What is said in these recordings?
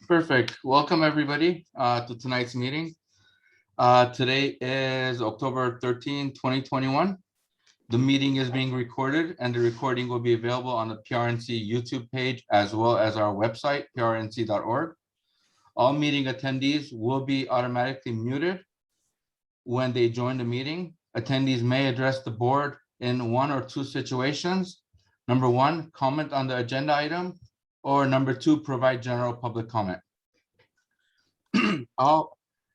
Perfect. Welcome, everybody, to tonight's meeting. Today is October 13, 2021. The meeting is being recorded, and the recording will be available on the PRNC YouTube page as well as our website, prnc.org. All meeting attendees will be automatically muted when they join the meeting. Attendees may address the board in one or two situations. Number one, comment on the agenda item, or number two, provide general public comment.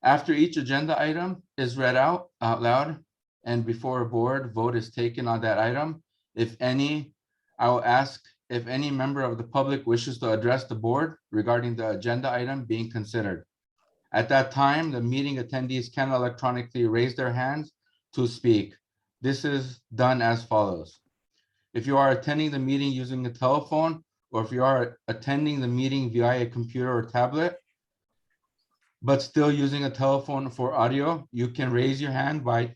After each agenda item is read out loud and before a board vote is taken on that item, I will ask if any member of the public wishes to address the board regarding the agenda item being considered. At that time, the meeting attendees can electronically raise their hands to speak. This is done as follows. If you are attending the meeting using a telephone, or if you are attending the meeting via a computer or tablet, but still using a telephone for audio, you can raise your hand by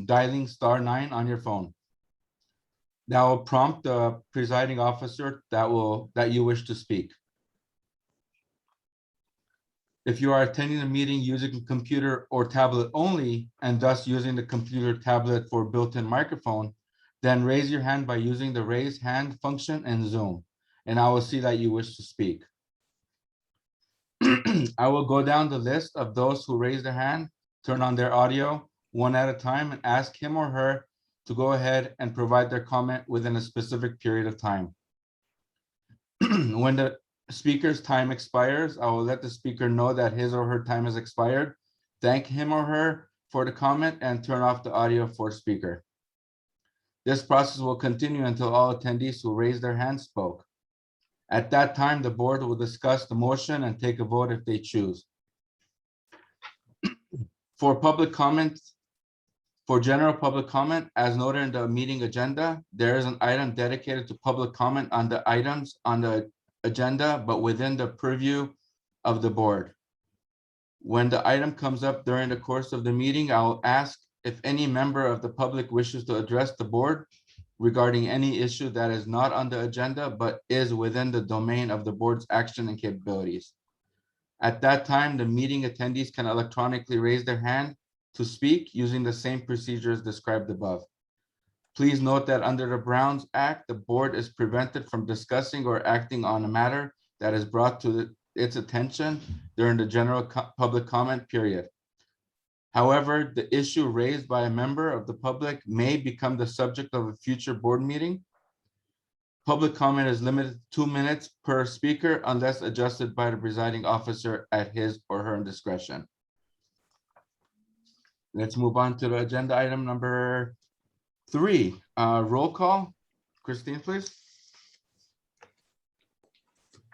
dialing *9 on your phone. That will prompt the presiding officer that you wish to speak. If you are attending the meeting using a computer or tablet only, and thus using the computer tablet for built-in microphone, then raise your hand by using the raise hand function in Zoom, and I will see that you wish to speak. I will go down the list of those who raise their hand, turn on their audio one at a time, and ask him or her to go ahead and provide their comment within a specific period of time. When the speaker's time expires, I will let the speaker know that his or her time has expired, thank him or her for the comment, and turn off the audio for speaker. This process will continue until all attendees who raised their hands spoke. At that time, the board will discuss the motion and take a vote if they choose. For general public comment, as noted in the meeting agenda, there is an item dedicated to public comment on the items on the agenda, but within the purview of the board. When the item comes up during the course of the meeting, I will ask if any member of the public wishes to address the board regarding any issue that is not on the agenda, but is within the domain of the board's action and capabilities. At that time, the meeting attendees can electronically raise their hand to speak using the same procedures described above. Please note that under the Browns Act, the board is prevented from discussing or acting on a matter that is brought to its attention during the general public comment period. However, the issue raised by a member of the public may become the subject of a future board meeting. Public comment is limited to 2 minutes per speaker unless adjusted by the presiding officer at his or her discretion. Let's move on to the agenda item number 3. Roll call. Christine, please.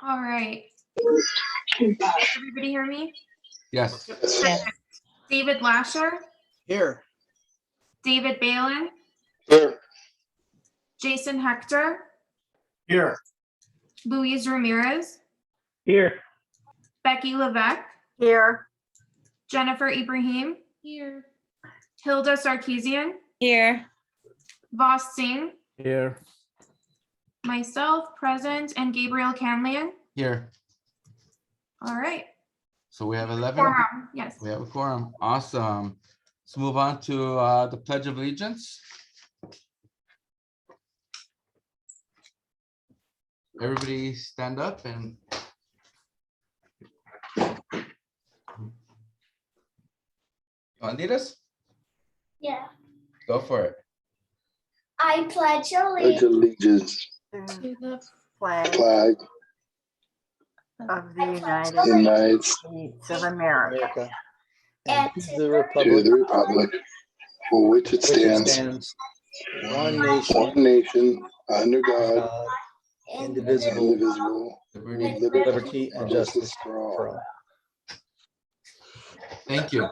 All right. Everybody hear me? Yes. Yes. David Lasher, Here. David Balin, Here. Jason Hector, Here. Luis Ramirez, Here. Becky Levesque, Here. Jennifer Ibrahim, here, Hilda Sarkeesian, Here. Voss Singh, Here. myself present, and Gabriel Canlian. Here. All right. So we have 11. Quorum, yes. We have a quorum. Awesome. Let's move on to the Pledge of Allegiance. Everybody stand up and you want to lead us? Yeah. Go for it. I pledge Pledge allegiance allegiance To the flag flag of the United United States States of America and And to to the the republic republic for which for which it stands, one one nation, nation, under God, God, indivisible, indivisible, Liberty. with liberty and justice for for all. all. Thank you.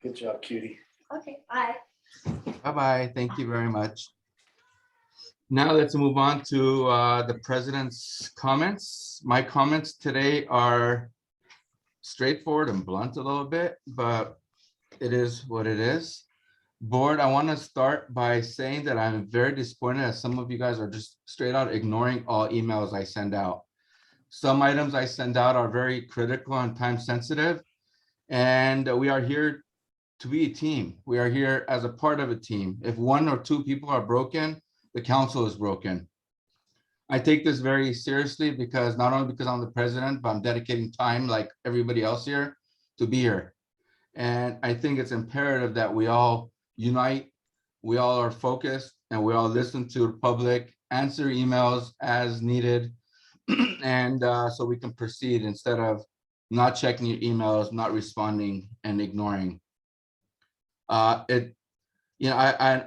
Good job, cutie. Okay, bye. Bye-bye. Thank you very much. Now let's move on to the president's comments. My comments today are straightforward and blunt a little bit, but it is what it is. Board, I want to start by saying that I'm very disappointed that some of you guys are just straight out ignoring all emails I send out. Some items I send out are very critical and time sensitive. And we are here to be a team. We are here as a part of a team. If one or two people are broken, the council is broken. I take this very seriously because not only because I'm the president, but I'm dedicating time like everybody else here to be here. And I think it's imperative that we all unite, we all are focused, and we all listen to the public, answer emails as needed, and so we can proceed instead of not checking your emails, not responding, and ignoring. I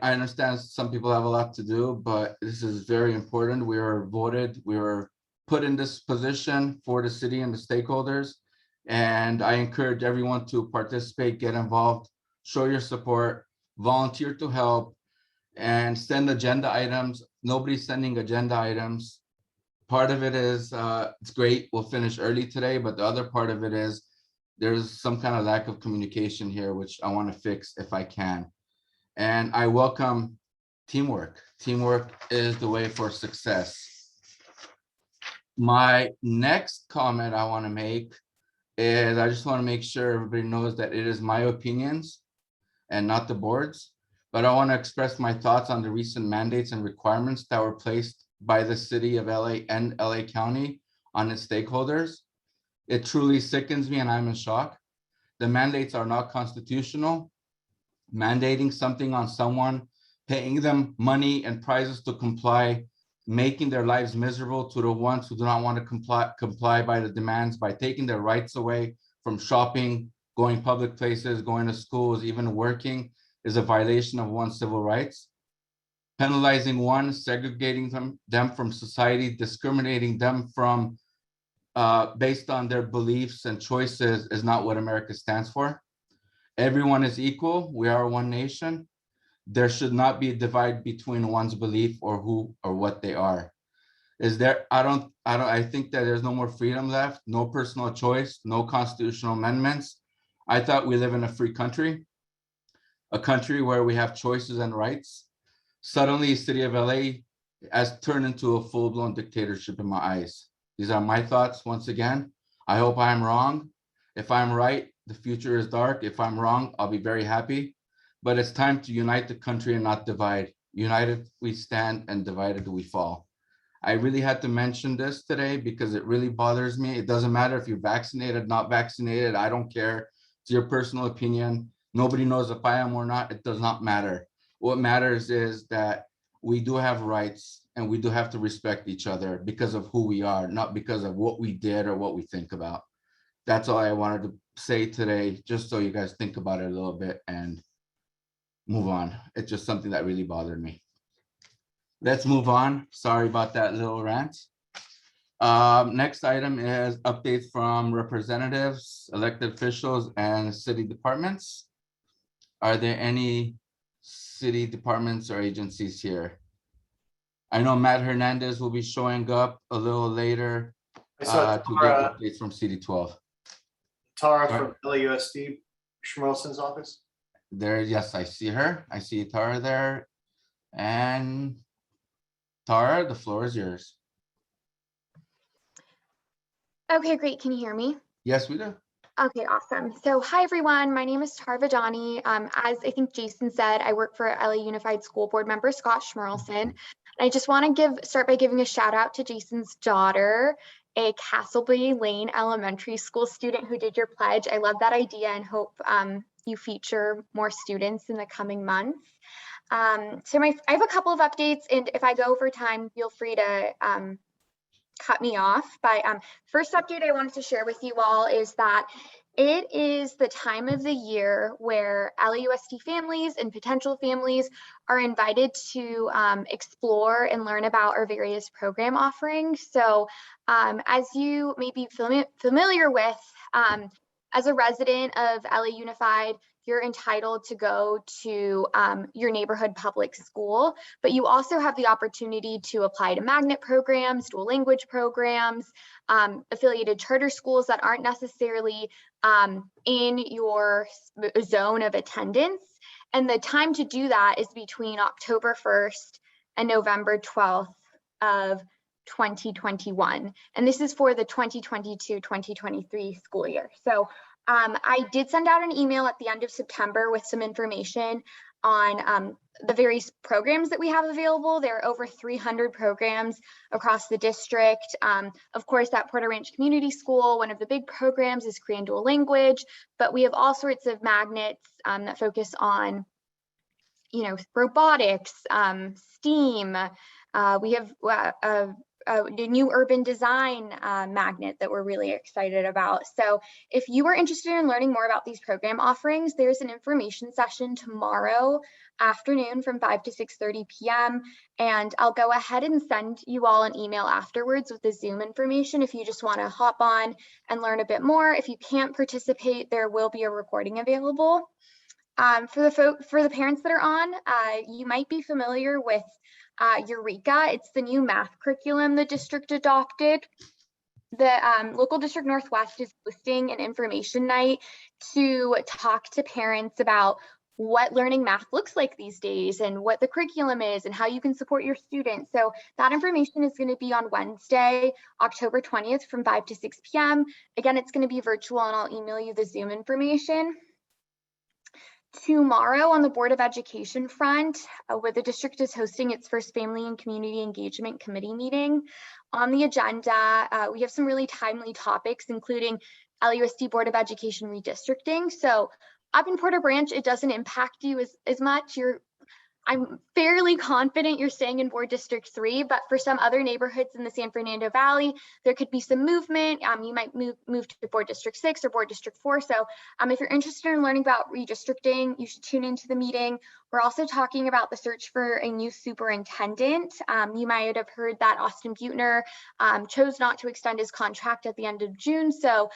understand some people have a lot to do, but this is very important. We were voted, we were put in this position for the city and the stakeholders. And I encourage everyone to participate, get involved, show your support, volunteer to help, and send agenda items. Nobody's sending agenda items. Part of it is, it's great, we'll finish early today, but the other part of it is there's some kind of lack of communication here, which I want to fix if I can. And I welcome teamwork. Teamwork is the way for success. My next comment I want to make is I just want to make sure everybody knows that it is my opinions and not the board's, but I want to express my thoughts on the recent mandates and requirements that were placed by the city of LA and LA County on its stakeholders. It truly sickens me and I'm in shock. The mandates are not constitutional. Mandating something on someone, paying them money and prizes to comply, making their lives miserable to the ones who do not want to comply by the demands, by taking their rights away from shopping, going public places, going to schools, even working, is a violation of one's civil rights. Penalizing one, segregating them from society, discriminating them from based on their beliefs and choices is not what America stands for. Everyone is equal. We are one nation. There should not be a divide between one's belief or who or what they are. Is there? I think that there's no more freedom left, no personal choice, no constitutional amendments. I thought we live in a free country, a country where we have choices and rights. Suddenly, city of LA has turned into a full-blown dictatorship in my eyes. These are my thoughts once again. I hope I'm wrong. If I'm right, the future is dark. If I'm wrong, I'll be very happy. But it's time to unite the country and not divide. United we stand and divided we fall. I really had to mention this today because it really bothers me. It doesn't matter if you're vaccinated, not vaccinated. I don't care. It's your personal opinion. Nobody knows if I am or not. It does not matter. What matters is that we do have rights and we do have to respect each other because of who we are, not because of what we did or what we think about. That's all I wanted to say today, just so you guys think about it a little bit and move on. It's just something that really bothered me. Let's move on. Sorry about that little rant. Next item is updates from representatives, elected officials, and city departments. Are there any city departments or agencies here? I know Matt Hernandez will be showing up a little later I saw to give Tara, updates from CD12. Tara from LAUSD, Schmerelson's office. There, yes, I see her. I see Tara there. And Tara, the floor is yours. Okay, great. Can you hear me? Yes, we do. Okay, awesome. So hi, everyone. My name is Tara Vidani. As I think Jason said, I work for LA Unified School Board member Scott Schmerelson. I just want to start by giving a shout out to Jason's daughter, a Castleby Lane Elementary School student who did your pledge. I love that idea and hope you feature more students in the coming months. I have a couple of updates, and if I go over time, feel free to cut me off. But first update I wanted to share with you all is that it is the time of the year where LAUSD families and potential families are invited to explore and learn about our various program offerings. So as you may be familiar with, as a resident of LA Unified, you're entitled to go to your neighborhood public school, but you also have the opportunity to apply to magnet programs, dual language programs, affiliated charter schools that aren't necessarily in your zone of attendance. And the time to do that is between October 1st and November 12th of 2021. And this is for the 2022-2023 school year. So I did send out an email at the end of September with some information on the various programs that we have available. There are over 300 programs across the district. Of course, at Porter Ranch Community School, one of the big programs is Korean Dual Language, but we have all sorts of magnets that focus on, you know, robotics, STEAM. We have the new urban design magnet that we're really excited about. So if you are interested in learning more about these program offerings, there's an information session tomorrow afternoon from 5 to 6:30 p.m. And I'll go ahead and send you all an email afterwards with the Zoom information if you just want to hop on and learn a bit more. If you can't participate, there will be a recording available. For the parents that are on, you might be familiar with Eureka. It's the new math curriculum the district adopted. The local district Northwest is hosting an information night to talk to parents about what learning math looks like these days and what the curriculum is and how you can support your students. So that information is going to be on Wednesday, October 20th from 5 to 6 p.m. Again, it's going to be virtual and I'll email you the Zoom information. Tomorrow on the Board of Education front, where the district is hosting its first Family and Community Engagement Committee meeting. On the agenda, we have some really timely topics, including LUSD Board of Education redistricting. So up in Porter Branch, it doesn't impact you as much. I'm fairly confident you're staying in Board District 3, but for some other neighborhoods in the San Fernando Valley, there could be some movement. You might move to Board District 6 or Board District 4. So if you're interested in learning about redistricting, you should tune into the meeting. We're also talking about the search for a new superintendent. You might have heard that Austin Buettner chose not to extend his contract at the end of June. So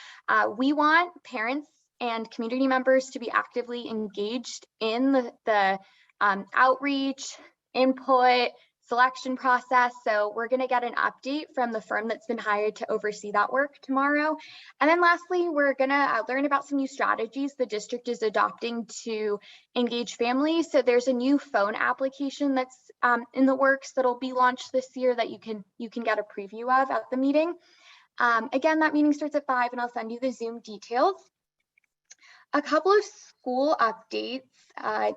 we want parents and community members to be actively engaged in the outreach, input, selection process. So we're going to get an update from the firm that's been hired to oversee that work tomorrow. And then lastly, we're going to learn about some new strategies the district is adopting to engage families. So there's a new phone application that's in the works that'll be launched this year that you can get a preview of at the meeting. Again, that meeting starts at 5 and I'll send you the Zoom details. A couple of school updates.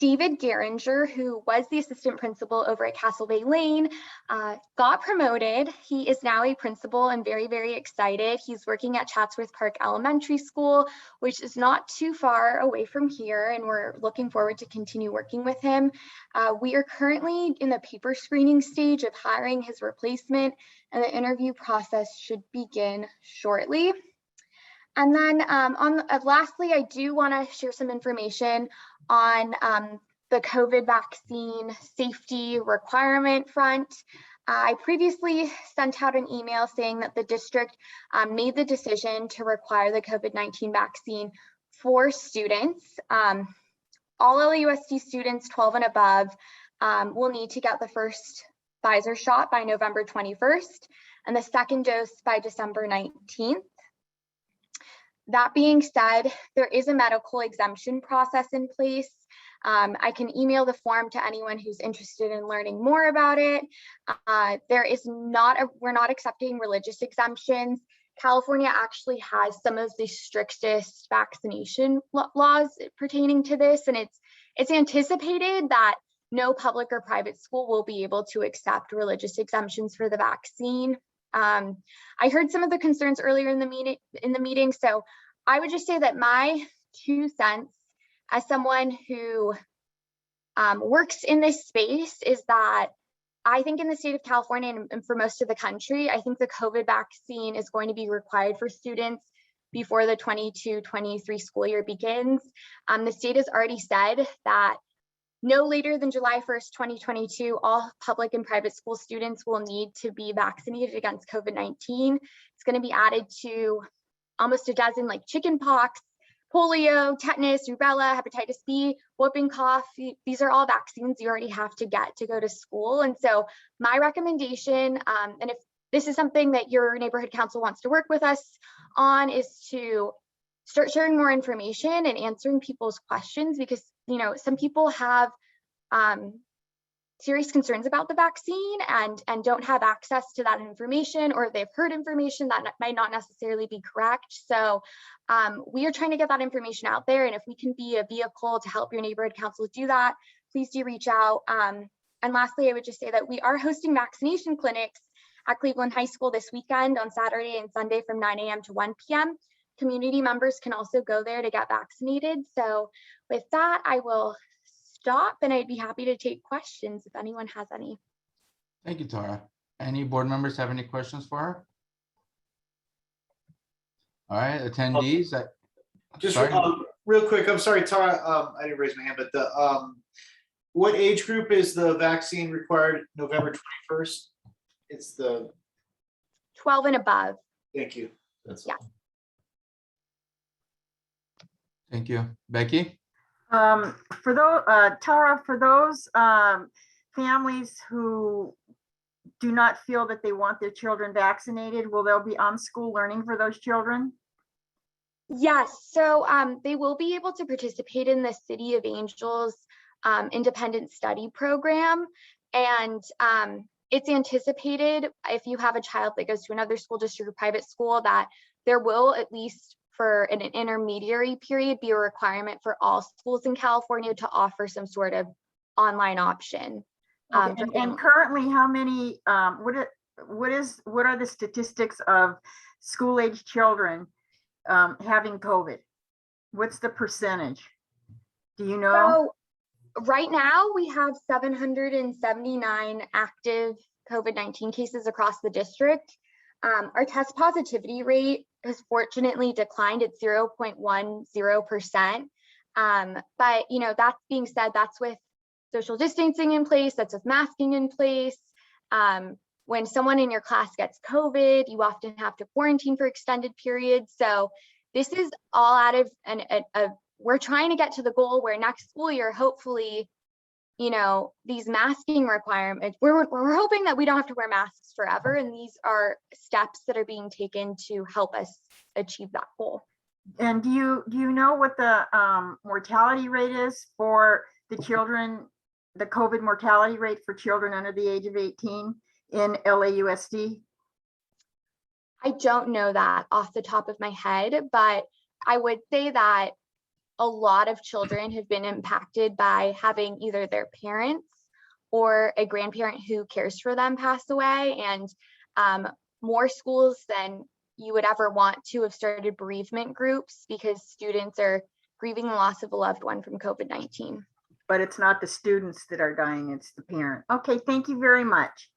David Geringer, who was the assistant principal over at Castle Bay Lane, got promoted. He is now a principal and very, very excited. He's working at Chatsworth Park Elementary School, which is not too far away from here, and we're looking forward to continue working with him. We are currently in the paper screening stage of hiring his replacement, and the interview process should begin shortly. And then lastly, I do want to share some information on the COVID vaccine safety requirement front. I previously sent out an email saying that the district made the decision to require the COVID-19 vaccine for students. All LAUSD students 12 and above will need to get the first Pfizer shot by November 21st and the second dose by December 19th. That being said, there is a medical exemption process in place. I can email the form to anyone who's interested in learning more about it. We're not accepting religious exemptions. California actually has some of the strictest vaccination laws pertaining to this, and it's anticipated that no public or private school will be able to accept religious exemptions for the vaccine. I heard some of the concerns earlier in the meeting, so I would just say that my 2 cents as someone who works in this space is that I think in the state of California and for most of the country, I think the COVID vaccine is going to be required for students before the 22-23 school year begins. The state has already said that no later than July 1st, 2022, all public and private school students will need to be vaccinated against COVID-19. It's going to be added to almost a dozen, like chickenpox, polio, tetanus, rubella, hepatitis B, whooping cough. These are all vaccines you already have to get to go to school. And so my recommendation, and if this is something that your neighborhood council wants to work with us on, is to start sharing more information and answering people's questions, because some people have serious concerns about the vaccine and don't have access to that information, or they've heard information that might not necessarily be correct. So we are trying to get that information out there. And if we can be a vehicle to help your neighborhood council do that, please do reach out. And lastly, I would just say that we are hosting vaccination clinics at Cleveland High School this weekend on Saturday and Sunday from 9 a.m. to 1 p.m. Community members can also go there to get vaccinated. So with that, I will stop and I'd be happy to take questions if anyone has any. Thank you, Tara. Any board members have any questions for her? All right, attendees. Just Sorry. real quick, I'm sorry, Tara, I didn't raise my hand, but the what age group is the vaccine required November 21st? It's the, 12 and above. thank you. That's Yeah. all. Thank you. Becky? For those, Tara, for those families who do not feel that they want their children vaccinated, will there be on-school learning for those children? Yes, so they will be able to participate in the City of Angels independent study program. And it's anticipated, if you have a child that goes to another school district or private school, that there will, at least for an intermediary period, be a requirement for all schools in California to offer some sort of online option. Okay, and currently, how many, what are the statistics of school-age children having COVID? What's the percentage? Do you know? So right now we have 779 active COVID-19 cases across the district. Our test positivity rate has fortunately declined at 0.10%. But you know, that being said, that's with social distancing in place, that's with masking in place. When someone in your class gets COVID, you often have to quarantine for extended periods. So this is all out of we're trying to get to the goal where next school year, hopefully, you know, these masking requirements, we're hoping that we don't have to wear masks forever. And these are steps that are being taken to help us achieve that goal. And do you know what the mortality rate is for the children, the COVID mortality rate for children under the age of 18 in LAUSD? I don't know that off the top of my head, but I would say that a lot of children have been impacted by having either their parents or a grandparent who cares for them pass away. And more schools than you would ever want to have started bereavement groups because students are grieving the loss of a loved one from COVID-19. But it's not the students that are dying, it's the parent. Okay, thank you very much.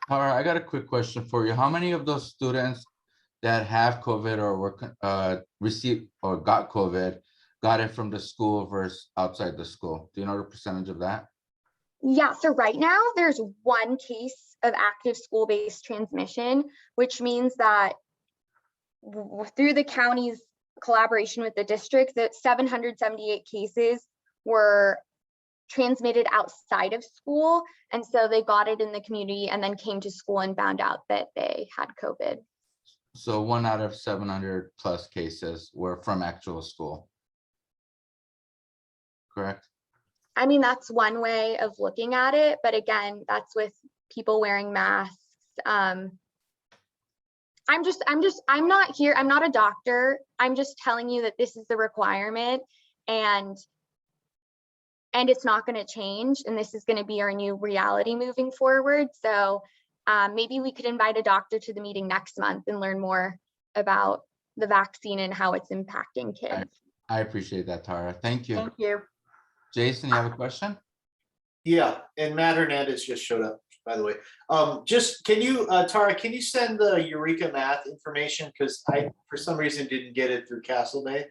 Tara, I got a quick question for you. How many of those students that have COVID or were received or got COVID got it from the school versus outside the school? Do you know the percentage of that? Yeah, so right now there's one case of active school-based transmission, which means that through the county's collaboration with the district, that 778 cases were transmitted outside of school. And so they got it in the community and then came to school and found out that they had COVID. So 1 out of 700 plus cases were from actual school. Correct? I mean, that's one way of looking at it, but again, that's with people wearing masks. I'm not a doctor. I'm just telling you that this is the requirement and it's not going to change. And this is going to be our new reality moving forward. So maybe we could invite a doctor to the meeting next month and learn more about the vaccine and how it's impacting kids. I appreciate that, Tara. Thank you. Thank you. Jason, you have a question? Yeah, and Matt Hernandez just showed up, by the way. Just can you, Tara, can you send the Eureka Math information? Because I, for some reason, didn't get it through Castle Bay,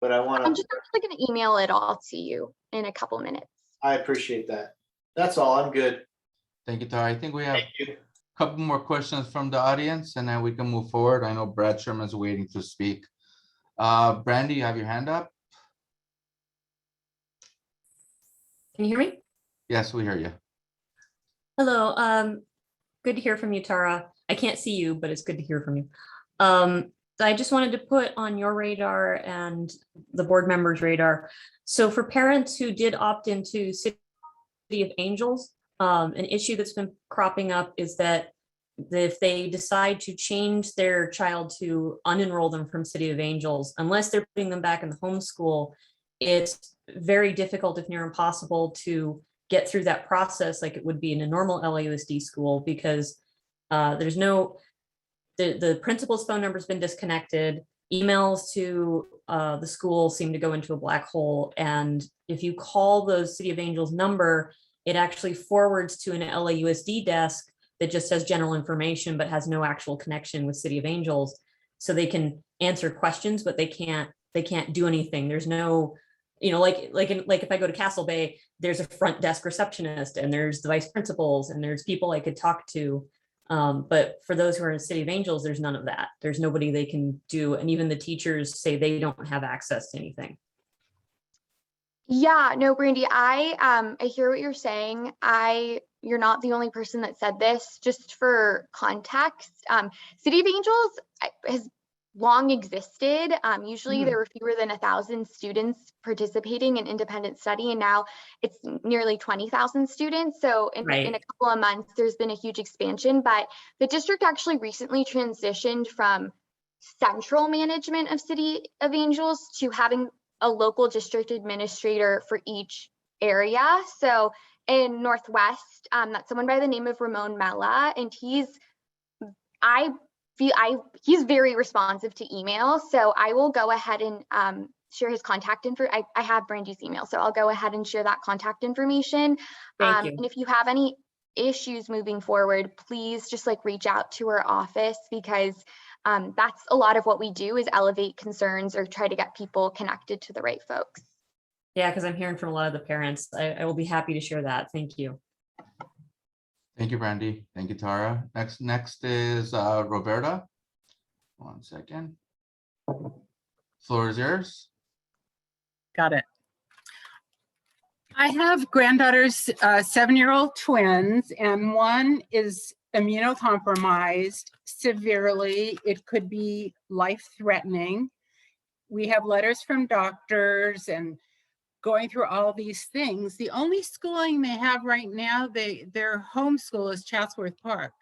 but I want I'm to. just actually going to email it all to you in a couple minutes. I appreciate that. That's all. I'm good. Thank you, Tara. I think we have Thank you. a couple more questions from the audience and then we can move forward. I know Brad Sherman's waiting to speak. Brandy, you have your hand up? Can you hear me? Yes, we hear you. Hello, good to hear from you, Tara. I can't see you, but it's good to hear from you. So I just wanted to put on your radar and the board members' radar. So for parents who did opt into City of Angels, an issue that's been cropping up is that if they decide to change their child to unenroll them from City of Angels, unless they're putting them back in the homeschool, it's very difficult, if near impossible, to get through that process like it would be in a normal LAUSD school, because there's no, the principal's phone number's been disconnected. Emails to the school seem to go into a black hole. And if you call the City of Angels number, it actually forwards to an LAUSD desk that just says general information, but has no actual connection with City of Angels. So they can answer questions, but they can't do anything. There's no, like if I go to Castle Bay, there's a front desk receptionist and there's the vice principals and there's people I could talk to. But for those who are in City of Angels, there's none of that. There's nobody they can do. And even the teachers say they don't have access to anything. Yeah, no, Brandy, I hear what you're saying. You're not the only person that said this. Just for context, City of Angels has long existed. Usually there were fewer than 1,000 students participating in independent study, and now it's nearly 20,000 students. So in a couple of months, there's been a huge expansion, but the district actually recently transitioned from central management of City of Angels to having a local district administrator for each area. So in Northwest, that's someone by the name of Ramon Mella, and he's very responsive to email. So I will go ahead and share his contact info. I have Brandy's email, so I'll go ahead and share that contact information. Thank you. And if you have any issues moving forward, please just reach out to our office, because that's a lot of what we do, is elevate concerns or try to get people connected to the right folks. Yeah, because I'm hearing from a lot of the parents. I will be happy to share that. Thank you. Thank you, Brandy. Thank you, Tara. Next is Roberta. 1 second. Floor is yours. Got it. I have granddaughters, 7-year-old twins, and one is immunocompromised severely. It could be life-threatening. We have letters from doctors and going through all these things. The only schooling they have right now, their home school is Chatsworth Park.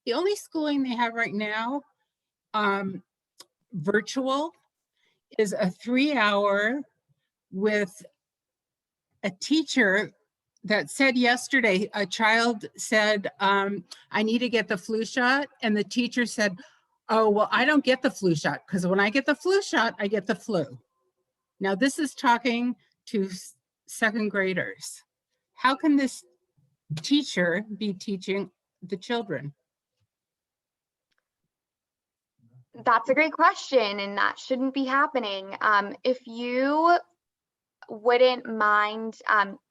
The only schooling they have right now, virtual, is a 3-hour with a teacher that said yesterday, a child said, I need to get the flu shot. And the teacher said, oh, well, I don't get the flu shot, because when I get the flu shot, I get the flu. Now, this is talking to 2nd graders. How can this teacher be teaching the children? That's a great question, and that shouldn't be happening. If you wouldn't mind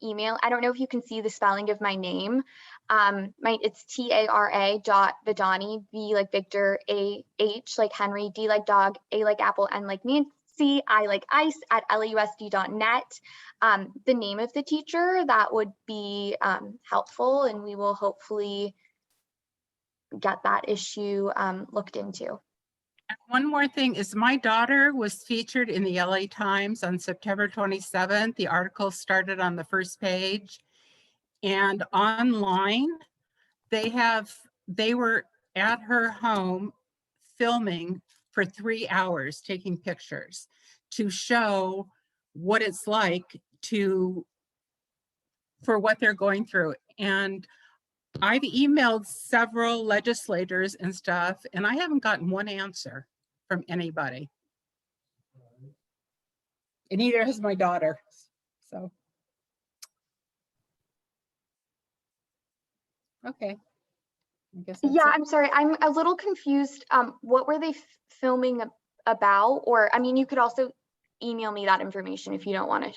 email, I don't know if you can see the spelling of my name. It's Tara.Vidani, V like Victor, A-H like Henry, D like dog, A like apple, N like Nancy, I like ice, at lausd.net. The name of the teacher, that would be helpful, and we will hopefully get that issue looked into. One more thing is, my daughter was featured in the LA Times on September 27th. The article started on the first page, and online they were at her home filming for 3 hours, taking pictures to show what it's like for what they're going through. And I've emailed several legislators and stuff, and I haven't gotten one answer from anybody. And neither has my daughter. So, okay. I guess that's Yeah, it. I'm sorry, I'm a little confused. What were they filming about? Or, I mean, you could also email me that information if you don't want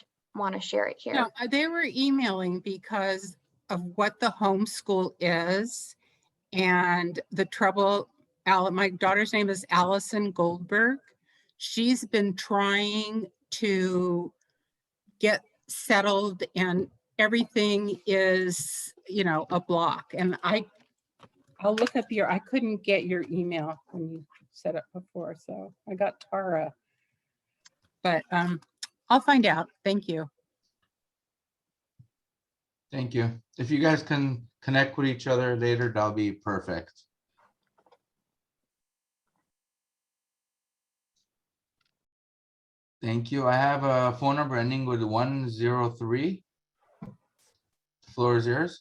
to share it here. No, they were emailing because of what the homeschool is and the trouble. My daughter's name is Allison Goldberg. She's been trying to get settled, and everything is, a block. And I'll look up I couldn't get your email when you set up before, so I got Tara. But I'll find out. Thank you. Thank you. If you guys can connect with each other later, that'll be perfect. Thank you. I have a phone number ending with 103. Floor is yours.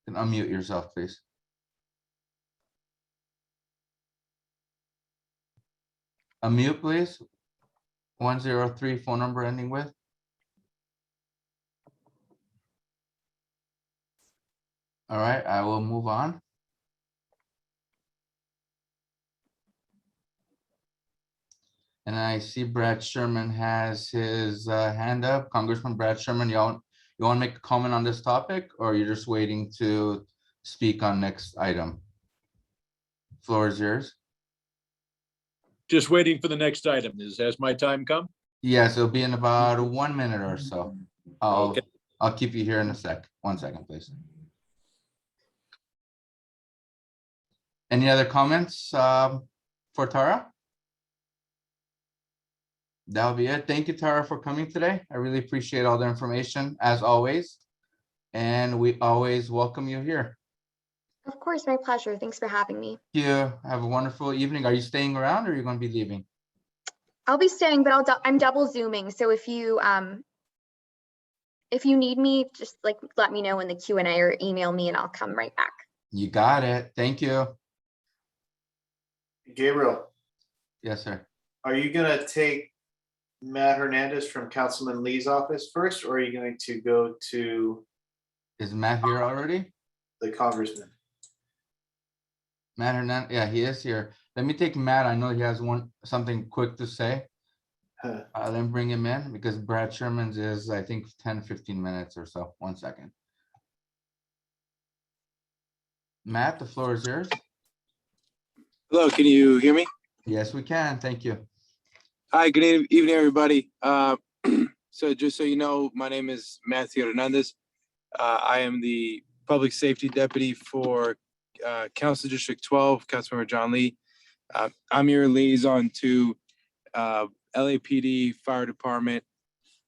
You can unmute yourself, please. Unmute, please. 103 phone number ending with. All right, I will move on. And I see Brad Sherman has his hand up. Congressman Brad Sherman, you want to make a comment on this topic, or you're just waiting to speak on next item? Floor is yours. Just waiting for the next item. Has my time come? Yes, it'll be in about 1 minute or so. Okay. I'll keep you here in a sec. 1 second, please. Any other comments for Tara? That'll be it. Thank you, Tara, for coming today. I really appreciate all the information, as always. And we always welcome you here. Of course, my pleasure. Thanks for having me. Thank you. Have a wonderful evening. Are you staying around, or are you going to be leaving? I'll be staying, but I'm double zooming. So if you need me, just like let me know in the Q&A or email me and I'll come right back. You got it. Thank you. Gabriel, Yes, sir. are you gonna take Matt Hernandez from Councilman Lee's office first, or are you going to go to Is Matt here already? the congressman? Matt Hernandez, yeah, he is here. Let me take Matt. I know he has something quick to say. Huh. Let me bring him in because Brad Sherman's is, I think, 10, 15 minutes or so. 1 second. Matt, the floor is yours. Hello, can you hear me? Yes, we can. Thank you. Hi, good evening, everybody. So just so you know, my name is Matthew Hernandez. I am the Public Safety Deputy for Council District 12, Councilmember John Lee. I'm your liaison to LAPD, Fire Department,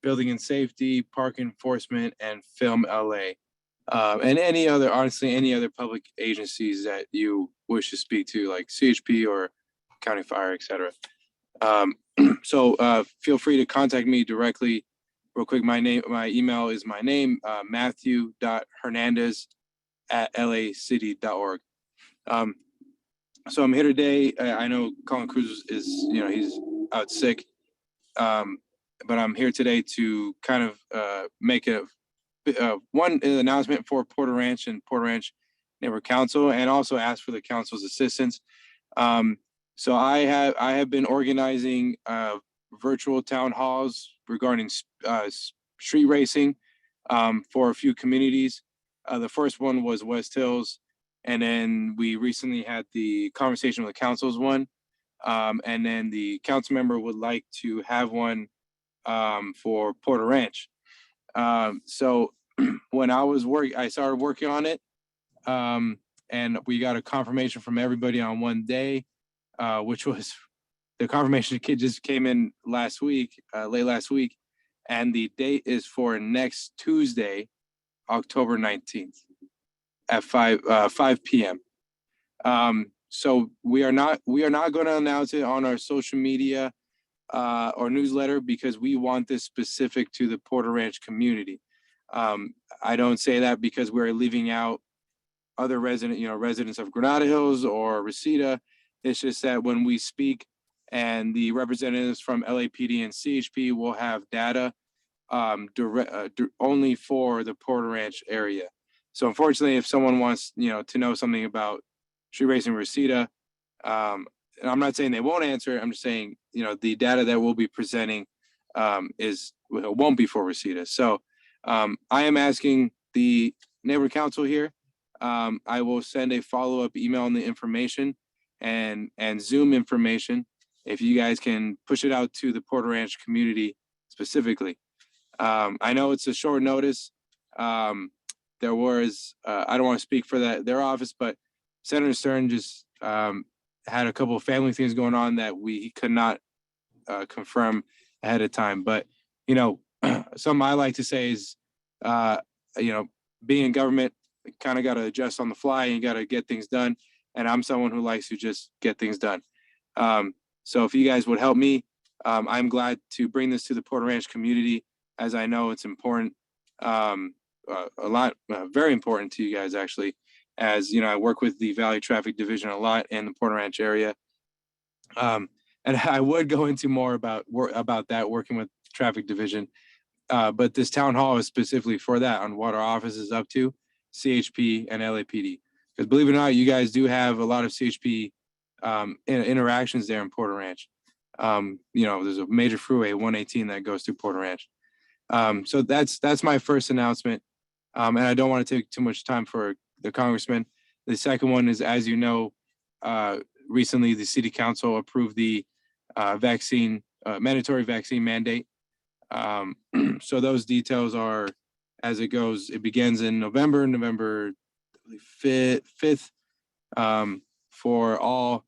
Building and Safety, Park Enforcement, and Film LA. And any other, honestly, any other public agencies that you wish to speak to, like CHP or County Fire, et cetera. So feel free to contact me directly. Real quick, my email is my name, matthew.hernandez@lacity.org. So I'm here today. I know Colin Cruz is, he's out sick. But I'm here today to kind of make one announcement for Porter Ranch and Porter Ranch Neighborhood Council, and also ask for the council's assistance. So I have been organizing virtual town halls regarding street racing for a few communities. The first one was West Hills, and then we recently had the conversation with the council's one, and then the council member would like to have one for Porter Ranch. So when I started working on it, and we got a confirmation from everybody on one day, which was the confirmation just came in last week, late last week, and the date is for next Tuesday, October 19th at 5 p.m. So we are not going to announce it on our social media or newsletter, because we want this specific to the Porter Ranch community. I don't say that because we're leaving out other residents of Granada Hills or Reseda. It's just that when we speak, and the representatives from LAPD and CHP will have data only for the Porter Ranch area. So unfortunately, if someone wants to know something about street racing Reseda, and I'm not saying they won't answer, I'm just saying, the data that we'll be presenting won't be for Reseda. So I am asking the neighborhood council here. I will send a follow-up email on the information and Zoom information, if you guys can push it out to the Porter Ranch community specifically. I know it's a short notice. There was, I don't want to speak for their office, but Senator Stern just had a couple of family things going on that he could not confirm ahead of time. But, something I like to say is, being in government kind of got to adjust on the fly and you got to get things done. And I'm someone who likes to just get things done. So if you guys would help me, I'm glad to bring this to the Porter Ranch community, as I know it's important, very important to you guys actually, as you know, I work with the Valley Traffic Division a lot in the Porter Ranch area. And I would go into more about that, working with Traffic Division. But this town hall is specifically for that, on what our office is up to, CHP and LAPD. Because believe it or not, you guys do have a lot of CHP interactions there in Porter Ranch. You know, there's a major freeway, 118, that goes through Porter Ranch. So that's my first announcement. And I don't want to take too much time for the congressman. The second one is, as you know, recently the city council approved the mandatory vaccine mandate. So those details are as it goes. It begins in November 5th, for all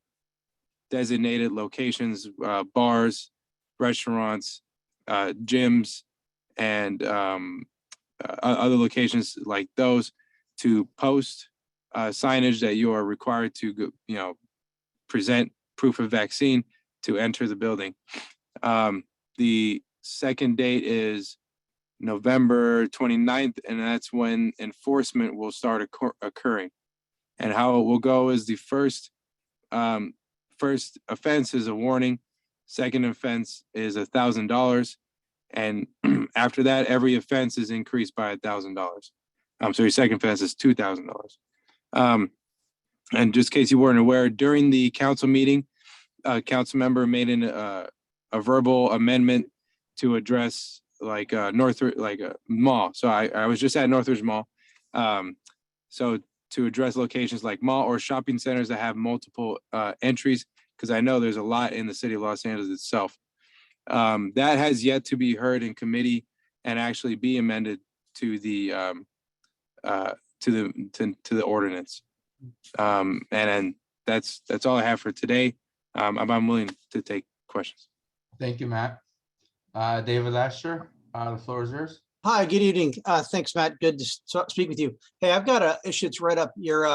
designated locations, bars, restaurants, gyms, and other locations like those, to post signage that you are required to, present proof of vaccine to enter the building. The second date is November 29th, and that's when enforcement will start occurring. And how it will go is the first offense is a warning, second offense is $1,000, and after that, every offense is increased by $1,000. So your second offense is $2,000. And just in case you weren't aware, during the council meeting, a council member made a verbal amendment to address mall. So I was just at Northridge Mall. So to address locations like mall or shopping centers that have multiple entries, because I know there's a lot in the city of Los Angeles itself. That has yet to be heard in committee and actually be amended to the ordinance. And then that's all I have for today. I'm willing to take questions. Thank you, Matt. David Lasher, the floor is yours. Hi, good evening. Thanks, Matt. Good to speak with you. Hey, I've got an issue that's right up your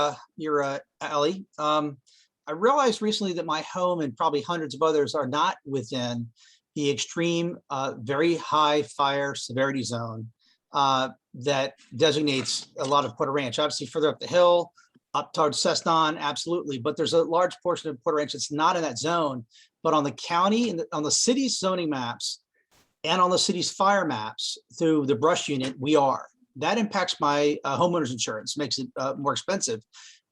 alley. I realized recently that my home and probably hundreds of others are not within the extreme, very high fire severity zone that designates a lot of Porter Ranch. Obviously, further up the hill, up towards Cessnon, absolutely. But there's a large portion of Porter Ranch that's not in that zone. But on the county and on the city's zoning maps and on the city's fire maps through the brush unit, we are. That impacts my homeowner's insurance, makes it more expensive.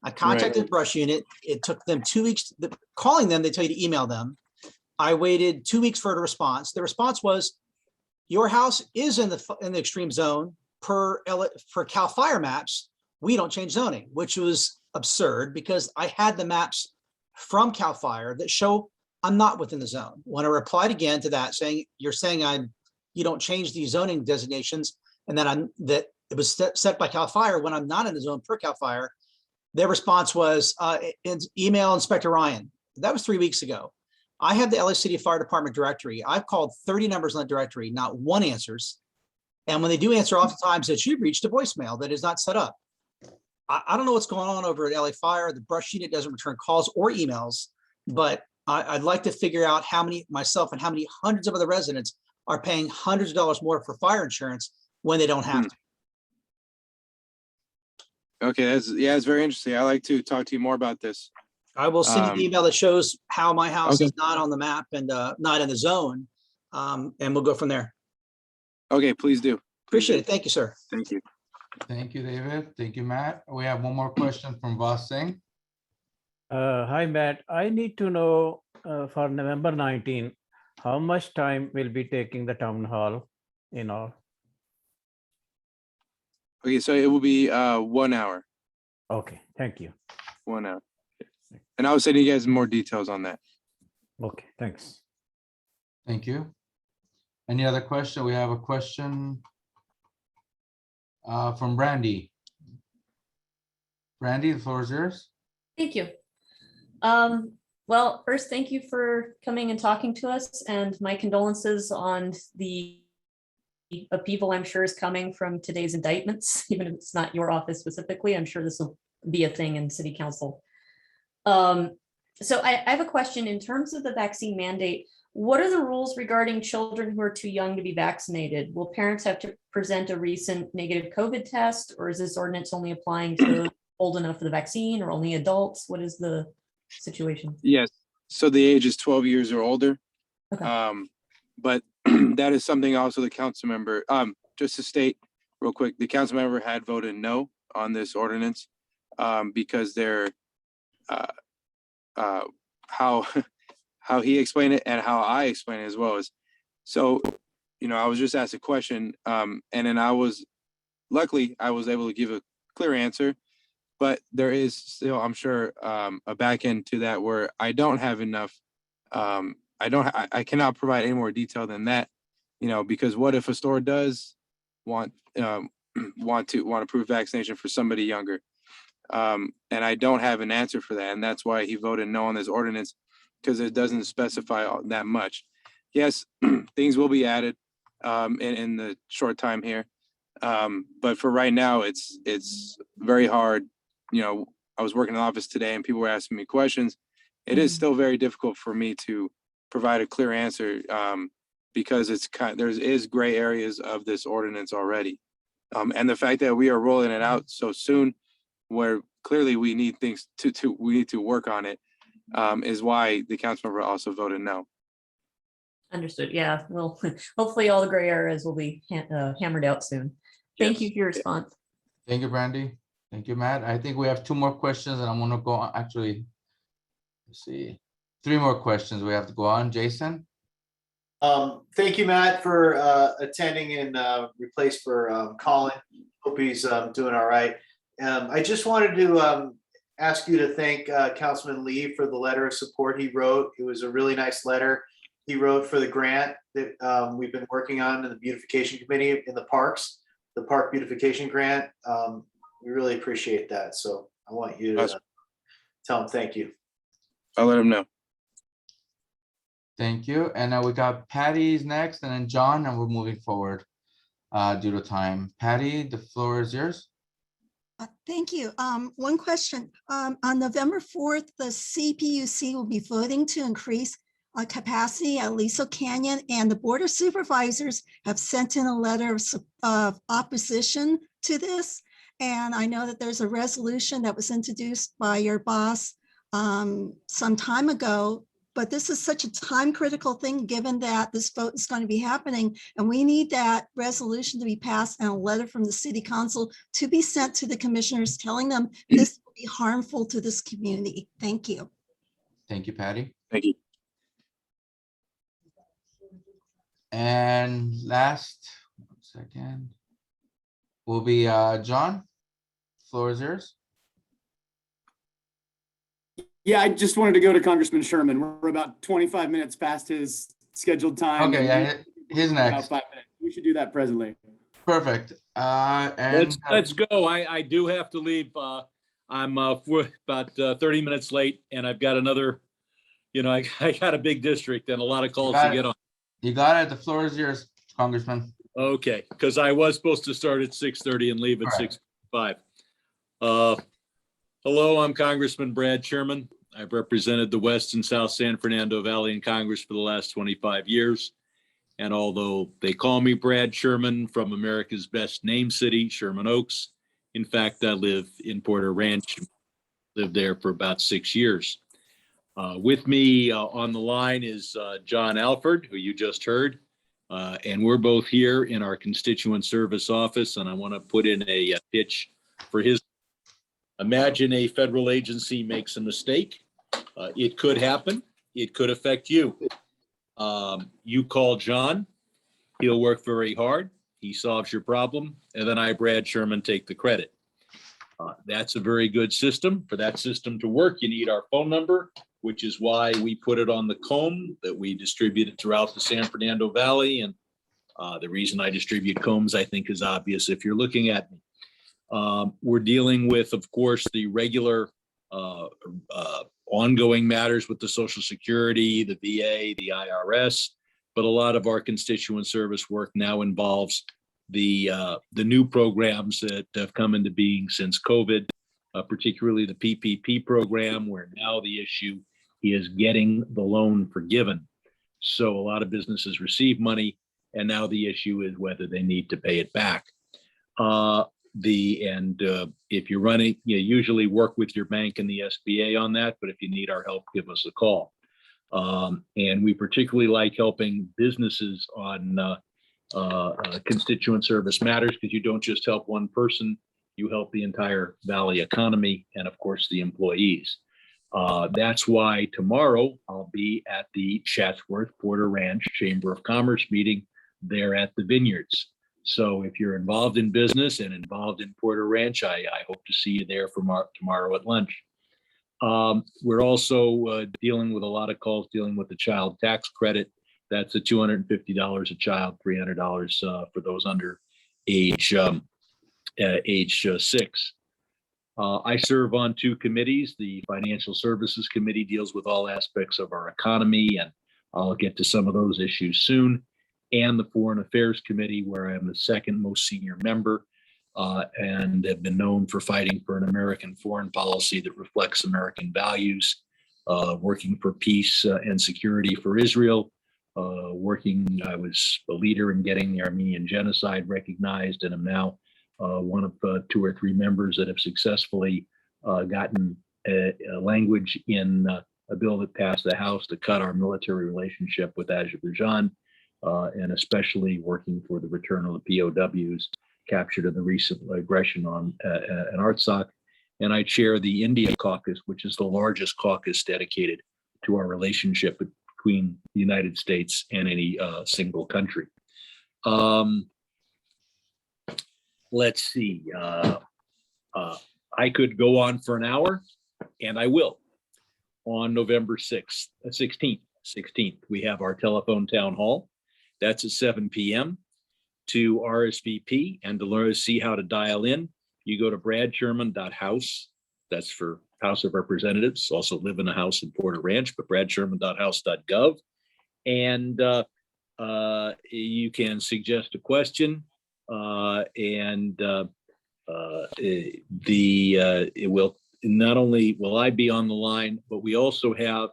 I contacted the brush unit. It took them 2 weeks. Calling them, they tell you to email them. I waited 2 weeks for a response. The response was, your house is in the extreme zone for CAL FIRE maps. We don't change zoning, which was absurd because I had the maps from CAL FIRE that show I'm not within the zone. When I replied again to that, saying you're saying you don't change these zoning designations, and then that it was set by CAL FIRE when I'm not in the zone per CAL FIRE, their response was email Inspector Ryan. That was 3 weeks ago. I have the LA City Fire Department directory. I've called 30 numbers on that directory, not one answers. And when they do answer, oftentimes it's you've reached a voicemail that is not set up. I don't know what's going on over at LA Fire. The brush unit doesn't return calls or emails, but I'd like to figure out how many hundreds of other residents are paying hundreds of dollars more for fire insurance when they don't have to. Okay, it's very interesting. I'd like to talk to you more about this. I will send you an email that shows how my house is not on the map and not in the zone, and we'll go from there. Okay, please do. Appreciate it. Thank you, sir. Thank you. Thank you, David. Thank you, Matt. We have one more question from Voss Singh. Hi, Matt. I need to know for November 19, how much time will be taking the town hall in all? Okay, so it will be 1 hour. Okay, thank you. 1 hour. And I'll send you guys more details on that. Okay, thanks. Thank you. Any other question? We have a question from Brandy. Brandy, the floor is yours. Thank you. Well, first, thank you for coming and talking to us, and my condolences on the of people I'm sure is coming from today's indictments, even if it's not your office specifically. I'm sure this will be a thing in city council. So I have a question in terms of the vaccine mandate. What are the rules regarding children who are too young to be vaccinated? Will parents have to present a recent negative COVID test, or is this ordinance only applying to old enough for the vaccine or only adults? What is the situation? Yes, so the age is 12 years or older. Okay. But that is something also the council member, just to state real quick, the council member had voted no on this ordinance because they're how he explained it and how I explain it as well is, so, you know, I was just asked a question and then luckily I was able to give a clear answer, but there is still, I'm sure, a back end to that where I don't have enough, I cannot provide any more detail than that, you know, because what if a store does want to approve vaccination for somebody younger? And I don't have an answer for that. And that's why he voted no on this ordinance, because it doesn't specify that much. Yes, things will be added in the short time here. But for right now, it's very hard. You know, I was working in the office today and people were asking me questions. It is still very difficult for me to provide a clear answer because there is gray areas of this ordinance already. And the fact that we are rolling it out so soon, where clearly we need things we need to work on it, is why the council member also voted no. Understood. Yeah, well, hopefully all the gray areas will be hammered out soon. Thank you for your response. Thank you, Brandy. Thank you, Matt. I think we have 2 more questions and I'm gonna go on, actually, let's see, 3 more questions we have to go on. Jason? Thank you, Matt, for attending in replace for Colin. Hope he's doing all right. I just wanted to ask you to thank Councilman Lee for the letter of support he wrote. It was a really nice letter he wrote for the grant that we've been working on in the Beautification Committee in the parks, the Park Beautification Grant. We really appreciate that. So I want you to tell him thank you. I'll let him know. Thank you. And now we got Patty's next and then John, and we're moving forward due to time. Patty, the floor is yours. Thank you. One question. On November 4th, the CPUC will be voting to increase capacity at Liso Canyon, and the Board of Supervisors have sent in a letter of opposition to this. And I know that there's a resolution that was introduced by your boss some time ago, but this is such a time critical thing, given that this vote is going to be happening. And we need that resolution to be passed and a letter from the city council to be sent to the commissioners telling them this will be harmful to this community. Thank you. Thank you, Patty. Thank you. And last, 1 second, will be John. Floor is yours. Yeah, I just wanted to go to Congressman Sherman. We're about 25 minutes past his scheduled time. Okay, yeah, his next. About 5 minutes. We should do that presently. Perfect. And Let's go. I do have to leave. I'm for about 30 minutes late, and I've got another, you know, I got a big district and a lot of calls to get on. You got it. The floor is yours, Congressman. Okay, because I was supposed to start at 6:30 and leave at 6:05. Hello, I'm Congressman Brad Sherman. I've represented the West and South San Fernando Valley in Congress for the last 25 years. And although they call me Brad Sherman from America's best named city, Sherman Oaks, in fact, I live in Porter Ranch, lived there for about 6 years. With me on the line is John Alford, who you just heard. And we're both here in our constituent service office. And I want to put in a pitch for his. Imagine a federal agency makes a mistake. It could happen. It could affect you. You call John. He'll work very hard. He solves your problem. And then I, Brad Sherman, take the credit. That's a very good system. For that system to work, you need our phone number, which is why we put it on the comb that we distributed throughout the San Fernando Valley. And the reason I distribute combs, I think, is obvious if you're looking at me. We're dealing with, of course, the regular ongoing matters with the Social Security, the VA, the IRS. but a lot of our constituent service work now involves the new programs that have come into being since COVID, particularly the PPP program, where now the issue is getting the loan forgiven. So a lot of businesses receive money, and now the issue is whether they need to pay it back. If you're running, you usually work with your bank and the SBA on that, but if you need our help, give us a call. And we particularly like helping businesses on constituent service matters, because you don't just help one person, you help the entire Valley economy and of course the employees. That's why tomorrow I'll be at the Chatsworth Porter Ranch Chamber of Commerce meeting there at the Vineyards. So if you're involved in business and involved in Porter Ranch, I hope to see you there tomorrow at lunch. We're also dealing with a lot of calls dealing with the child tax credit. That's a $250 a child, $300 for those under age 6. I serve on 2 committees. The Financial Services Committee deals with all aspects of our economy, and I'll get to some of those issues soon. And the Foreign Affairs Committee, where I'm the second most senior member, and have been known for fighting for an American foreign policy that reflects American values, working for peace and security for Israel, I was a leader in getting the Armenian genocide recognized, and I'm now one of 2 or 3 members that have successfully gotten a language in a bill that passed the House to cut our military relationship with Azerbaijan, and especially working for the return of the POWs captured in the recent aggression on an Artsakh. And I chair the India Caucus, which is the largest caucus dedicated to our relationship between the United States and any single country. Let's see. I could go on for an hour, and I will. On November 16th, we have our telephone town hall. That's at 7 p.m. To RSVP and to learn to see how to dial in, you go to bradsherman.house. That's for House of Representatives. Also live in a house in Porter Ranch, but bradsherman.house.gov. And you can suggest a question, it will not only will I be on the line, but we also have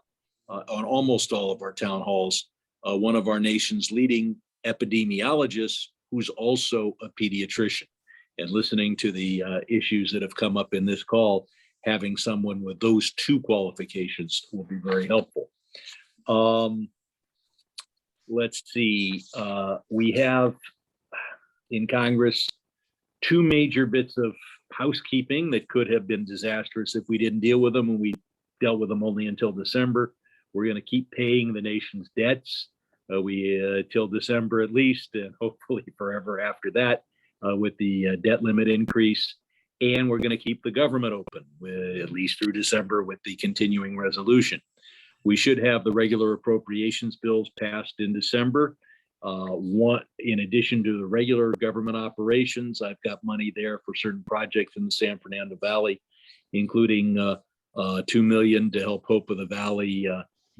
on almost all of our town halls one of our nation's leading epidemiologists who's also a pediatrician. And listening to the issues that have come up in this call, having someone with those 2 qualifications will be very helpful. Let's see. We have in Congress 2 major bits of housekeeping that could have been disastrous if we didn't deal with them, and we dealt with them only until December. We're going to keep paying the nation's debts till December at least, and hopefully forever after that, with the debt limit increase. And we're going to keep the government open at least through December with the continuing resolution. We should have the regular appropriations bills passed in December. In addition to the regular government operations, I've got money there for certain projects in the San Fernando Valley, including $2 million to help Hope of the Valley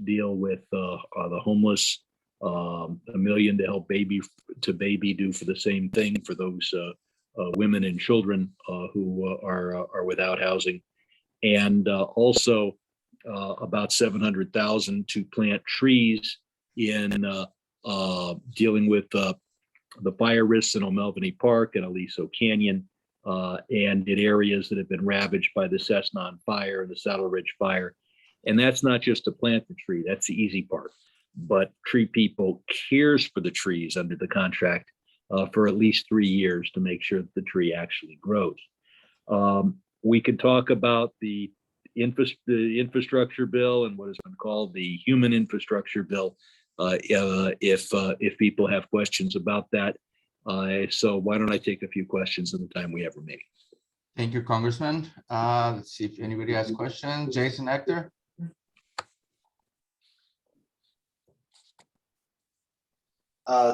deal with the homeless, $1 million to help Baby do for the same thing for those women and children who are without housing, and also about $700,000 to plant trees in dealing with the fire risks in O'Melveny Park and Aliso Canyon, and in areas that have been ravaged by the Cessnon fire and the Saddle Ridge fire. And that's not just to plant the tree, that's the easy part. But Tree People cares for the trees under the contract for at least 3 years to make sure that the tree actually grows. We could talk about the infrastructure bill and what has been called the human infrastructure bill if people have questions about that. So why don't I take a few questions in the time we have remaining? Thank you, Congressman. Let's see if anybody has questions. Jason Hector.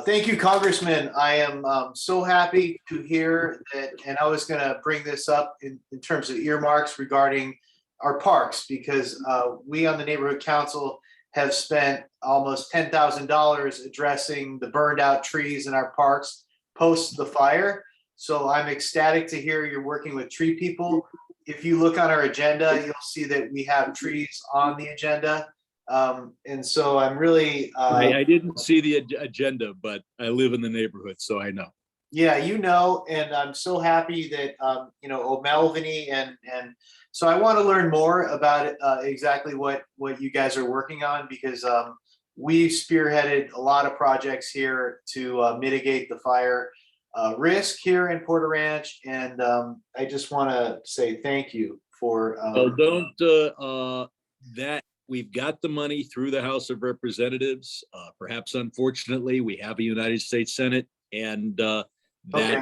Thank you, Congressman. I am so happy to hear that, and I was going to bring this up in terms of earmarks regarding our parks, because we on the Neighborhood Council have spent almost $10,000 addressing the burned out trees in our parks post the fire. So I'm ecstatic to hear you're working with tree people. If you look on our agenda, you'll see that we have trees on the agenda. And so I'm really, I didn't see the agenda, but I live in the neighborhood, so I know. yeah, and I'm so happy that, O'Melveny and so I want to learn more about exactly what you guys are working on, because we've spearheaded a lot of projects here to mitigate the fire risk here in Porter Ranch. And I just want to say thank you for. That we've got the money through the House of Representatives. Perhaps unfortunately, we have a United States Senate, and Okay.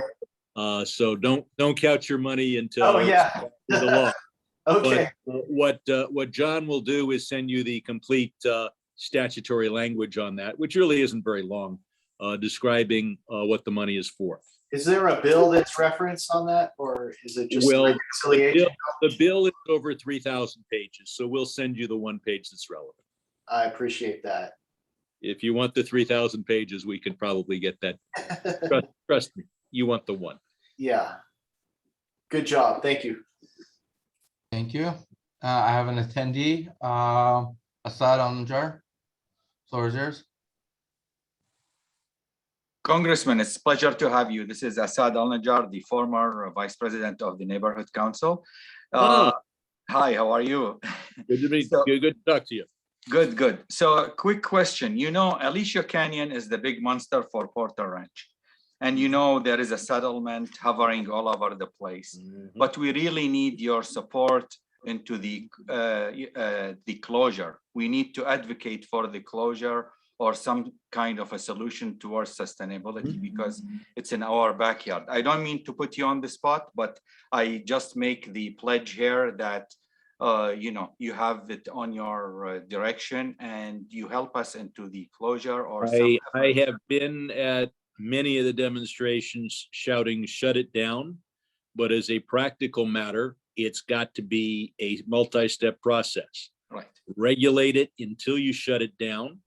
so don't count your money until Oh yeah. the law. Okay. But what John will do is send you the complete statutory language on that, which really isn't very long, describing what the money is for. Is there a bill that's referenced on that, or is it just reconciliation? The bill is over 3,000 pages, so we'll send you the one page that's relevant. I appreciate that. If you want the 3,000 pages, we can probably get that. Trust me, you want the one. Yeah. Good job. Thank you. Thank you. I have an attendee, Assad Al-Najjar. Floor is yours. Congressman, it's a pleasure to have you. This is Assad Al-Najjar, the former Vice President of the Neighborhood Council. Hi, how are you? Good to meet you. Good to talk to you. Good. So a quick question. Alicia Canyon is the big monster for Porter Ranch. And there is a settlement hovering all over the place. Mm-hmm. But we really need your support into the closure. We need to advocate for the closure or some kind of a solution towards sustainability, because it's in our backyard. I don't mean to put you on the spot, but I just make the pledge here that you have it on your direction and you help us into the closure. Or I have been at many of the demonstrations shouting, "Shut it down." But as a practical matter, it's got to be a multi-step process. Right. Regulate it until you shut it down.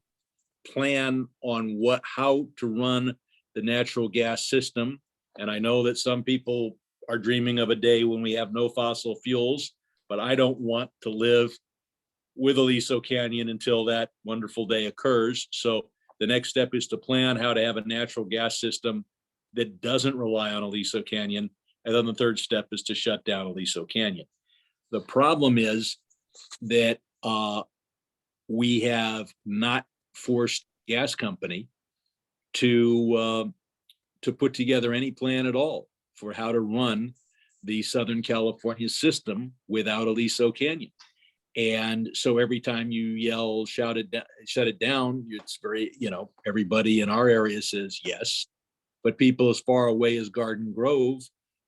Plan on how to run the natural gas system. And I know that some people are dreaming of a day when we have no fossil fuels, but I don't want to live with Aliso Canyon until that wonderful day occurs. So the next step is to plan how to have a natural gas system that doesn't rely on Aliso Canyon. And then the third step is to shut down Aliso Canyon. The problem is that we have not forced gas company to put together any plan at all for how to run the Southern California system without Aliso Canyon. And so every time you yell, shut it down, it's very, everybody in our area says yes. But people as far away as Garden Grove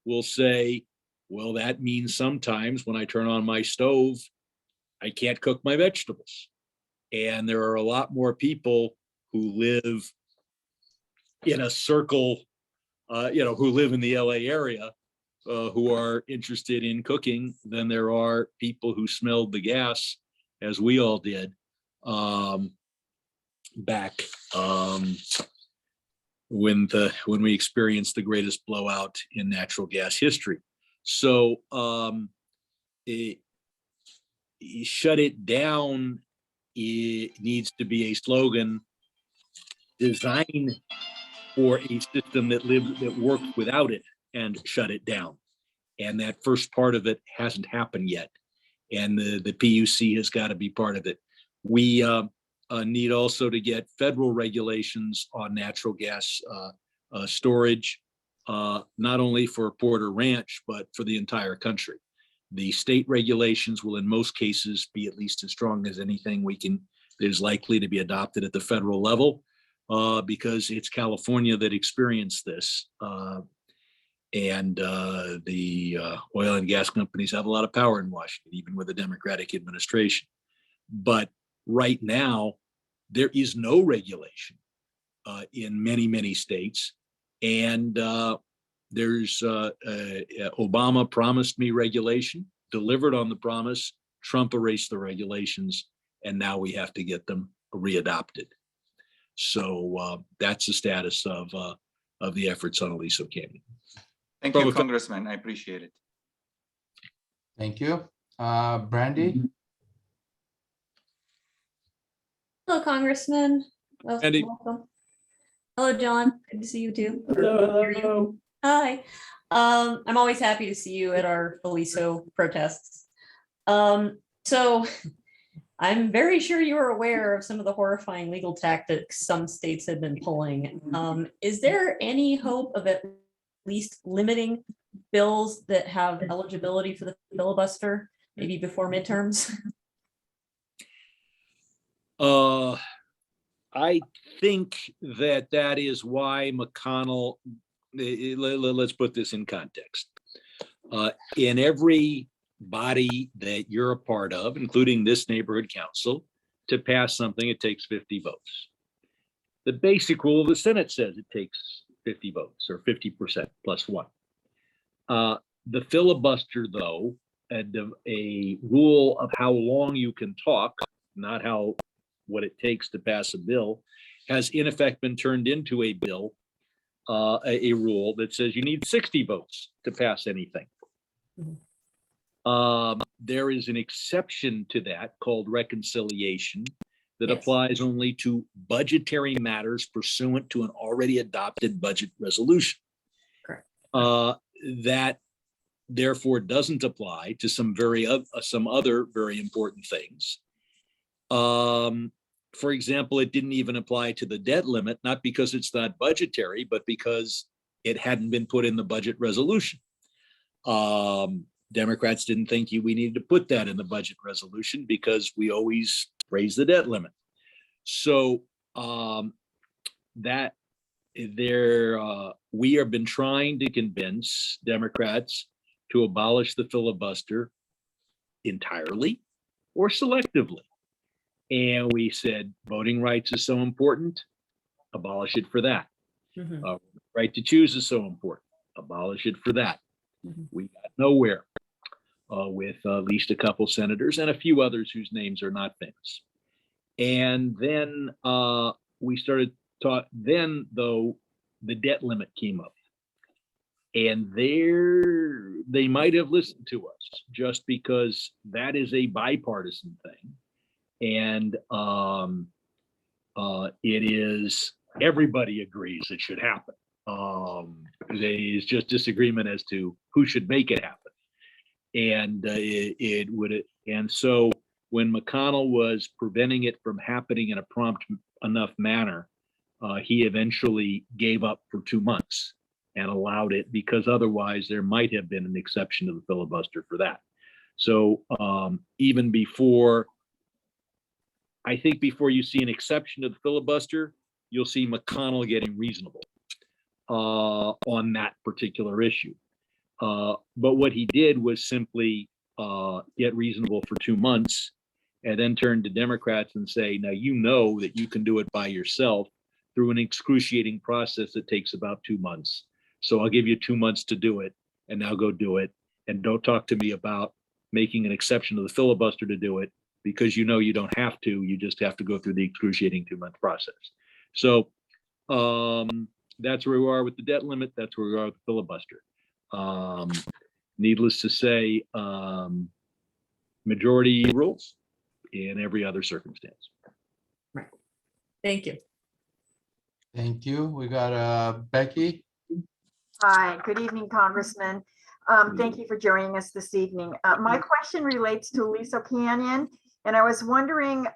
will say, well, that means sometimes when I turn on my stove, I can't cook my vegetables. And there are a lot more people who live in a circle, who live in the LA area, who are interested in cooking than there are people who smelled the gas, as we all did back when we experienced the greatest blowout in natural gas history. So shut it down. It needs to be a slogan designed for a system that worked without it, and shut it down. And that first part of it hasn't happened yet. And the PUC has got to be part of it. We need also to get federal regulations on natural gas storage, not only for Porter Ranch, but for the entire country. The state regulations will in most cases be at least as strong as anything that is likely to be adopted at the federal level, because it's California that experienced this. And the oil and gas companies have a lot of power in Washington, even with a Democratic administration. But right now, there is no regulation in many, many states. And there's Obama promised me regulation, delivered on the promise. Trump erased the regulations. and now we have to get them readopted. So that's the status of the efforts on Aliso Canyon. Thank From you, a- Congressman. I appreciate it. Thank you. Brandy? Hello, Congressman. Andy. Welcome. Hello, John. Good to see you too. Hello. Hi. I'm always happy to see you at our Aliso protests. So I'm very sure you are aware of some of the horrifying legal tactics some states have been pulling. Is there any hope of at least limiting bills that have eligibility for the filibuster, maybe before midterms? I think that is why McConnell, let's put this in context. In every body that you're a part of, including this neighborhood council, to pass something, it takes 50 votes. The basic rule of the Senate says it takes 50 votes or 50% plus one. The filibuster, though, and a rule of how long you can talk, not what it takes to pass a bill, has in effect been turned into a bill, a rule that says you need 60 votes to pass anything. There is an exception to that called reconciliation that applies only to budgetary matters pursuant to an already adopted budget resolution. Correct. That therefore doesn't apply to some other very important things. For example, it didn't even apply to the debt limit, not because it's not budgetary, but because it hadn't been put in the budget resolution. Democrats didn't think we needed to put that in the budget resolution because we always raise the debt limit. So we have been trying to convince Democrats to abolish the filibuster entirely or selectively. And we said voting rights is so important, abolish it for that. Right to choose is so important, abolish it for that. We got nowhere with at least a couple senators and a few others whose names are not famous. And then we started then though the debt limit came up. And they might have listened to us just because that is a bipartisan thing. And it is, everybody agrees it should happen. There's just disagreement as to who should make it happen. And and so when McConnell was preventing it from happening in a prompt enough manner, he eventually gave up for 2 months and allowed it, because otherwise there might have been an exception to the filibuster for that. So even before, I think before you see an exception to the filibuster, you'll see McConnell getting reasonable on that particular issue. But what he did was simply get reasonable for 2 months and then turn to Democrats and say, now you know that you can do it by yourself through an excruciating process that takes about 2 months. So I'll give you 2 months to do it, and now go do it. And don't talk to me about making an exception to the filibuster to do it, because you know you don't have to, you just have to go through the excruciating 2-month process. So that's where we are with the debt limit. That's where we are with the filibuster. Needless to say, majority rules in every other circumstance. Right. Thank you. Thank you. We got Becky. Hi, good evening, Congressman. Thank you for joining us this evening. My question relates to Aliso Canyon, and I was wondering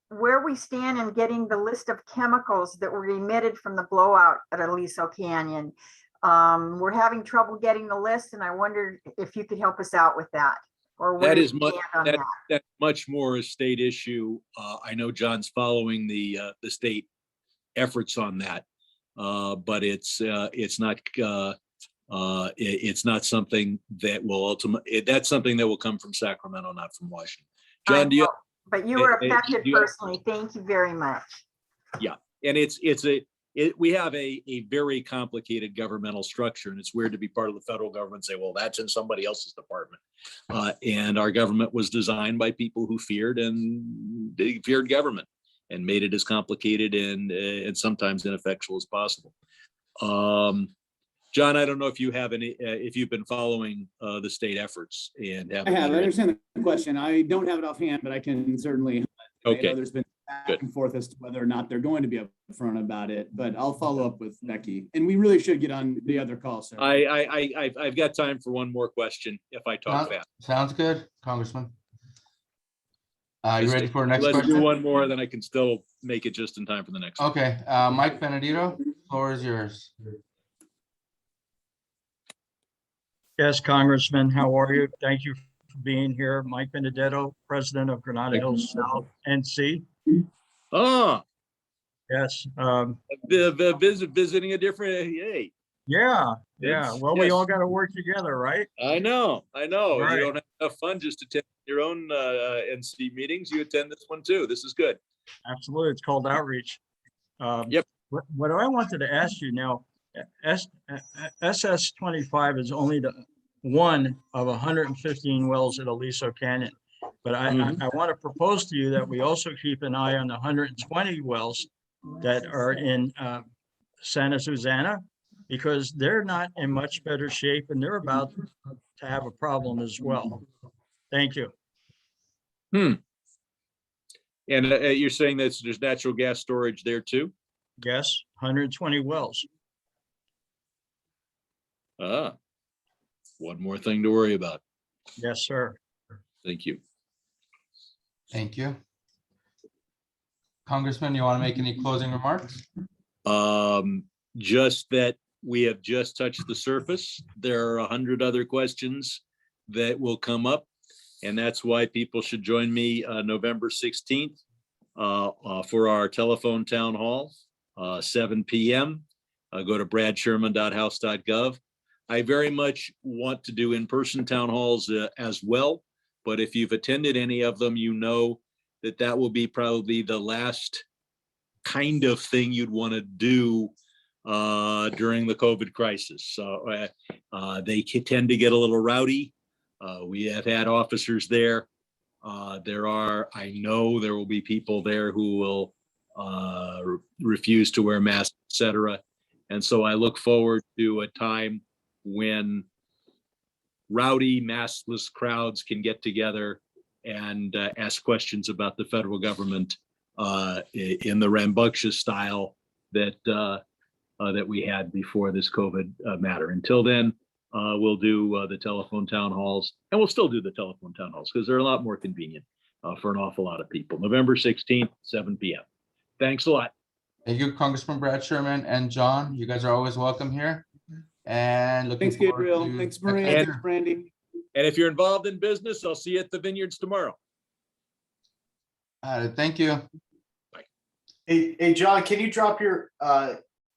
where we stand in getting the list of chemicals that were emitted from the blowout at Aliso Canyon. We're having trouble getting the list, and I wondered if you could help us out with that, or where That do is we much, stand on that? that's much more a state issue. I know John's following the state efforts on that, but it's not something that will ultimately, that's something that will come from Sacramento, not from Washington. John, do you? But you were do affected you- personally. Thank you very much. Yeah, and it's a, we have a very complicated governmental structure, and it's weird to be part of the federal government and say, well, that's in somebody else's department. And our government was designed by people who feared government and made it as complicated and sometimes ineffectual as possible. John, I don't know if you have any, if you've been following the state efforts and have. I have. I understand the question. I don't have it offhand, but I can certainly. Okay. I know there's been back and forth as to whether or not they're going to be upfront about it, but I'll follow up with Becky. And we really should get on the other call, sir. I've got time for one more question if I talk fast. Sounds good, Congressman. You ready for the next Let's question? do one more, then I can still make it just in time for the next one. Okay, Mike Benedito, floor is yours. Yes, Congressman, how are you? Thank you for being here. Mike Benedetto, President of Granada Hills South NC. Oh, Yes. visiting a different, hey. Yeah. Well, we yes. all got to work together, right? I know. Right. You don't have enough fun just to attend your own NC meetings. You attend this one too. This is good. Absolutely. It's called outreach. Yep. What I wanted to ask you now, SS 25 is only the one of 115 wells at Aliso Canyon. But I want to propose to you that we also keep an eye on the 120 wells that are in Santa Susana, because they're not in much better shape and they're about to have a problem as well. Thank you. And you're saying that there's natural gas storage there too? Yes, 120 wells. One more thing to worry about. Yes, sir. Thank you. Thank you. Congressman, you want to make any closing remarks? Just that we have just touched the surface. There are 100 other questions that will come up, and that's why people should join me November 16th for our telephone town hall, 7 p.m. Go to bradsherman.house.gov. I very much want to do in-person town halls as well, but if you've attended any of them, you know that will be probably the last kind of thing you'd want to do during the COVID crisis. So they tend to get a little rowdy. We have had officers there. I know there will be people there who will refuse to wear masks, etc. And so I look forward to a time when rowdy, maskless crowds can get together and ask questions about the federal government in the rambunctious style that we had before this COVID matter. Until then, we'll do the telephone town halls, and we'll still do the telephone town halls because they're a lot more convenient for an awful lot of people. November 16th, 7 p.m. Thanks a lot. Thank you, Congressman Brad Sherman and John. You guys are always welcome here. And looking Thanks, Gabriel. forward to Thanks, Maria. next Thanks, year. Brandy. And if you're involved in business, I'll see you at the vineyards tomorrow. Thank you. Hey, John, can you drop your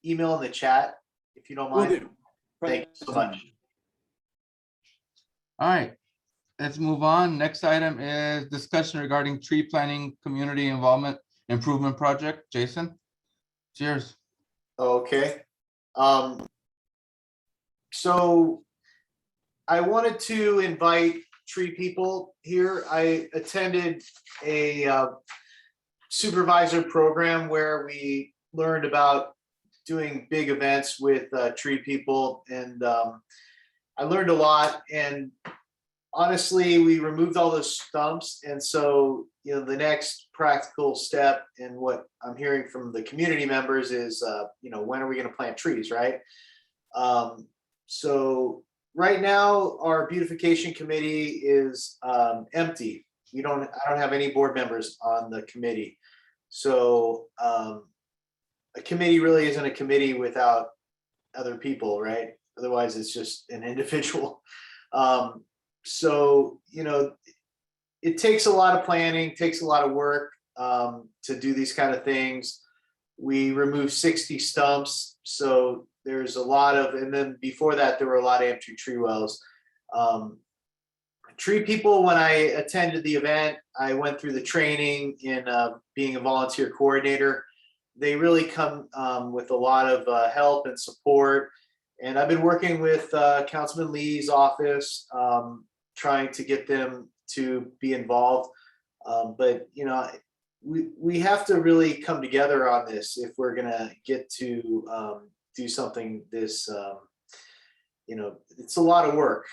email in the chat if you don't Will mind? do. Thank you so much. All right, let's move on. Next item is discussion regarding tree planting community involvement improvement project. Jason, cheers. Okay. So I wanted to invite tree people here. I attended a supervisor program where we learned about doing big events with tree people, and I learned a lot. And honestly, we removed all those stumps, and so the next practical step and what I'm hearing from the community members is when are we going to plant trees, right? So right now our beautification committee is empty. I don't have any board members on the committee. So a committee really isn't a committee without other people, right? Otherwise it's just an individual. So it takes a lot of planning, takes a lot of work to do these kind of things. We removed 60 stumps, so there's a lot of, and then before that there were a lot of empty tree wells. Tree people, when I attended the event, I went through the training in being a volunteer coordinator. they really come with a lot of help and support. And I've been working with Councilman Lee's office, trying to get them to be involved. But you know, we have to really come together on this if we're gonna get to do something this. You know, it's a lot of work.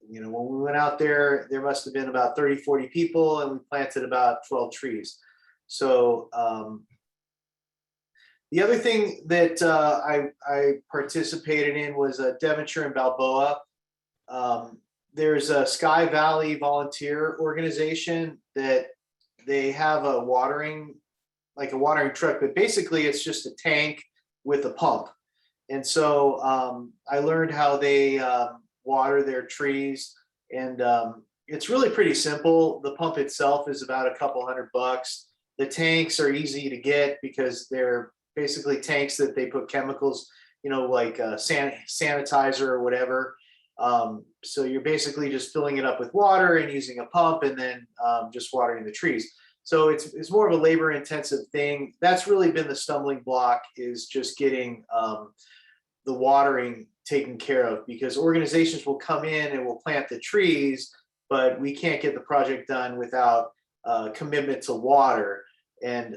You know, when we went out there, there must have been about 30, 40 people, and we planted about 12 trees. So the other thing that I participated in was Devonshire and Balboa. There's a Sky Valley volunteer organization that they have a watering truck, but basically it's just a tank with a pump. And so I learned how they water their trees, and it's really pretty simple. The pump itself is about a couple $100. The tanks are easy to get because they're basically tanks that they put chemicals, you know, like sanitizer or whatever. So you're basically just filling it up with water and using a pump, and then just watering the trees. So it's more of a labor intensive thing. That's really been the stumbling block, is just getting the watering taken care of, because organizations will come in and will plant the trees, but we can't get the project done without commitment to water. And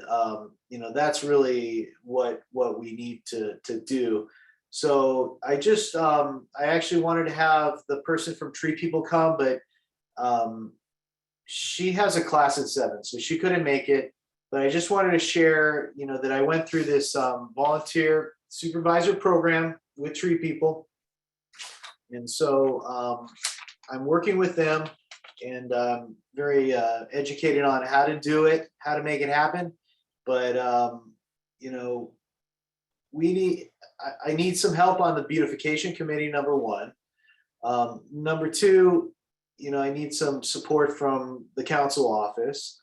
you know, that's really what we need to do. So I just I actually wanted to have the person from Tree People come, but she has a class at 7, so she couldn't make it. But I just wanted to share, you know, that I went through this volunteer supervisor program with Tree People. And so I'm working with them, and very educated on how to do it, how to make it happen. But you know, I need some help on the Beautification Committee, number one. Number two, you know, I need some support from the council office.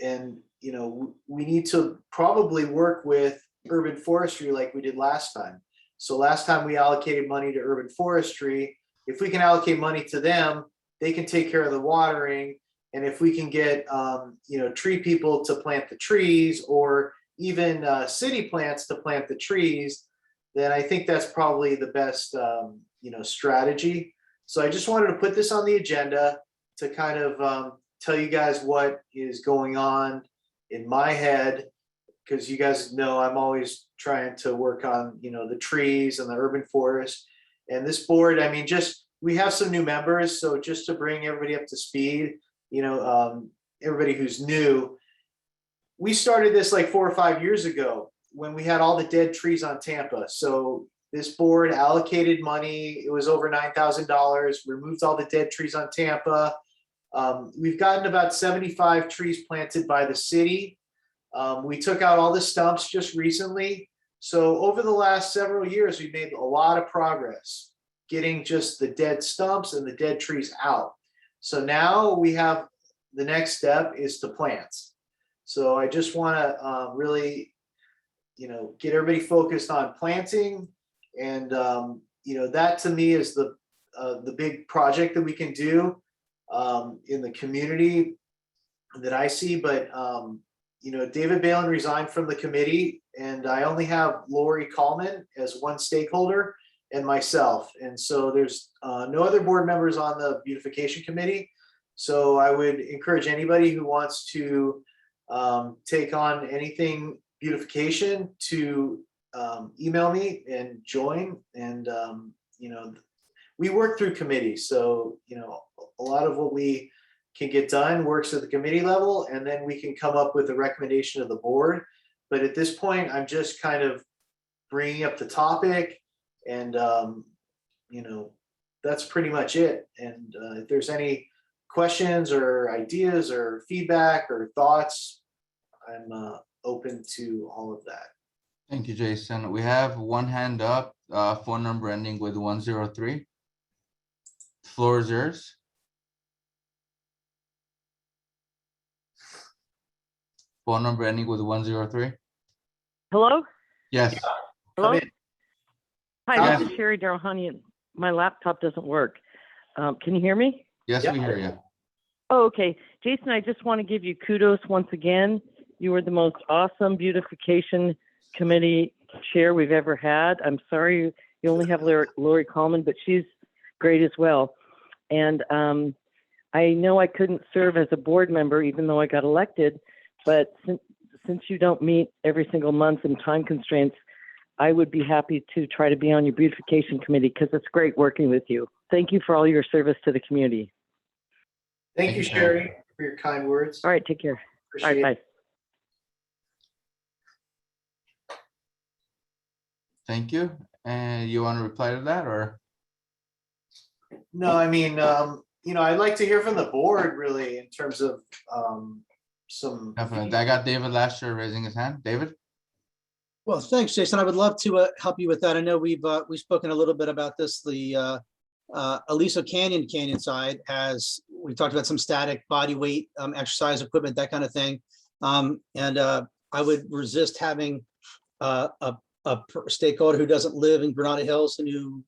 And, you know, we need to probably work with urban forestry like we did last time. So last time we allocated money to urban forestry. If we can allocate money to them, they can take care of the watering. And if we can get, you know, Tree People to plant the trees, or even city plants to plant the trees, then I think that's probably the best, you know, strategy. So I just wanted to put this on the agenda to kind of tell you guys what is going on in my head, because you guys know I'm always trying to work on, you know, the trees and the urban forest. And this board, I mean, just, we have some new members, so just to bring everybody up to speed, you know, everybody who's new, we started this like 4 or 5 years ago when we had all the dead trees on Tampa. So this board allocated money, it was over $9,000, removed all the dead trees on Tampa. We've gotten about 75 trees planted by the city. We took out all the stumps just recently. So over the last several years, we've made a lot of progress getting just the dead stumps and the dead trees out. So now we have, the next step is to plant. So I just want to really, you know, get everybody focused on planting. And, you know, that to me is the big project that we can do in the community that I see. But, you know, David Balin resigned from the committee, and I only have Lori Coleman as one stakeholder and myself. And so there's no other board members on the Beautification Committee. So I would encourage anybody who wants to take on anything beautification to email me and join. And, you know, we work through committees. So, you know, a lot of what we can get done works at the committee level, and then we can come up with a recommendation of the board. But at this point, I'm just kind of bringing up the topic, and, you know, that's pretty much it. And if there's any questions or ideas or feedback or thoughts, I'm open to all of that. Thank you, Jason. We have one hand up, phone number ending with 103. Floor is yours. Phone number ending with 103. Hello? Yes. Hello? Hi, Yes. this is Sherry Darrahanian. My laptop doesn't work. Can you hear me? Yes, we hear you. Oh, okay. Jason, I just want to give you kudos once again. You were the most awesome beautification committee chair we've ever had. I'm sorry you only have Lori Coleman, but she's great as well. And I know I couldn't serve as a board member, even though I got elected, but since you don't meet every single month in time constraints, I would be happy to try to be on your beautification committee because it's great working with you. Thank you for all your service to the community. Thank you, Sherry, for your kind words. All right, take care. All right, bye. Thank you. And you want to reply to that, or? No, I mean, I'd like to hear from the board really in terms of some. Definitely. I got David last year raising his hand. David? Well, thanks, Jason. I would love to help you with that. I know we've spoken a little bit about this. The Aliso Canyon side we talked about some static body weight exercise equipment, that kind of thing. I would resist having a stakeholder who doesn't live in Granada Hills and who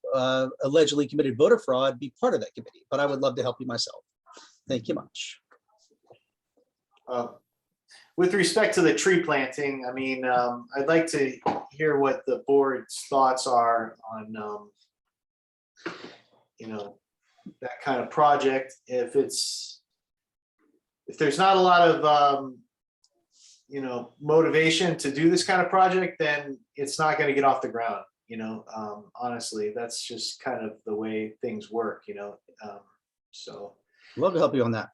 allegedly committed voter fraud be part of that committee, but I would love to help you myself. Thank you much. With respect to the tree planting, I mean, I'd like to hear what the board's thoughts are on, that kind of project. If there's not a lot of, motivation to do this kind of project, then it's not going to get off the ground. Honestly, that's just kind of the way things work. So love to help you on that.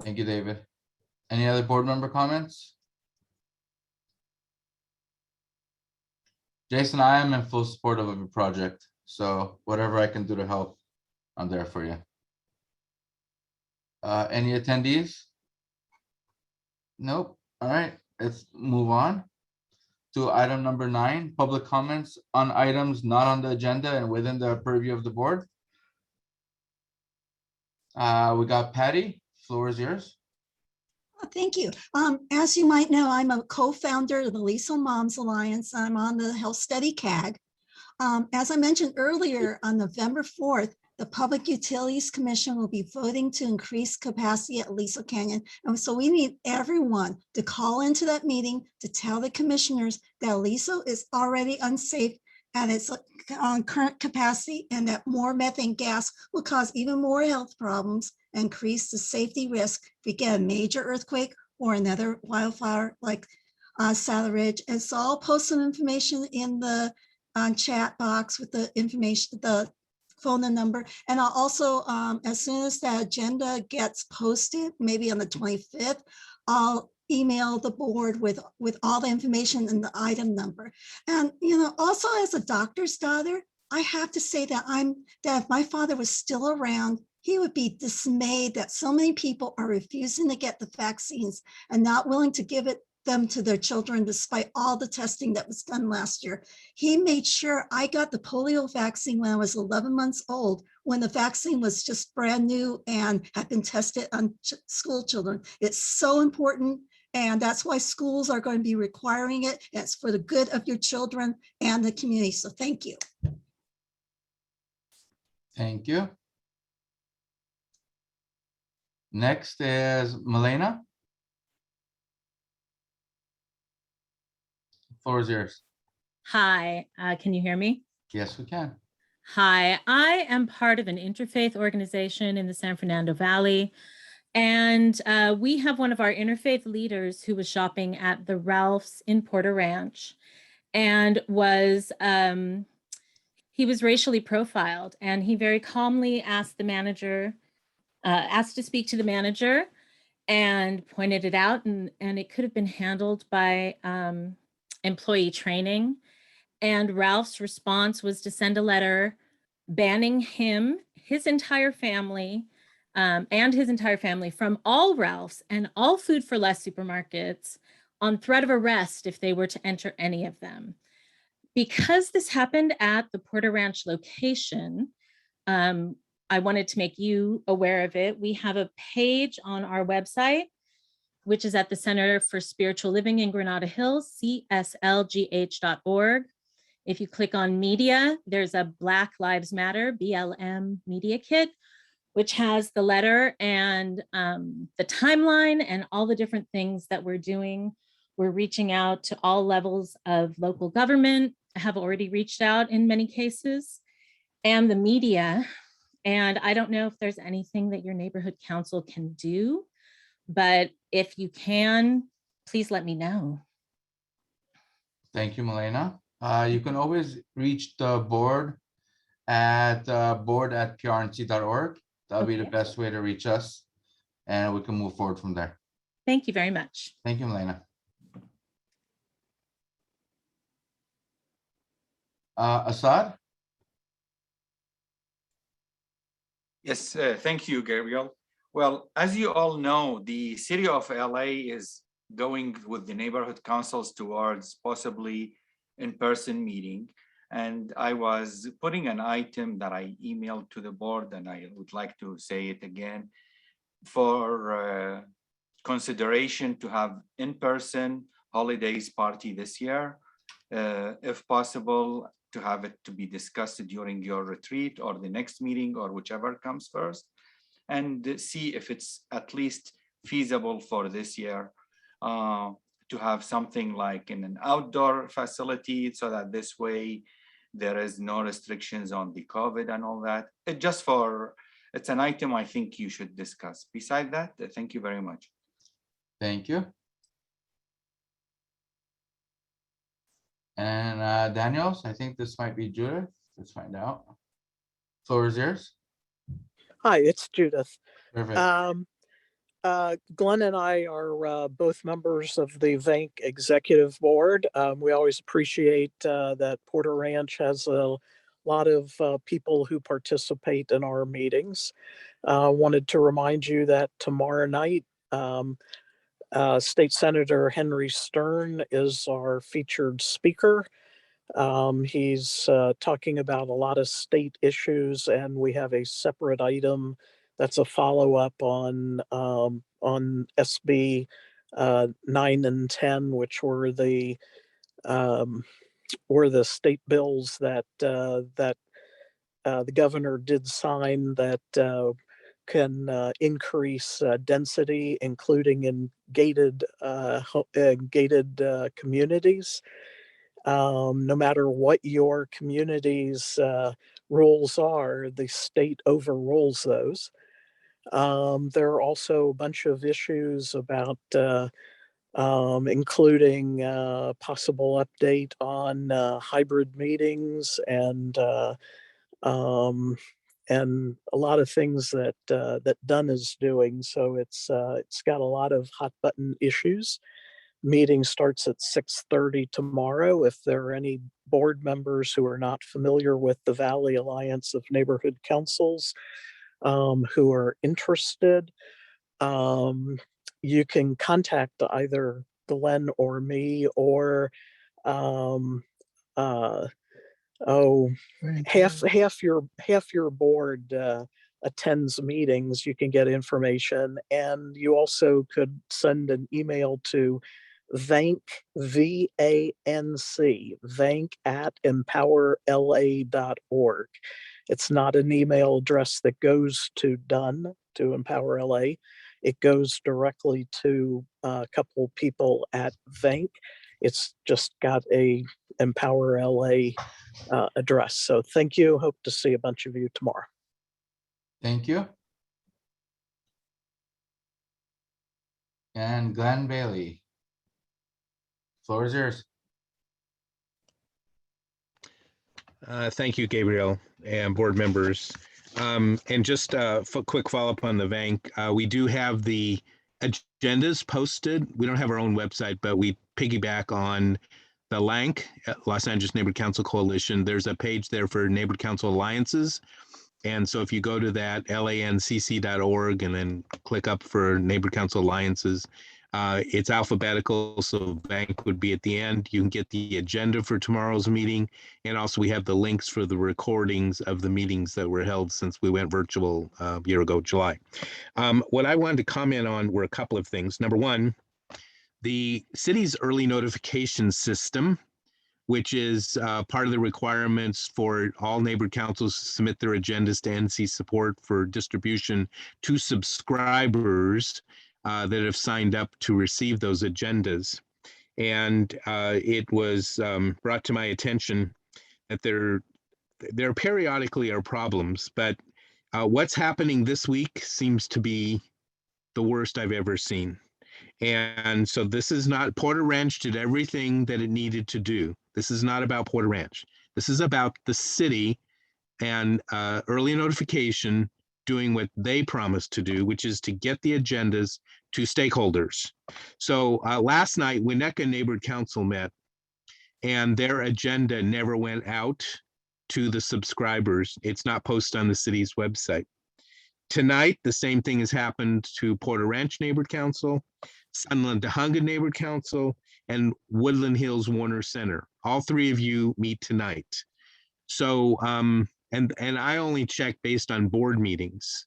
Thank you, David. Any other board member comments? Jason, I am in full support of a project, so whatever I can do to help, I'm there for you. Any attendees? Nope. All right, let's move on to item number 9, public comments on items not on the agenda and within the purview of the board. We got Patty. Floor is yours. Thank you. As you might know, I'm a co-founder of the Aliso Moms Alliance. I'm on the Health Study CAG. As I mentioned earlier, on November 4th, the Public Utilities Commission will be voting to increase capacity at Aliso Canyon. And so we need everyone to call into that meeting to tell the commissioners that Aliso is already unsafe at its current capacity and that more methane gas will cause even more health problems, increase the safety risk if we get a major earthquake or another wildfire like Saddle Ridge. And so I'll post some information in the chat box with the information, the phone and number. And I'll also, as soon as the agenda gets posted, maybe on the 25th, I'll email the board with all the information and the item number. And, also as a doctor's daughter, I have to say that if my father was still around, he would be dismayed that so many people are refusing to get the vaccines and not willing to give them to their children despite all the testing that was done last year. He made sure I got the polio vaccine when I was 11 months old, when the vaccine was just brand new and had been tested on school children. It's so important. And that's why schools are going to be requiring it. It's for the good of your children and the community. So thank you. Thank you. Next is Milena. Floor is yours. Hi, can you hear me? Yes, we can. Hi, I am part of an interfaith organization in the San Fernando Valley. And we have one of our interfaith leaders who was shopping at the Ralph's in Porter Ranch and he was racially profiled, and he very calmly asked the manager, asked to speak to the manager and pointed it out, and it could have been handled by employee training. And Ralph's response was to send a letter banning him, his entire family, and his entire family from all Ralph's and all Food for Less supermarkets on threat of arrest if they were to enter any of them. Because this happened at the Porter Ranch location, I wanted to make you aware of it. We have a page on our website, which is at the Center for Spiritual Living in Granada Hills, cslgh.org. If you click on media, there's a Black Lives Matter, BLM media kit, which has the letter and the timeline and all the different things that we're doing. We're reaching out to all levels of local government, have already reached out in many cases, and the media. And I don't know if there's anything that your neighborhood council can do, but if you can, please let me know. Thank you, Milena. You can always reach the board at board@prnc.org. That'll be the best way to reach us, and we can move forward from there. Thank you very much. Thank you, Milena. Assad? Yes, thank you, Gabriel. Well, as you all know, the city of LA is going with the neighborhood councils towards possibly in-person meeting. And I was putting an item that I emailed to the board, and I would like to say it again, for consideration to have in-person holidays party this year, if possible, to have it to be discussed during your retreat or the next meeting or whichever comes first, and see if it's at least feasible for this year to have something like in an outdoor facility, so that this way there is no restrictions on the COVID and all that. It's an item I think you should discuss. Beside that, thank you very much. Thank you. And Daniels, I think this might be Judith. Let's find out. Floor is yours. Hi, it's Judith. Perfect. Glenn and I are both members of the VANC Executive Board. We always appreciate that Porter Ranch has a lot of people who participate in our meetings. Wanted to remind you that tomorrow night, State Senator Henry Stern is our featured speaker. He's talking about a lot of state issues, and we have a separate item that's a follow-up on SB 9 and 10, which were the state bills that the governor did sign that can increase density, including in gated communities. No matter what your community's rules are, the state overrules those. There are also a bunch of issues about including possible update on hybrid meetings and a lot of things that that Dunn is doing. So it's got a lot of hot button issues. Meeting starts at 6:30 tomorrow. If there are any board members who are not familiar with the Valley Alliance of Neighborhood Councils who are interested, you can contact either Glenn or me, or half your board attends meetings. You can get information, and you also could send an email to VANC, V-A-N-C, vanc@empowerla.org. It's not an email address that goes to Dunn, to Empower LA. It goes directly to a couple people at VANC. It's just got a Empower LA address. So thank you. Hope to see a bunch of you tomorrow. Thank you. And Glenn Bailey. Floor is yours. Thank you, Gabriel, and board members. And just a quick follow-up on the VANC. We do have the agendas posted. We don't have our own website, but we piggyback on the LANC, Los Angeles Neighborhood Council Coalition. There's a page there for Neighborhood Council Alliances. And so if you go to that, lancc.org, and then click up for Neighborhood Council Alliances, it's alphabetical, so VANC would be at the end. You can get the agenda for tomorrow's meeting. And also we have the links for the recordings of the meetings that were held since we went virtual a year ago, July. What I wanted to comment on were a couple of things. Number one, the city's early notification system which is part of the requirements for all neighborhood councils to submit their agendas to NC Support for distribution to subscribers that have signed up to receive those agendas. And it was brought to my attention that there periodically are problems, but what's happening this week seems to be the worst I've ever seen. And so this is not, Porter Ranch did everything that it needed to do. This is not about Porter Ranch. This is about the city and early notification doing what they promised to do, which is to get the agendas to stakeholders. So last night, Winnetka Neighborhood Council met, and their agenda never went out to the subscribers. It's not posted on the city's website. Tonight, the same thing has happened to Porter Ranch Neighborhood Council, Sunland Tahunga Neighborhood Council, and Woodland Hills Warner Center. All three of you meet tonight. So, and I only check based on board meetings.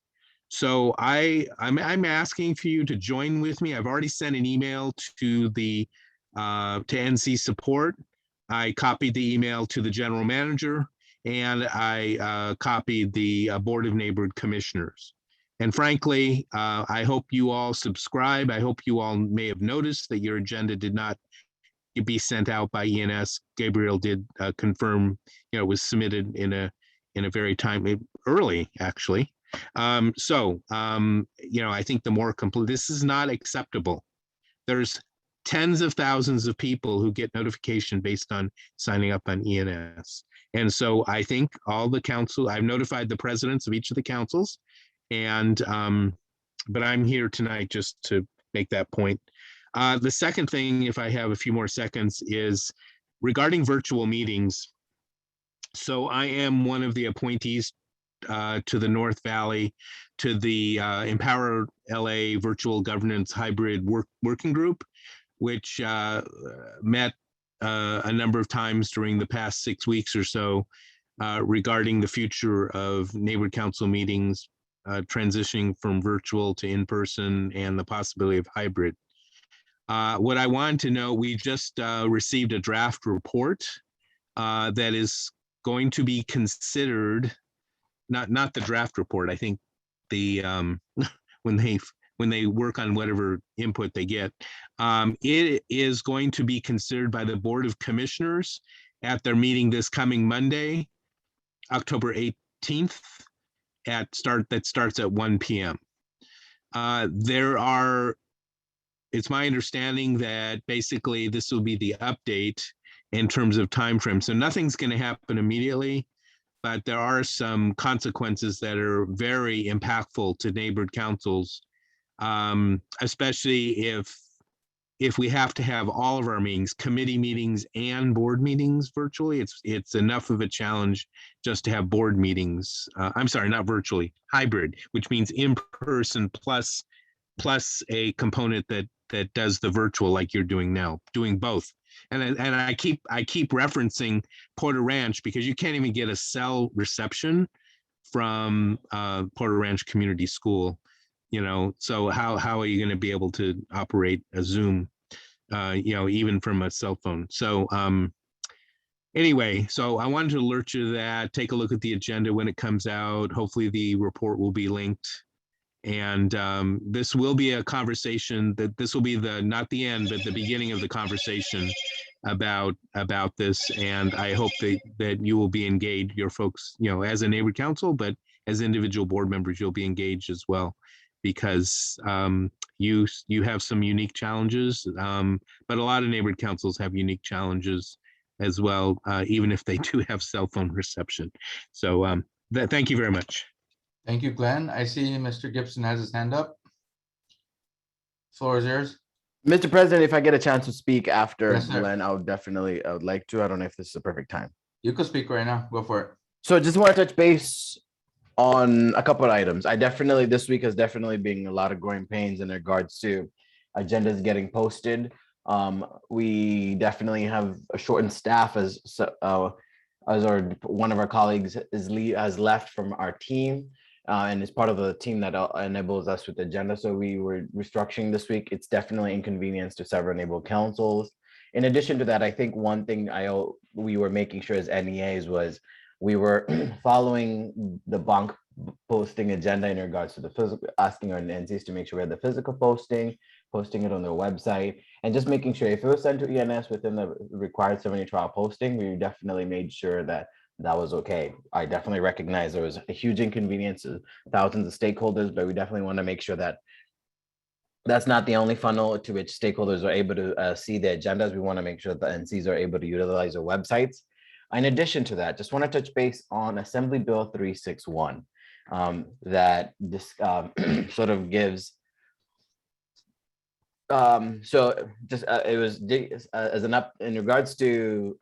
So I'm asking for you to join with me. I've already sent an email to the to NC Support. I copied the email to the general manager, and I copied the Board of Neighborhood Commissioners. And frankly, I hope you all subscribe. I hope you all may have noticed that your agenda did not be sent out by ENS. Gabriel did confirm, you know, it was submitted in a very timely, early actually. You know, I think the more complete, this is not acceptable. There's tens of thousands of people who get notification based on signing up on ENS. And so I think all the council, I've notified the presidents of each of the councils, and but I'm here tonight just to make that point. The second thing, if I have a few more seconds, is regarding virtual meetings. So I am one of the appointees to the North Valley, to the Empower LA Virtual Governance Hybrid Working Group, which met a number of times during the past 6 weeks or so regarding the future of neighborhood council meetings, transitioning from virtual to in-person, and the possibility of hybrid. What I wanted to know, we just received a draft report that is going to be considered, not the draft report, I think the when they work on whatever input they get, it is going to be considered by the Board of Commissioners at their meeting this coming Monday, October 18th, that starts at 1 p.m. It's my understanding that basically this will be the update in terms of time frame. So nothing's going to happen immediately, but there are some consequences that are very impactful to neighborhood councils, especially if we have to have all of our meetings, committee meetings and board meetings virtually. It's enough of a challenge just to have board meetings. I'm sorry, not virtually, hybrid, which means in person plus a component that does the virtual like you're doing now, doing both. And I keep referencing Porter Ranch because you can't even get a cell reception from Porter Ranch Community School, you know. So how are you going to be able to operate a Zoom, you know, even from a cell phone? So anyway, so I wanted to alert you to that. Take a look at the agenda when it comes out. Hopefully the report will be linked. And this will be a conversation this will be not the end, but the beginning of the conversation about this. And I hope that you will be engaged, your folks, you know, as a neighborhood council, but as individual board members, you'll be engaged as well, because you have some unique challenges, but a lot of neighborhood councils have unique challenges as well, even if they do have cell phone reception. So thank you very much. Thank you, Glenn. I see Mr. Gibson has his hand up. Floor is yours. Mr. President, if I get a chance to speak after Yes, sir. Glenn, I would like to. I don't know if this is the perfect time. You can speak right now. Go for it. So just want to touch base on a couple of items. This week has definitely been a lot of growing pains in regards to agendas getting posted. We definitely have a shortened staff as one of our colleagues has left from our team. And is part of the team that enables us with the agenda. So we were restructuring this week. It's definitely inconvenience to several neighborhood councils. In addition to that, I think one thing we were making sure as NEAs was we were following the bank posting agenda in regards to the physical, asking our NCs to make sure we had the physical posting it on their website, and just making sure if it was sent to ENS within the required 72-hour posting, we definitely made sure that that was okay. I definitely recognize there was a huge inconvenience to thousands of stakeholders, but we definitely want to make sure that that's not the only funnel to which stakeholders are able to see the agendas. We want to make sure that the NCs are able to utilize their websites. In addition to that, just want to touch base on Assembly Bill 361 that this sort of gives. So just it was as an up in regards to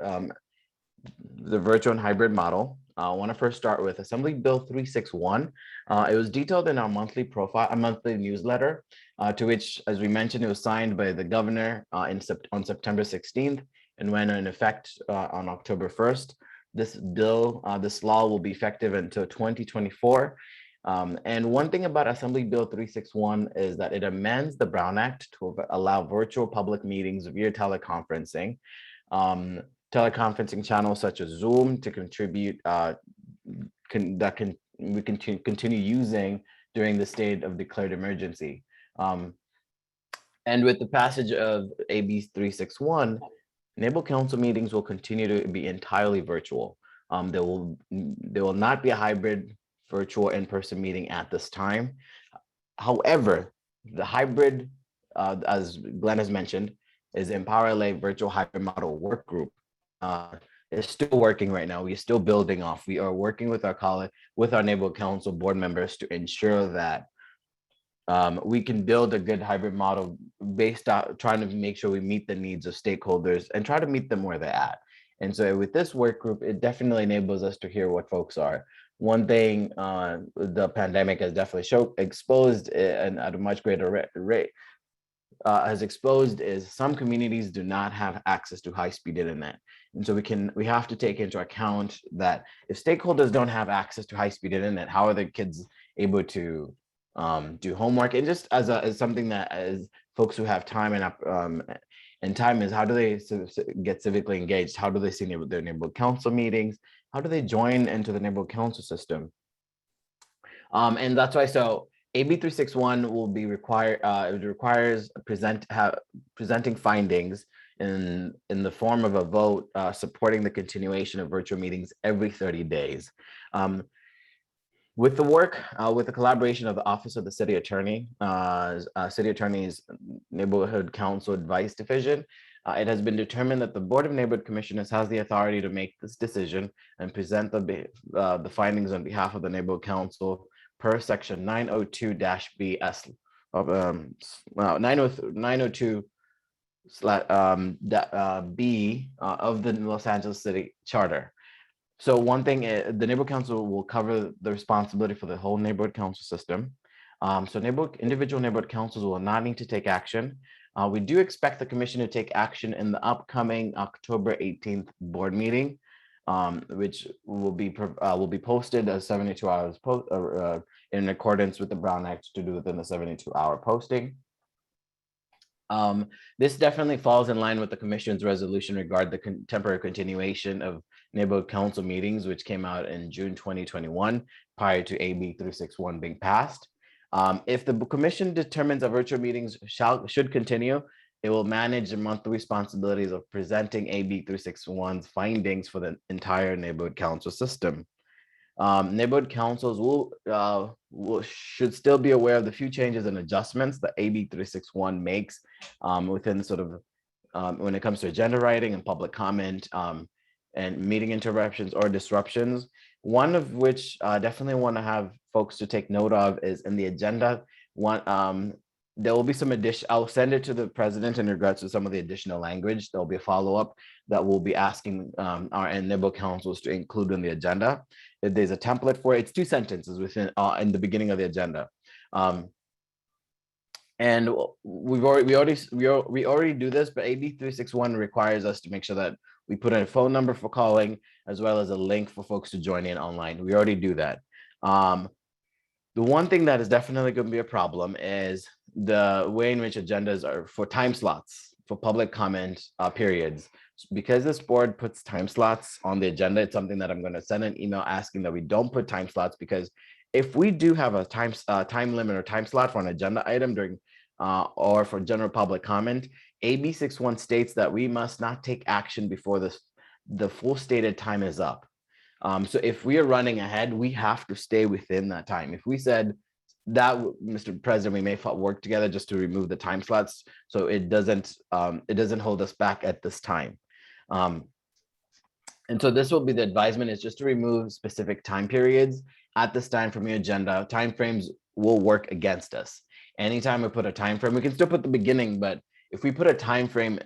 the virtual and hybrid model. I want to first start with Assembly Bill 361. It was detailed in our monthly profile, a monthly newsletter, to which, as we mentioned, it was signed by the governor on September 16th and went in effect on October 1st. This bill, this law will be effective until 2024. And one thing about Assembly Bill 361 is that it amends the Brown Act to allow virtual public meetings via teleconferencing. Teleconferencing channels such as Zoom to contribute we can continue using during the state of declared emergency. And with the passage of AB 361, Enable Council meetings will continue to be entirely virtual. There will not be a hybrid virtual in-person meeting at this time. However, the hybrid, as Glenn has mentioned, is Empower LA Virtual Hybrid Model Work Group. It's still working right now. We're still building off. We are working with our college, with our neighborhood council board members to ensure that we can build a good hybrid model based on trying to make sure we meet the needs of stakeholders and try to meet them where they're at. And so with this work group, it definitely enables us to hear what folks are. One thing the pandemic has definitely exposed and at a much greater rate has exposed is some communities do not have access to high-speed internet. And so we have to take into account that if stakeholders don't have access to high-speed internet, how are the kids able to do homework? And just as something that as folks who have time and time is, how do they get civically engaged? How do they see their neighborhood council meetings? How do they join into the neighborhood council system? And that's why, so AB 361 will be required, it requires presenting findings in the form of a vote supporting the continuation of virtual meetings every 30 days. With the work, with the collaboration of the Office of the City Attorney, City Attorney's Neighborhood Council Advice Division, it has been determined that the Board of Neighborhood Commissioners has the authority to make this decision and present the findings on behalf of the Neighborhood Council per section 902-BS of 902 B of the Los Angeles City Charter. So one thing, the neighborhood council will cover the responsibility for the whole neighborhood council system. So individual neighborhood councils will not need to take action. We do expect the commission to take action in the upcoming October 18th board meeting, which will be posted as 72 hours in accordance with the Brown Act to do within the 72-hour posting. This definitely falls in line with the commission's resolution regarding the temporary continuation of neighborhood council meetings, which came out in June 2021 prior to AB 361 being passed. If the commission determines that virtual meetings should continue, it will manage the monthly responsibilities of presenting AB 361's findings for the entire neighborhood council system. Neighborhood councils should still be aware of the few changes and adjustments that AB 361 makes within sort of when it comes to agenda writing and public comment and meeting interruptions or disruptions. One of which I definitely want to have folks to take note of is in the agenda. There will be some addition. I'll send it to the president in regards to some of the additional language. There'll be a follow-up that we'll be asking our neighborhood councils to include in the agenda. If there's a template for it, it's 2 sentences within in the beginning of the agenda. And we already do this, but AB 361 requires us to make sure that we put in a phone number for calling as well as a link for folks to join in online. We already do that. The one thing that is definitely going to be a problem is the way in which agendas are for time slots. for public comment periods. Because this board puts time slots on the agenda, it's something that I'm going to send an email asking that we don't put time slots, because if we do have a time limit or time slot for an agenda item during or for general public comment, AB 61 states that we must not take action before the full stated time is up. So if we are running ahead, we have to stay within that time. If we said that, Mr. President, we may work together just to remove the time slots so it doesn't hold us back at this time. And so this will be the advisement, is just to remove specific time periods at this time from your agenda. Timeframes will work against us. Anytime we put a time frame, we can still put the beginning, but if we put a time frame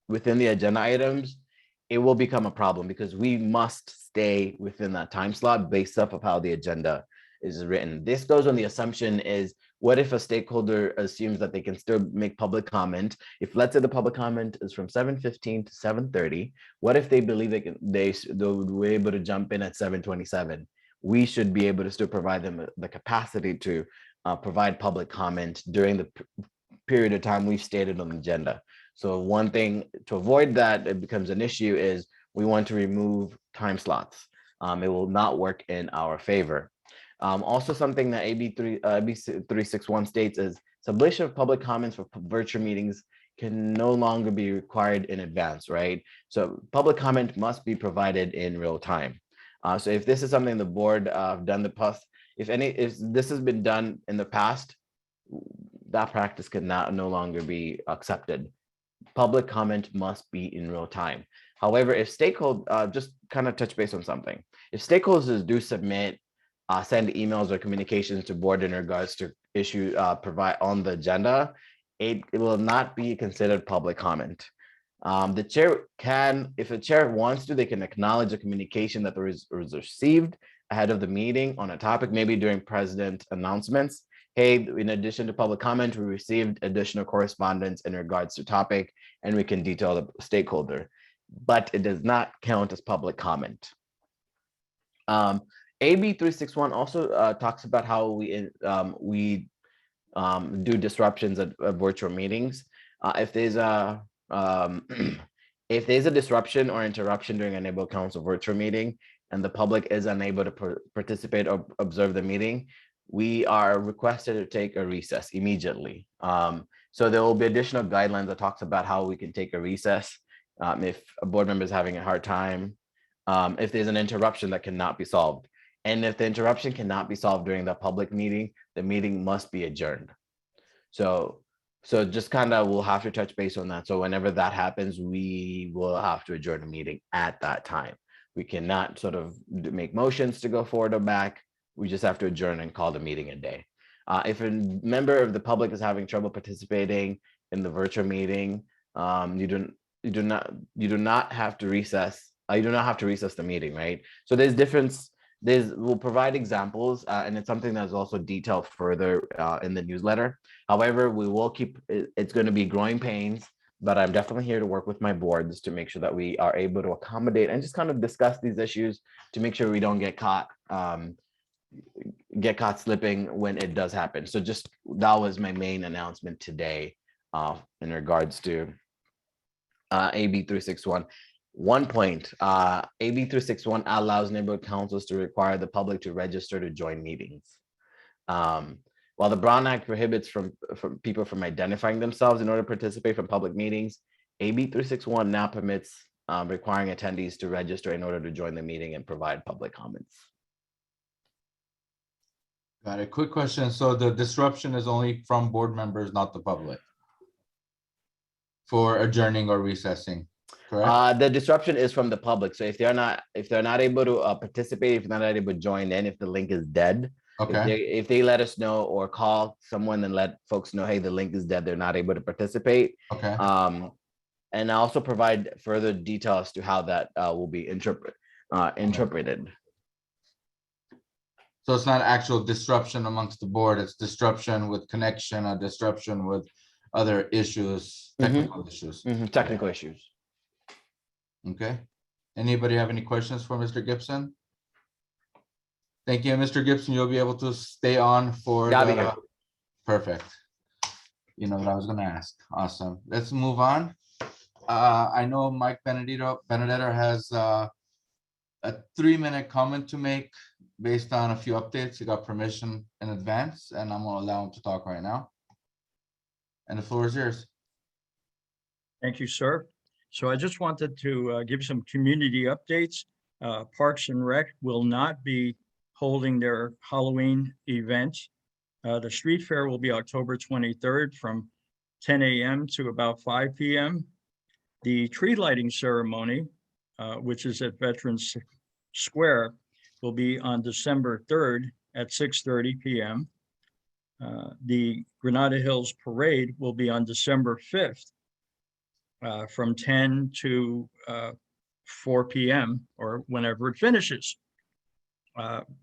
within the agenda items, it will become a problem because we must stay within that time slot based off of how the agenda is written. This goes on the assumption is, what if a stakeholder assumes that they can still make public comment? If, let's say, the public comment is from 7:15 to 7:30, what if they believe they'll be able to jump in at 7:27? We should be able to still provide them the capacity to provide public comment during the period of time we've stated on the agenda. So one thing to avoid that it becomes an issue is we want to remove time slots. It will not work in our favor. Also, something that AB 361 states is submission of public comments for virtual meetings can no longer be required in advance, right? So public comment must be provided in real time. So if this is something the board done the past, if this has been done in the past, that practice can no longer be accepted. Public comment must be in real time. However, if stakeholders, just kind of touch base on something. If stakeholders do submit, send emails or communications to board in regards to issue provide on the agenda, it will not be considered public comment. The chair can, if the chair wants to, they can acknowledge a communication that was received ahead of the meeting on a topic, maybe during president announcements. Hey, in addition to public comment, we received additional correspondence in regards to topic, and we can detail the stakeholder, but it does not count as public comment. AB 361 also talks about how we do disruptions at virtual meetings. If there's a disruption or interruption during an able council virtual meeting and the public is unable to participate or observe the meeting, we are requested to take a recess immediately. So there will be additional guidelines that talks about how we can take a recess if a board member is having a hard time, if there's an interruption that cannot be solved. And if the interruption cannot be solved during the public meeting, the meeting must be adjourned. So just kind of we'll have to touch base on that. So whenever that happens, we will have to adjourn the meeting at that time. We cannot sort of make motions to go forward or back. We just have to adjourn and call the meeting a day. If a member of the public is having trouble participating in the virtual meeting, you do not have to recess. You do not have to recess the meeting, right? So there's difference. We'll provide examples, and it's something that's also detailed further in the newsletter. However, we will keep. It's going to be growing pains, but I'm definitely here to work with my boards to make sure that we are able to accommodate and just kind of discuss these issues to make sure we don't get caught slipping when it does happen. So just that was my main announcement today in regards to AB 361. One point, AB 361 allows neighborhood councils to require the public to register to join meetings. While the Brown Act prohibits people from identifying themselves in order to participate from public meetings, AB 361 now permits requiring attendees to register in order to join the meeting and provide public comments. Got it. Quick question. So the disruption is only from board members, not the public, for adjourning or recessing, correct? The disruption is from the public. So if they're not able to participate, if they're not able to join in, if the link is dead, okay. If they let us know or call someone and let folks know, hey, the link is dead, they're not able to participate. Okay. And I also provide further details to how that will be interpreted. So it's not actual disruption amongst the board, it's disruption with connection, or disruption with other issues, technical issues. Technical issues. Okay. Anybody have any questions for Mr. Gibson? Thank you, Mr. Gibson. You'll be able to stay on for Yeah, I'll be here. Perfect. You know what I was gonna ask. Awesome. Let's move on. I know Mike Benedetto has a 3-minute comment to make based on a few updates. He got permission in advance, and I'm gonna allow him to talk right now. And the floor is yours. Thank you, sir. So I just wanted to give some community updates. Parks and Rec will not be holding their Halloween event. The street fair will be October 23rd from 10 a.m. to about 5 p.m. The tree lighting ceremony, which is at Veterans Square, will be on December 3rd at 6:30 p.m. The Granada Hills Parade will be on December 5th from 10 to 4 p.m. or whenever it finishes.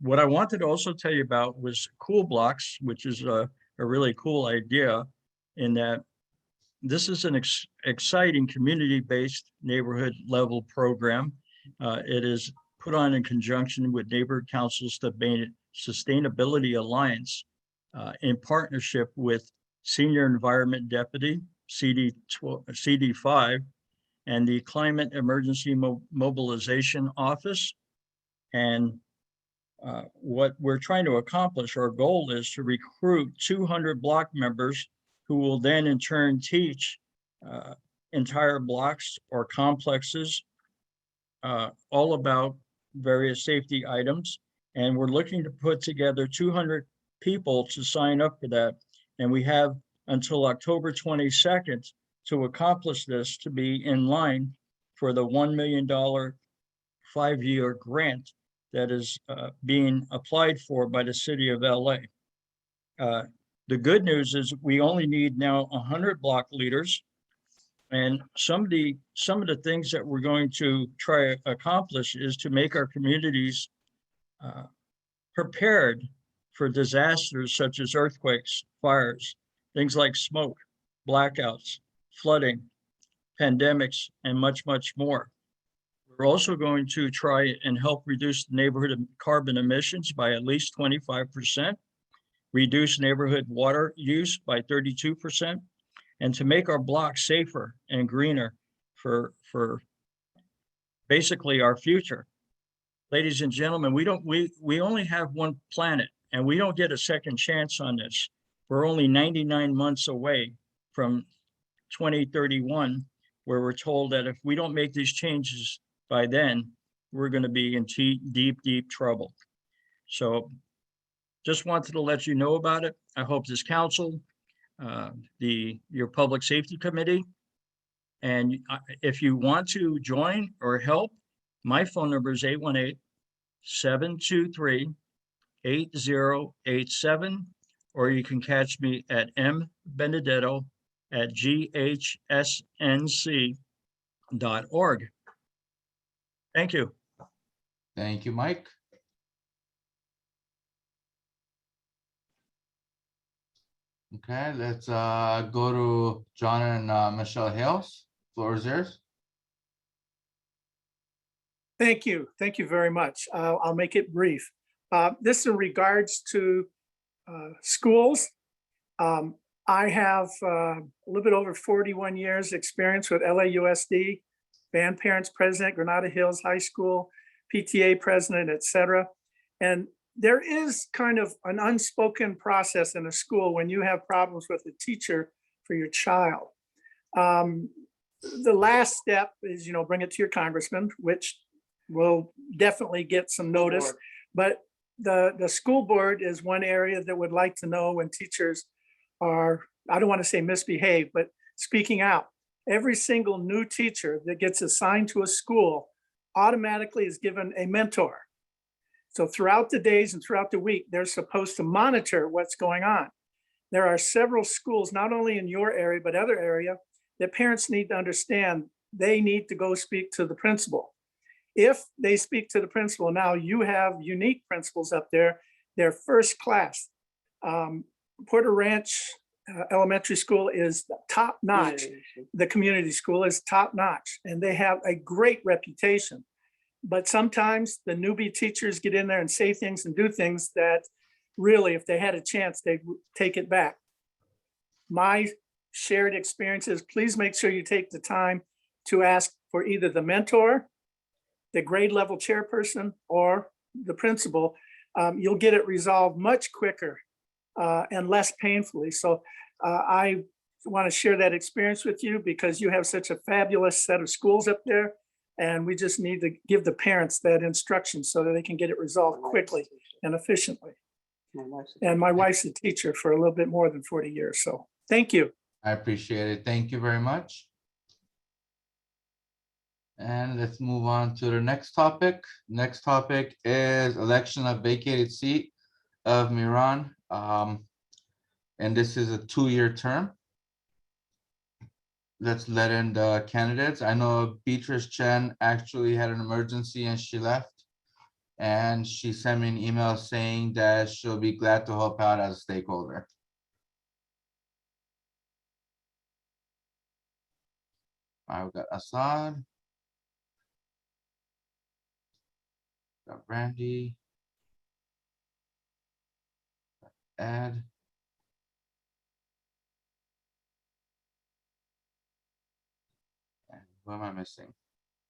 What I wanted to also tell you about was Cool Blocks, which is a really cool idea in that this is an exciting community-based neighborhood level program. It is put on in conjunction with Neighborhood Council Sustainability Alliance in partnership with Senior Environment Deputy, CD5, and the Climate Emergency Mobilization Office. And what we're trying to accomplish, our goal is to recruit 200 block members who will then in turn teach entire blocks or complexes all about various safety items. And we're looking to put together 200 people to sign up for that. And we have until October 22nd to accomplish this, to be in line for the $1 million 5-year grant that is being applied for by the city of LA. The good news is we only need now 100 block leaders. And some of the things that we're going to try to accomplish is to make our communities prepared for disasters such as earthquakes, fires, things like smoke, blackouts, flooding, pandemics, and much, much more. We're also going to try and help reduce the neighborhood carbon emissions by at least 25%, reduce neighborhood water use by 32%, and to make our blocks safer and greener for basically our future. Ladies and gentlemen, we only have one planet, and we don't get a second chance on this. We're only 99 months away from 2031, where we're told that if we don't make these changes by then, we're going to be in deep, deep trouble. So just wanted to let you know about it. I hope this council, your public safety committee, and if you want to join or help, my phone number is 818-723-8087, or you can catch me at mbenedetto@ghsnc.org. Thank you. Thank you, Mike. Okay, let's go to John and Michelle Hales. Floor is yours. Thank you. Thank you very much. I'll make it brief. This in regards to schools. I have a little bit over 41 years experience with LAUSD, band parents president, Granada Hills High School, PTA president, etc. And there is kind of an unspoken process in a school when you have problems with a teacher for your child. The last step is, bring it to your congressman, which will definitely get some notice. But the school board is one area that would like to know when teachers are, I don't want to say misbehave, but speaking out. Every single new teacher that gets assigned to a school automatically is given a mentor. So throughout the days and throughout the week, they're supposed to monitor what's going on. There are several schools, not only in your area, but other area, that parents need to understand they need to go speak to the principal. If they speak to the principal, now you have unique principals up there. They're first class. Porter Ranch Elementary School is top notch. The community school is top notch, and they have a great reputation. But sometimes the newbie teachers get in there and say things and do things that really, if they had a chance, they'd take it back. My shared experiences, please make sure you take the time to ask for either the mentor, the grade level chairperson, or the principal. You'll get it resolved much quicker and less painfully. So I want to share that experience with you because you have such a fabulous set of schools up there. And we just need to give the parents that instruction so that they can get it resolved quickly and efficiently. And my wife's a teacher for a little bit more than 40 years. So thank you. I appreciate it. Thank you very much. And let's move on to the next topic. Next topic is election of vacated seat of Miran. And this is a 2-year term. Let's let in the candidates. I know Beatrice Chen actually had an emergency and she left. And she sent me an email saying that she'll be glad to help out as a stakeholder. I've got Assad. Got Brandy. Got Ed. And who am I missing?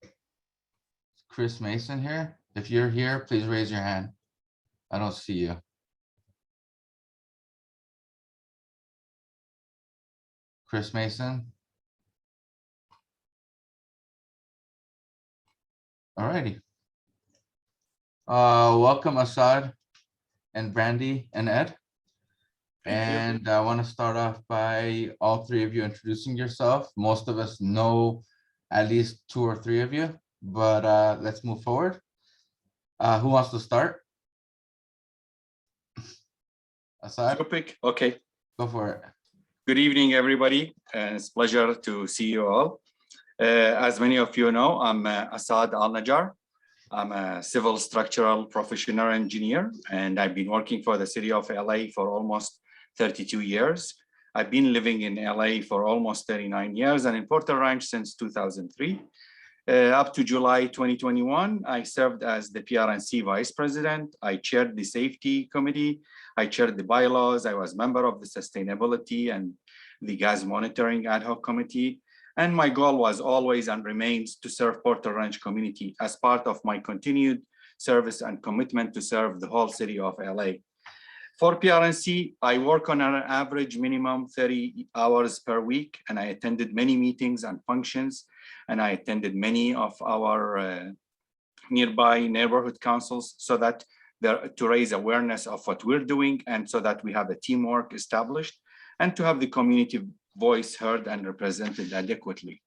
Is Chris Mason here? If you're here, please raise your hand. I don't see you. Chris Mason. All righty. Welcome Assad and Brandy and Ed. And I want to start off by all 3 of you introducing yourself. Most of us know at least 2 or 3 of you, but let's move forward. Who wants to start? Assad? Okay. Go for it. Good evening, everybody. It's a pleasure to see you all. As many of you know, I'm Assad Al-Najjar. I'm a civil structural professional engineer, and I've been working for the city of LA for almost 32 years. I've been living in LA for almost 39 years and in Porter Ranch since 2003. Up to July 2021, I served as the PRNC Vice President. I chaired the Safety Committee. I chaired the bylaws. I was member of the Sustainability and the Gas Monitoring Ad Hoc Committee. And my goal was always and remains to serve Porter Ranch community as part of my continued service and commitment to serve the whole city of LA. For PRNC, I work on an average minimum 30 hours per week, and I attended many meetings and functions, and I attended many of our nearby neighborhood councils so that to raise awareness of what we're doing and so that we have a teamwork established and to have the community voice heard and represented adequately.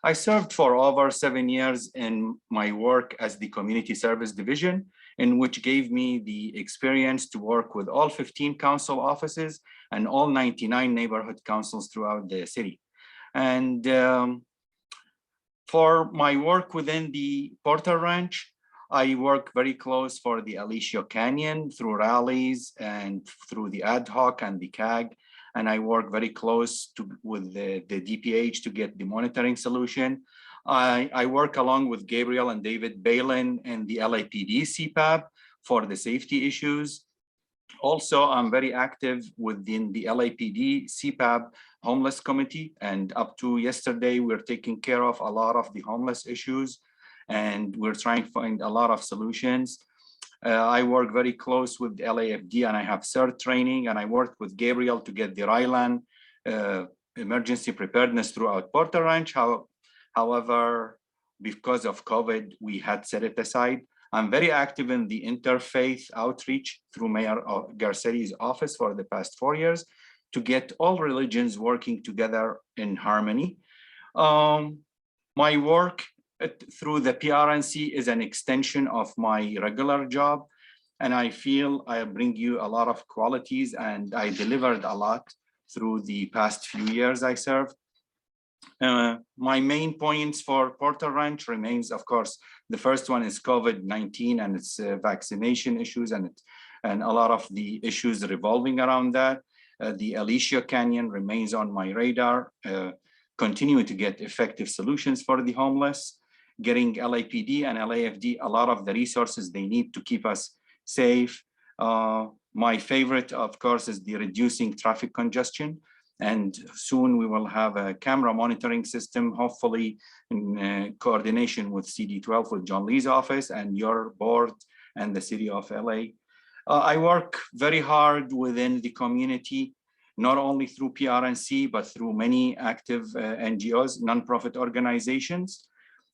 I served for over 7 years in my work as the Community Service Division, in which gave me the experience to work with all 15 council offices and all 99 neighborhood councils throughout the city. And for my work within the Porter Ranch, I work very close for the Alicia Canyon through rallies and through the ad hoc and the CAG. And I work very close with the DPH to get the monitoring solution. I work along with Gabriel and David Balin in the LAPD CPAB for the safety issues. Also, I'm very active within the LAPD CPAB Homeless Committee. And up to yesterday, we're taking care of a lot of the homeless issues. And we're trying to find a lot of solutions. I work very close with LAFD and I have CERT training, and I worked with Gabriel to get the RILAN emergency preparedness throughout Porter Ranch. However, because of COVID, we had set it aside. I'm very active in the interfaith outreach through Mayor Garcetti's office for the past 4 years to get all religions working together in harmony. My work through the PRNC is an extension of my regular job, and I feel I bring you a lot of qualities, and I delivered a lot through the past few years I served. My main points for Porter Ranch remains, of course, the first one is COVID-19 and its vaccination issues and a lot of the issues revolving around that. The Alicia Canyon remains on my radar, continue to get effective solutions for the homeless, getting LAPD and LAFD a lot of the resources they need to keep us safe. My favorite, of course, is the reducing traffic congestion. And soon we will have a camera monitoring system, hopefully in coordination with CD12, with John Lee's office and your board and the city of LA. I work very hard within the community, not only through PRNC, but through many active NGOs, nonprofit organizations.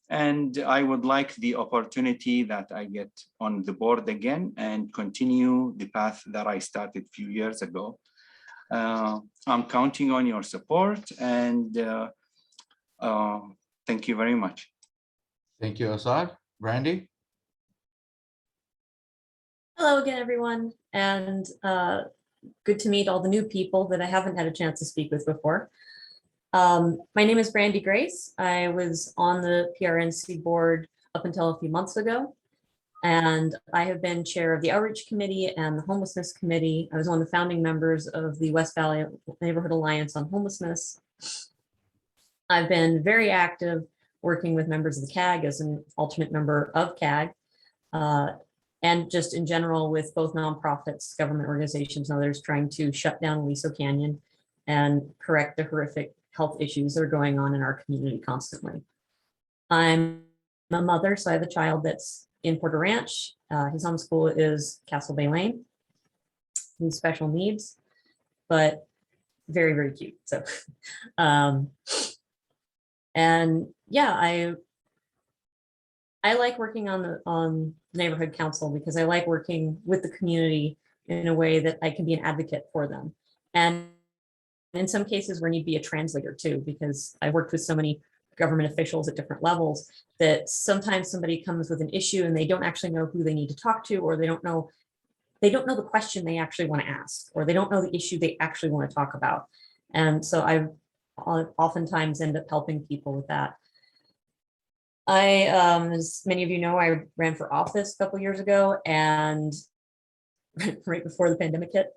And I would like the opportunity that I get on the board again and continue the path that I started a few years ago. I'm counting on your support, and thank you very much. Thank you, Assad. Brandy? Hello again, everyone, and good to meet all the new people that I haven't had a chance to speak with before. My name is Brandy Grace. I was on the PRNC board up until a few months ago, and I have been chair of the Outreach Committee and the Homelessness Committee. I was one of the founding members of the West Valley Neighborhood Alliance on Homelessness. I've been very active working with members of the CAG as an alternate member of CAG, and just in general with both nonprofits, government organizations, and others trying to shut down Aliso Canyon and correct the horrific health issues that are going on in our community constantly. I'm a mother, so I have a child that's in Porter Ranch. His home school is Castle Bay Lane. He's special needs, but very, very cute. So, and yeah, I like working on the neighborhood council because I like working with the community in a way that I can be an advocate for them. And in some cases where I need to be a translator too, because I worked with so many government officials at different levels that sometimes somebody comes with an issue and they don't actually know who they need to talk to, or they don't know the question they actually want to ask, or they don't know the issue they actually want to talk about. And so I oftentimes end up helping people with that. As many of you know, I ran for office a couple years ago, and right before the pandemic hit,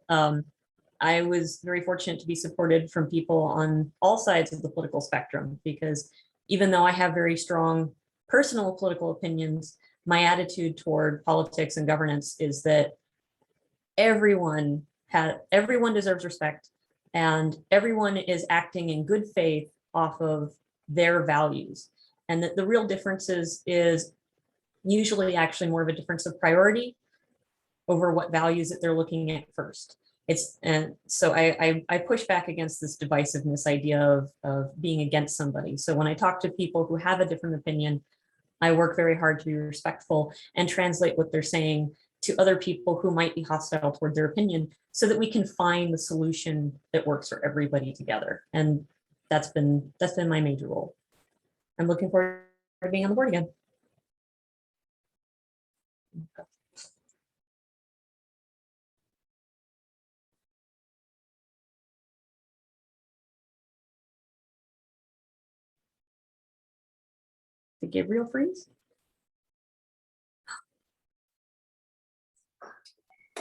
I was very fortunate to be supported from people on all sides of the political spectrum, because even though I have very strong personal political opinions, my attitude toward politics and governance is that everyone deserves respect, and everyone is acting in good faith off of their values. And that the real differences is usually actually more of a difference of priority over what values that they're looking at first. And so I push back against this divisiveness idea of being against somebody. So when I talk to people who have a different opinion, I work very hard to be respectful and translate what they're saying to other people who might be hostile toward their opinion, so that we can find the solution that works for everybody together. And that's been my major role. I'm looking forward to being on the board again. Did Gabriel freeze?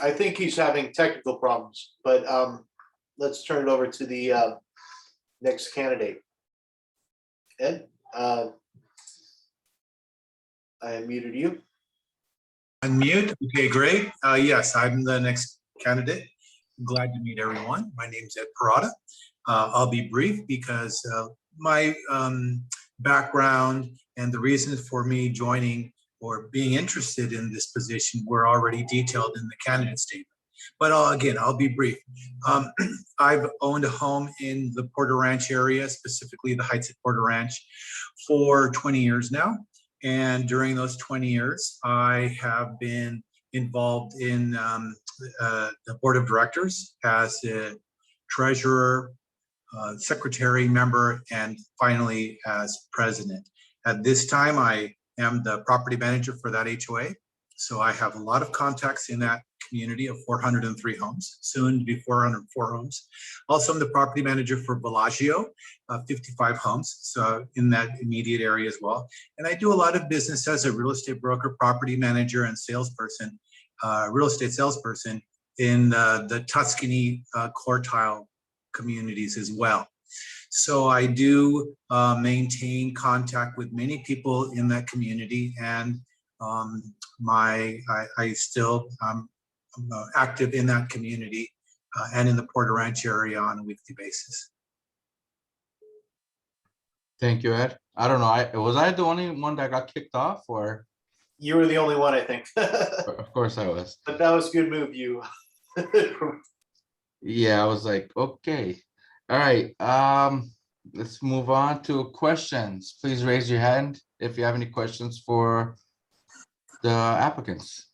I think he's having technical problems, but let's turn it over to the next candidate. Ed, I unmuted you. Unmute. Okay, great. Yes, I'm the next candidate. I'm glad to meet everyone. My name's Ed Parada. I'll be brief because my background and the reasons for me joining or being interested in this position were already detailed in the candidate statement. But I'll be brief. I've owned a home in the Porter Ranch area, specifically the Heights at Porter Ranch, for 20 years now. And during those 20 years, I have been involved in the board of directors as a treasurer, secretary member, and finally as president. At this time, I am the property manager for that HOA. So I have a lot of contacts in that community of 403 homes, soon to be 404 homes. Also, I'm the property manager for Bellagio, 55 homes, so in that immediate area as well. And I do a lot of business as a real estate broker, property manager, and salesperson, real estate salesperson in the Tuscany quartile communities as well. So I do maintain contact with many people in that community, and I still I'm active in that community and in the Porter Ranch area on a weekly basis. Thank you, Ed. I don't know. Was I the only one that got kicked off, or? You were the only one, I think. Of course I was. But that was a good move, you. Yeah, I was like, okay. All right. Let's move on to questions. Please raise your hand if you have any questions for the applicants.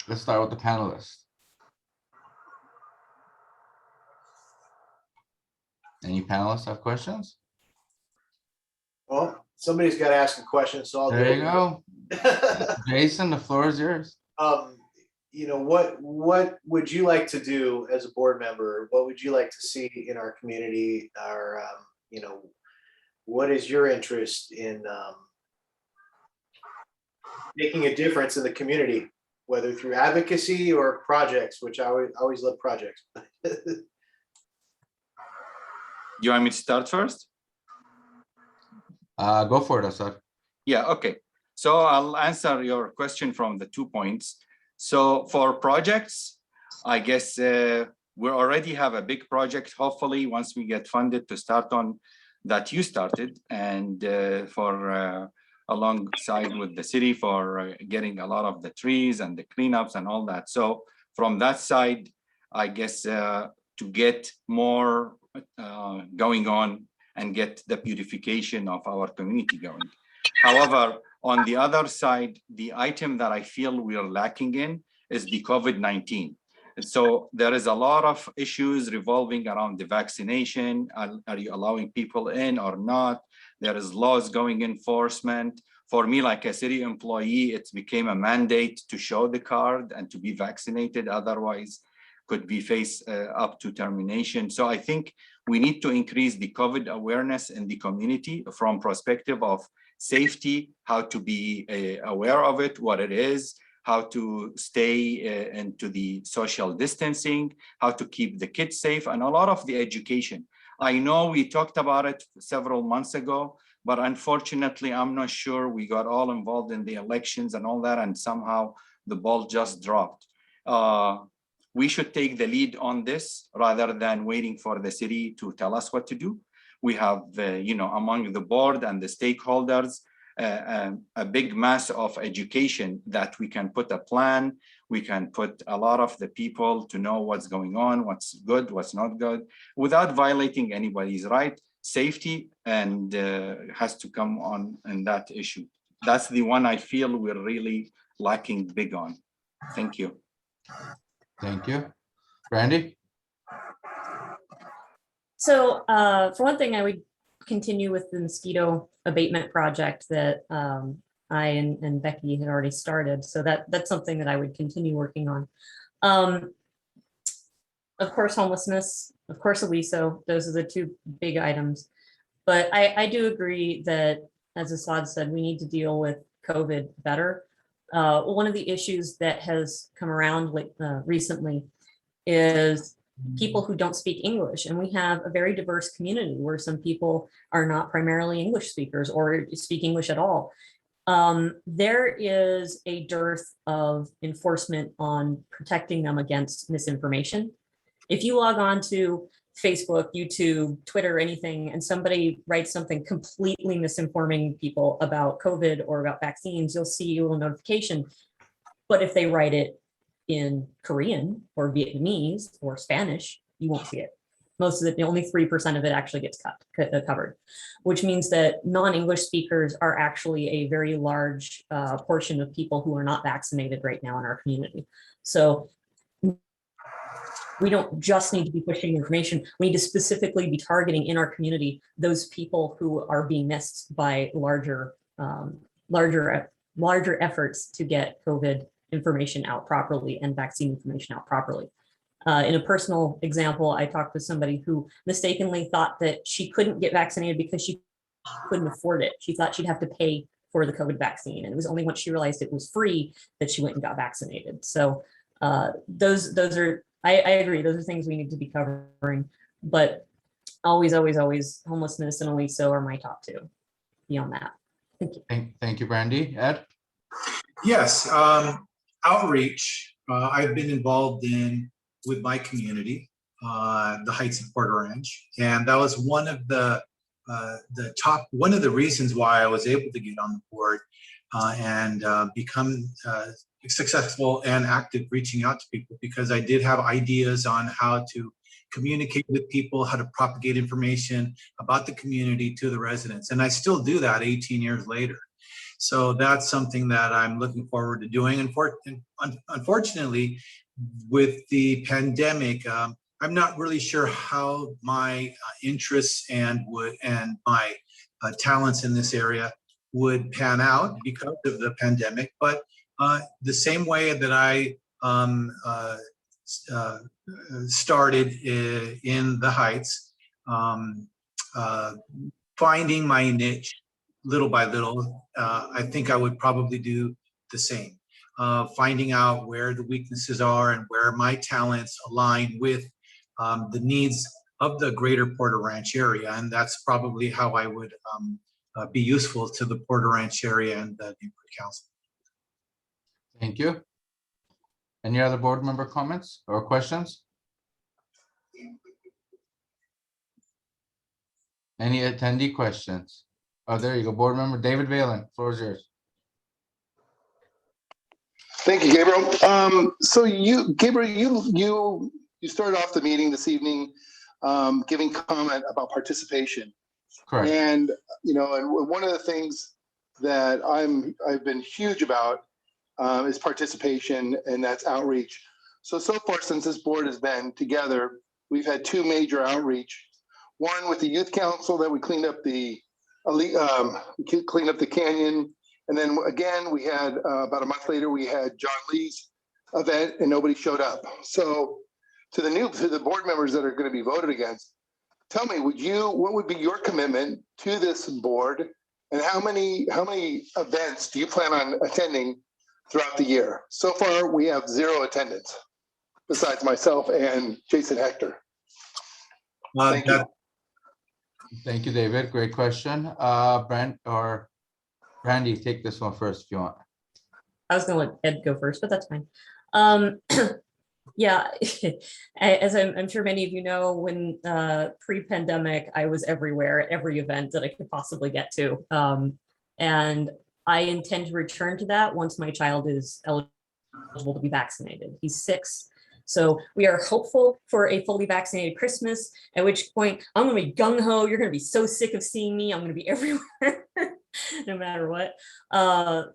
Let's start with the panelists. Any panelists have questions? Well, somebody's got to ask a question, so I'll do There you it. go. Jason, the floor is yours. You know, what would you like to do as a board member? What would you like to see in our community? Or, you know, what is your interest in making a difference in the community, whether through advocacy or projects, which I always love projects. You want me to start first? Go for it, Asad. Yeah, okay. So I'll answer your question from the 2 points. So for projects, I guess we already have a big project, hopefully, once we get funded to start on that you started, and for alongside with the city for getting a lot of the trees and the cleanups and all that. So from that side, I guess to get more going on and get the beautification of our community going. However, on the other side, the item that I feel we are lacking in is the COVID-19. And so there is a lot of issues revolving around the vaccination. Are you allowing people in or not? There is laws going enforcement. For me, like a city employee, it became a mandate to show the card and to be vaccinated. Otherwise, could be face up to termination. So I think we need to increase the COVID awareness in the community from perspective of safety, how to be aware of it, what it is, how to stay into the social distancing, how to keep the kids safe, and a lot of the education. I know we talked about it several months ago, but unfortunately, I'm not sure we got all involved in the elections and all that, and somehow the ball just dropped. We should take the lead on this rather than waiting for the city to tell us what to do. We have, you know, among the board and the stakeholders, a big mass of education that we can put a plan. We can put a lot of the people to know what's going on, what's good, what's not good, without violating anybody's right. Safety and has to come on in that issue. That's the one I feel we're really lacking big on. Thank you. Thank you. Randy? So for one thing, I would continue with the mosquito abatement project that I and Becky had already started. So that's something that I would continue working on. Of course, homelessness, of course, Aliso, those are the two big items. But I do agree that, as Asad said, we need to deal with COVID better. One of the issues that has come around recently is people who don't speak English. And we have a very diverse community where some people are not primarily English speakers or speak English at all. There is a dearth of enforcement on protecting them against misinformation. If you log on to Facebook, YouTube, Twitter, anything, and somebody writes something completely misinforming people about COVID or about vaccines, you'll see a little notification. But if they write it in Korean or Vietnamese or Spanish, you won't see it. Most of it, only 3% of it actually gets covered, which means that non-English speakers are actually a very large portion of people who are not vaccinated right now in our community. So we don't just need to be pushing information. We need to specifically be targeting in our community those people who are being missed by larger efforts to get COVID information out properly and vaccine information out properly. In a personal example, I talked with somebody who mistakenly thought that she couldn't get vaccinated because she couldn't afford it. She thought she'd have to pay for the COVID vaccine. And it was only once she realized it was free that she went and got vaccinated. So those are, I agree, those are things we need to be covering, but always, homelessness and Aliso are my top two beyond that. Thank you. Thank you, Brandy. Ed? Yes, outreach, I've been involved in with my community, the Heights of Port Orange. And that was one of the one of the reasons why I was able to get on the board and become successful and active reaching out to people, because I did have ideas on how to communicate with people, how to propagate information about the community to the residents. And I still do that 18 years later. So that's something that I'm looking forward to doing. Unfortunately, with the pandemic, I'm not really sure how my interests and my talents in this area would pan out because of the pandemic. But the same way that I started in the Heights, finding my niche little by little, I think I would probably do the same. Finding out where the weaknesses are and where my talents align with the needs of the greater Porter Ranch area. And that's probably how I would be useful to the Porter Ranch area and the neighborhood council. Thank you. Any other board member comments or questions? Any attendee questions? Oh, there you go. Board member David Valen, floor is yours. Thank you, Gabriel. So Gabriel, you started off the meeting this evening giving comment about participation. Correct. And and one of the things that I've been huge about is participation, and that's outreach. So far since this board has been together, we've had two major outreach. One with the youth council that we cleaned up the canyon, and then again we had about a month later we had John Lee's event, and nobody showed up. So to the board members that are going to be voted against, tell me, what would be your commitment to this board, and how many events do you plan on attending throughout the year? So far, we have 0 attendance, besides myself and Jason Hector. Thank you. Thank you, David. Great question. Brandy, take this one first if you want. I was gonna let Ed go first, but that's fine. Yeah, as I'm sure many of you know, when pre-pandemic, I was everywhere at every event that I could possibly get to. And I intend to return to that once my child is eligible to be vaccinated. He's 6. So we are hopeful for a fully vaccinated Christmas, at which point I'm gonna be gung-ho. You're gonna be so sick of seeing me. I'm gonna be everywhere. No matter what.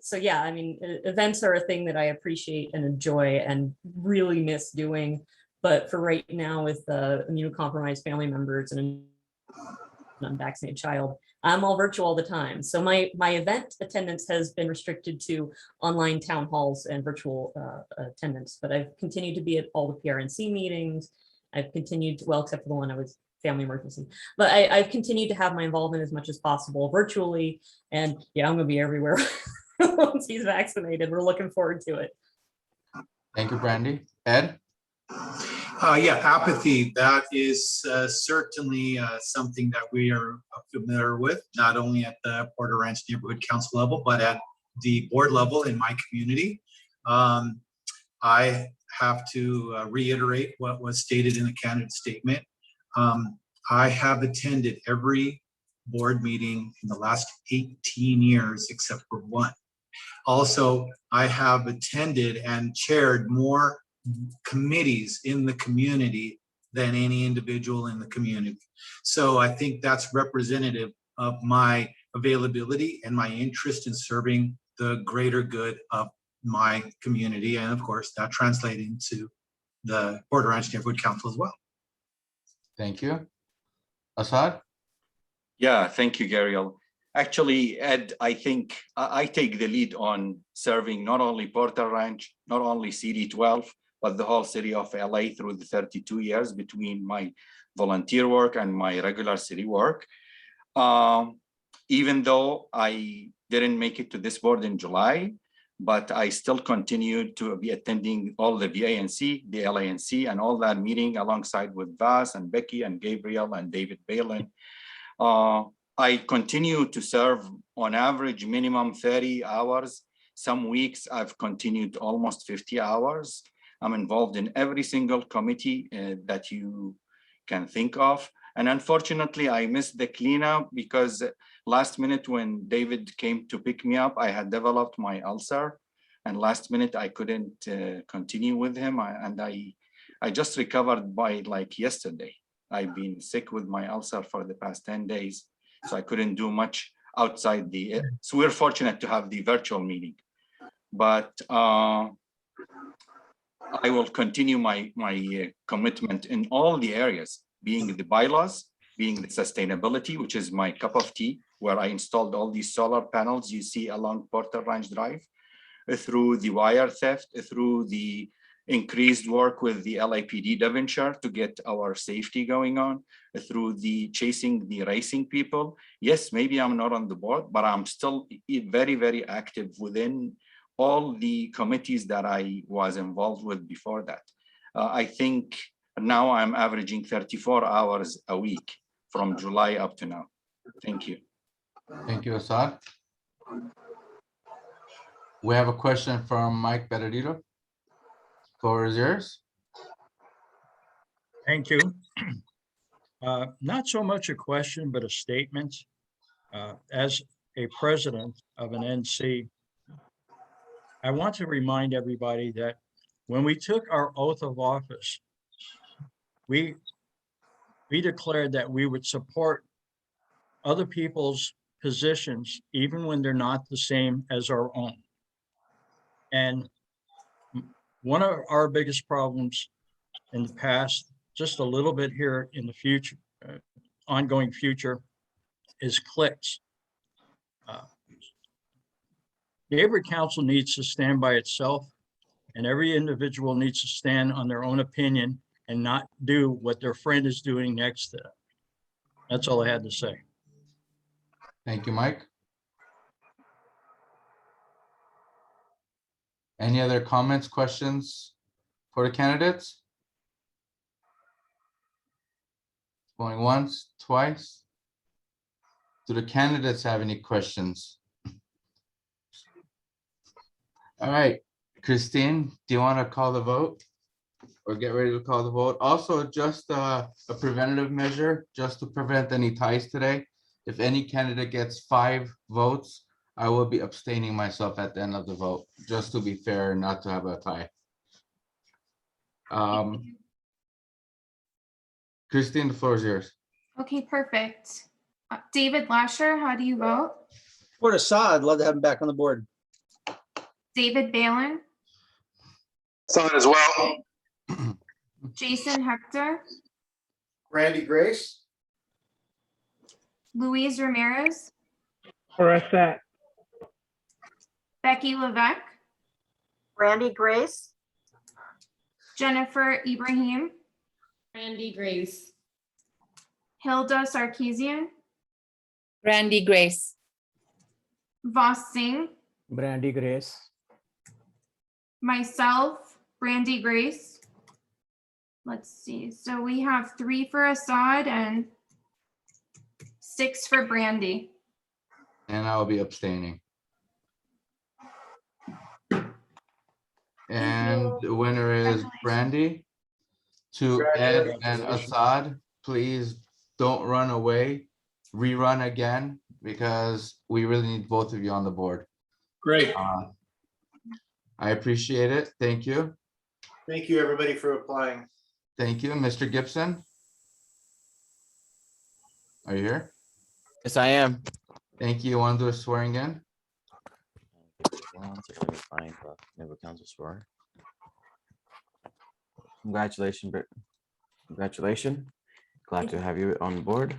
So yeah, I mean, events are a thing that I appreciate and enjoy and really miss doing. But for right now, with immunocompromised family members and an unvaccinated child, I'm all virtual all the time. So my event attendance has been restricted to online town halls and virtual attendance, but I've continued to be at all the PRNC meetings. I've continued to, well, except for the one I was family emergency, but I've continued to have my involvement as much as possible virtually. And yeah, I'm gonna be everywhere once he's vaccinated. We're looking forward to it. Thank you, Brandy. Ed? Yeah, apathy, that is certainly something that we are familiar with, not only at the Porter Ranch Neighborhood Council level, but at the board level in my community. I have to reiterate what was stated in the candidate statement. I have attended every board meeting in the last 18 years except for one. Also, I have attended and chaired more committees in the community than any individual in the community. So I think that's representative of my availability and my interest in serving the greater good of my community. And of course, that translates into the Porter Ranch Neighborhood Council as well. Thank you. Assad? Yeah, thank you, Gabriel. Actually, Ed, I think I take the lead on serving not only Porter Ranch, not only CD12, but the whole city of LA through the 32 years between my volunteer work and my regular city work. Even though I didn't make it to this board in July, but I still continued to be attending all the VANC, the LANC, and all that meeting alongside with Vas and Becky and Gabriel and David Balin. I continue to serve on average minimum 30 hours. Some weeks I've continued almost 50 hours. I'm involved in every single committee that you can think of. And unfortunately, I missed the cleanup because last minute when David came to pick me up, I had developed my ulcer. And last minute, I couldn't continue with him. I just recovered by like yesterday. I've been sick with my ulcer for the past 10 days. So I couldn't do much outside so we're fortunate to have the virtual meeting. But I will continue my commitment in all the areas, being the bylaws, being the sustainability, which is my cup of tea, where I installed all these solar panels you see along Porter Ranch Drive, through the wire theft, through the increased work with the LAPD Devonshire to get our safety going on, through the chasing the racing people. Yes, maybe I'm not on the board, but I'm still very, very active within all the committees that I was involved with before that. I think now I'm averaging 34 hours a week from July up to now. Thank you. Thank you, Assad. We have a question from Mike Benedito. Floor is yours. Thank you. Not so much a question, but a statement. As a president of an NC, I want to remind everybody that when we took our oath of office, we declared that we would support other people's positions, even when they're not the same as our own. And one of our biggest problems in the past, just a little bit here in the future, ongoing future, is cliques. The Avery Council needs to stand by itself, and every individual needs to stand on their own opinion and not do what their friend is doing next to them. That's all I had to say. Thank you, Mike. Any other comments, questions for the candidates? Going once, twice. Do the candidates have any questions? All right, Christine, do you want to call the vote or get ready to call the vote? Also, just a preventative measure, just to prevent any ties today. If any candidate gets 5 votes, I will be abstaining myself at the end of the vote, just to be fair and not to have a tie. Christine, the floor is yours. Okay, perfect. David Lasher, how do you vote? For Assad, love to have him back on the board. David Balin, Assad as well. Jason Hector, Randy Grace, Luis Ramirez, For Assad. Becky Levesque, Randy Grace, Jennifer Ibrahim, Randy Grace. Hilda Sarkeesian, Randy Grace. Voss Singh, Brandy Grace. myself, Brandy Grace. Let's see, so we have 3 for Assad and 6 for Brandy. And I will be abstaining. And the winner is Brandy. To Ed and Assad, please don't run away, rerun again, because we really need both of you on the board. Great. I appreciate it. Thank you. thank you, everybody, for applying. Thank you. Mr. Gibson? Are you here? Yes, I am. Thank you. You want to do a swearing in? Never council swear. Congratulations, congratulations. Glad to have you on board.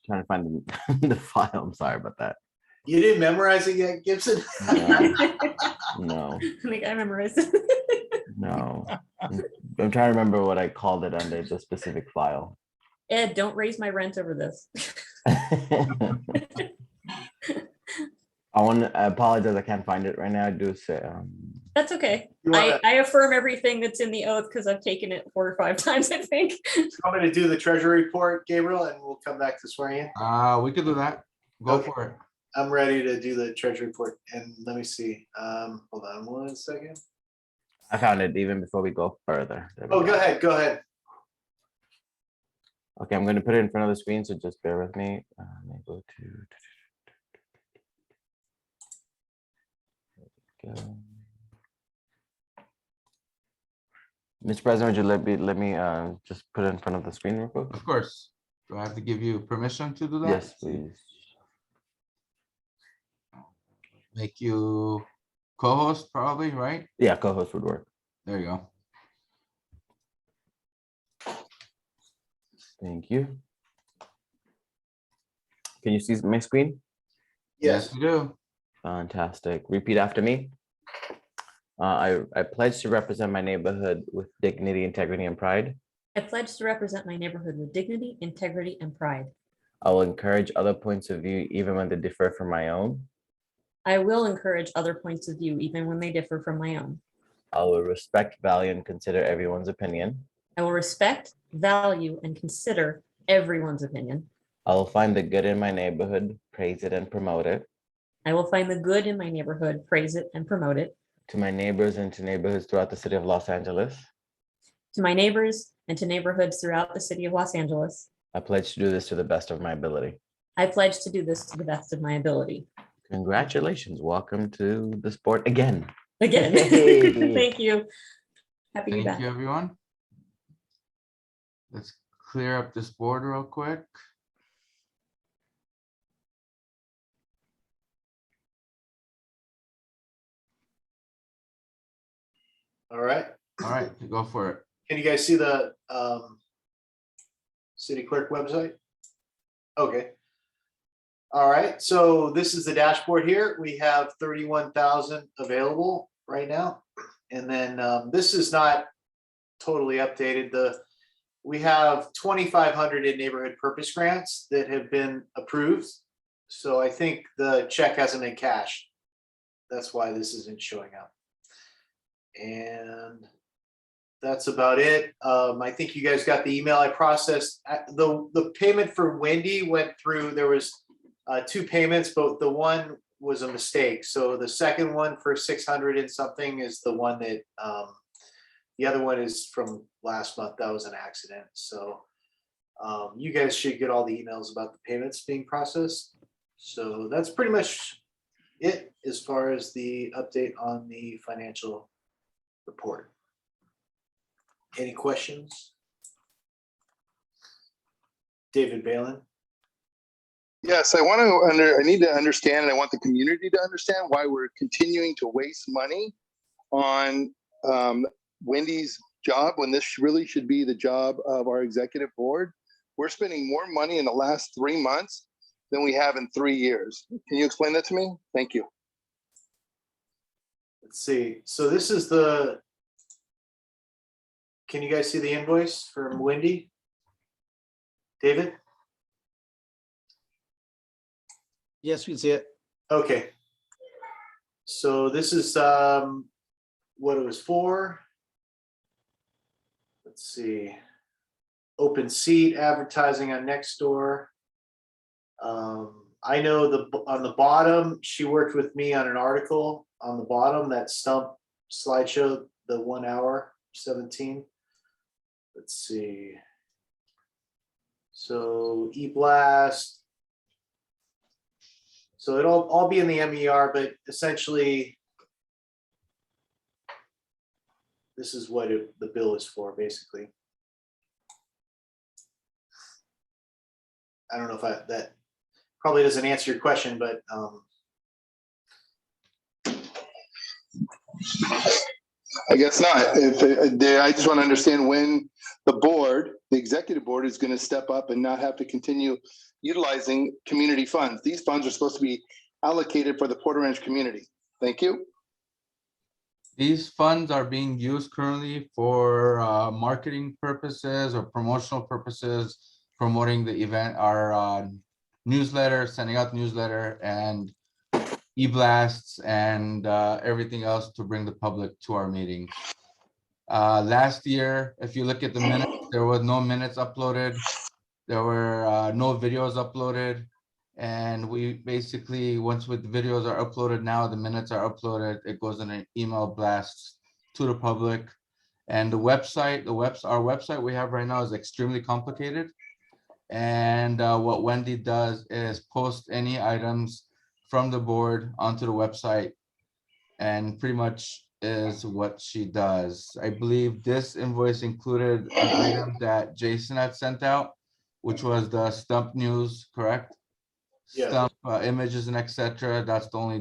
Trying to find the file. I'm sorry about that. You didn't memorize it yet, Gibson? No, I think I memorized it. no. I'm trying to remember what I called it under the specific file. Ed, don't raise my rent over this. I apologize. I can't find it right now. I do say. That's okay. I affirm everything that's in the oath because I've taken it 4 or 5 times, I think. I'm going to do the Treasury Report, Gabriel, and we'll come back to swearing in. We could do that. Go Okay. for it. I'm ready to do the treasury report, and let me see. Hold on 1 second. I found it even before we go further. There we Oh, go ahead, go ahead. Okay, I'm going to put it in front of the screen, so just bear with me. Let me go to. Go. Mr. President, would you let me just put it in front of the screen real quick? Of course. Do I have to give you permission to do that? Yes, please. Make you co-host probably, right? Yeah, co-host would work. There you go. Thank you. Can you see my screen? Yes, we do. Fantastic. Repeat after me. I pledge to represent my neighborhood with dignity, integrity, and pride. I pledge to represent my neighborhood with dignity, integrity, and pride. I will encourage other points of view even when they differ from my own. I will encourage other points of view even when they differ from my own. I will respect, value, and consider everyone's opinion. I will respect, value, and consider everyone's opinion. I will find the good in my neighborhood, praise it, and promote it. I will find the good in my neighborhood, praise it, and promote it. To my neighbors and to neighborhoods throughout the city of Los Angeles. To my neighbors and to neighborhoods throughout the city of Los Angeles. I pledge to do this to the best of my ability. I pledge to do this to the best of my ability. Congratulations. Welcome to the sport again. Again. Hey. Thank you. Happy to be back. Thank you, everyone. Let's clear up this board real quick. all right. All right, go for it. Can you guys see the city clerk website? Okay. All right, so this is the dashboard here. We have 31,000 available right now. And then this is not totally updated. We have 2,500 in neighborhood purpose grants that have been approved. So I think the check hasn't been cashed. That's why this isn't showing up. And that's about it. I think you guys got the email I processed. The payment for Wendy went through. There was 2 payments, but the one was a mistake. So the second one for 600 and something is the one that the other one is from last month. That was an accident. So you guys should get all the emails about the payments being processed. So that's pretty much it as far as the update on the financial report. Any questions? David Balin. Yes, I need to understand, and I want the community to understand why we're continuing to waste money on Wendy's job when this really should be the job of our executive board. We're spending more money in the last 3 months than we have in 3 years. Can you explain that to me? Thank you. Let's see. So this is can you guys see the invoice from Wendy? David? Yes, we can see it. Okay. So this is what it was for. Let's see. Open seat advertising on Nextdoor. I know on the bottom, she worked with me on an article on the bottom, that stump slideshow, the 1 hour 17. Let's see. So eBlast. So it'll all be in the MER, but essentially this is what the bill is for, basically. I don't know if that probably doesn't answer your question, but I guess not. I just want to understand when the executive board is going to step up and not have to continue utilizing community funds. These funds are supposed to be allocated for the Porter Ranch community. Thank you. These funds are being used currently for marketing purposes or promotional purposes, promoting the event, our newsletter, sending out newsletter and e-blasts and everything else to bring the public to our meetings. Last year, if you look at the minutes, there was no minutes uploaded. There were no videos uploaded. And we basically, once with the videos are uploaded now, the minutes are uploaded, it goes in an email blast to the public. And the website, our website we have right now is extremely complicated. And what Wendy does is post any items from the board onto the website, and pretty much is what she does. I believe this invoice included an item that Jason had sent out, which was the stump news, correct? Yes. Stump images and etc. That's the only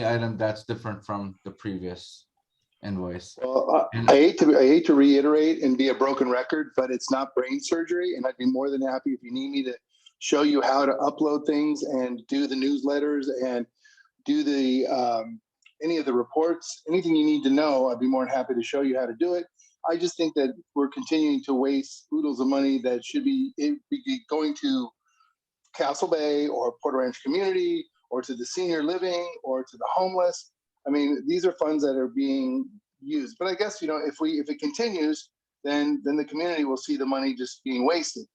item that's different from the previous invoice. Well, I hate to reiterate and be a broken record, but it's not brain surgery, and I'd be more than happy if you need me to show you how to upload things and do the newsletters and do the any of the reports, anything you need to know. I'd be more than happy to show you how to do it. I just think that we're continuing to waste oodles of money that should be going to Castle Bay or Port Ranch community or to the senior living or to the homeless. I mean, these are funds that are being used. But I guess, if it continues, then the community will see the money just being wasted.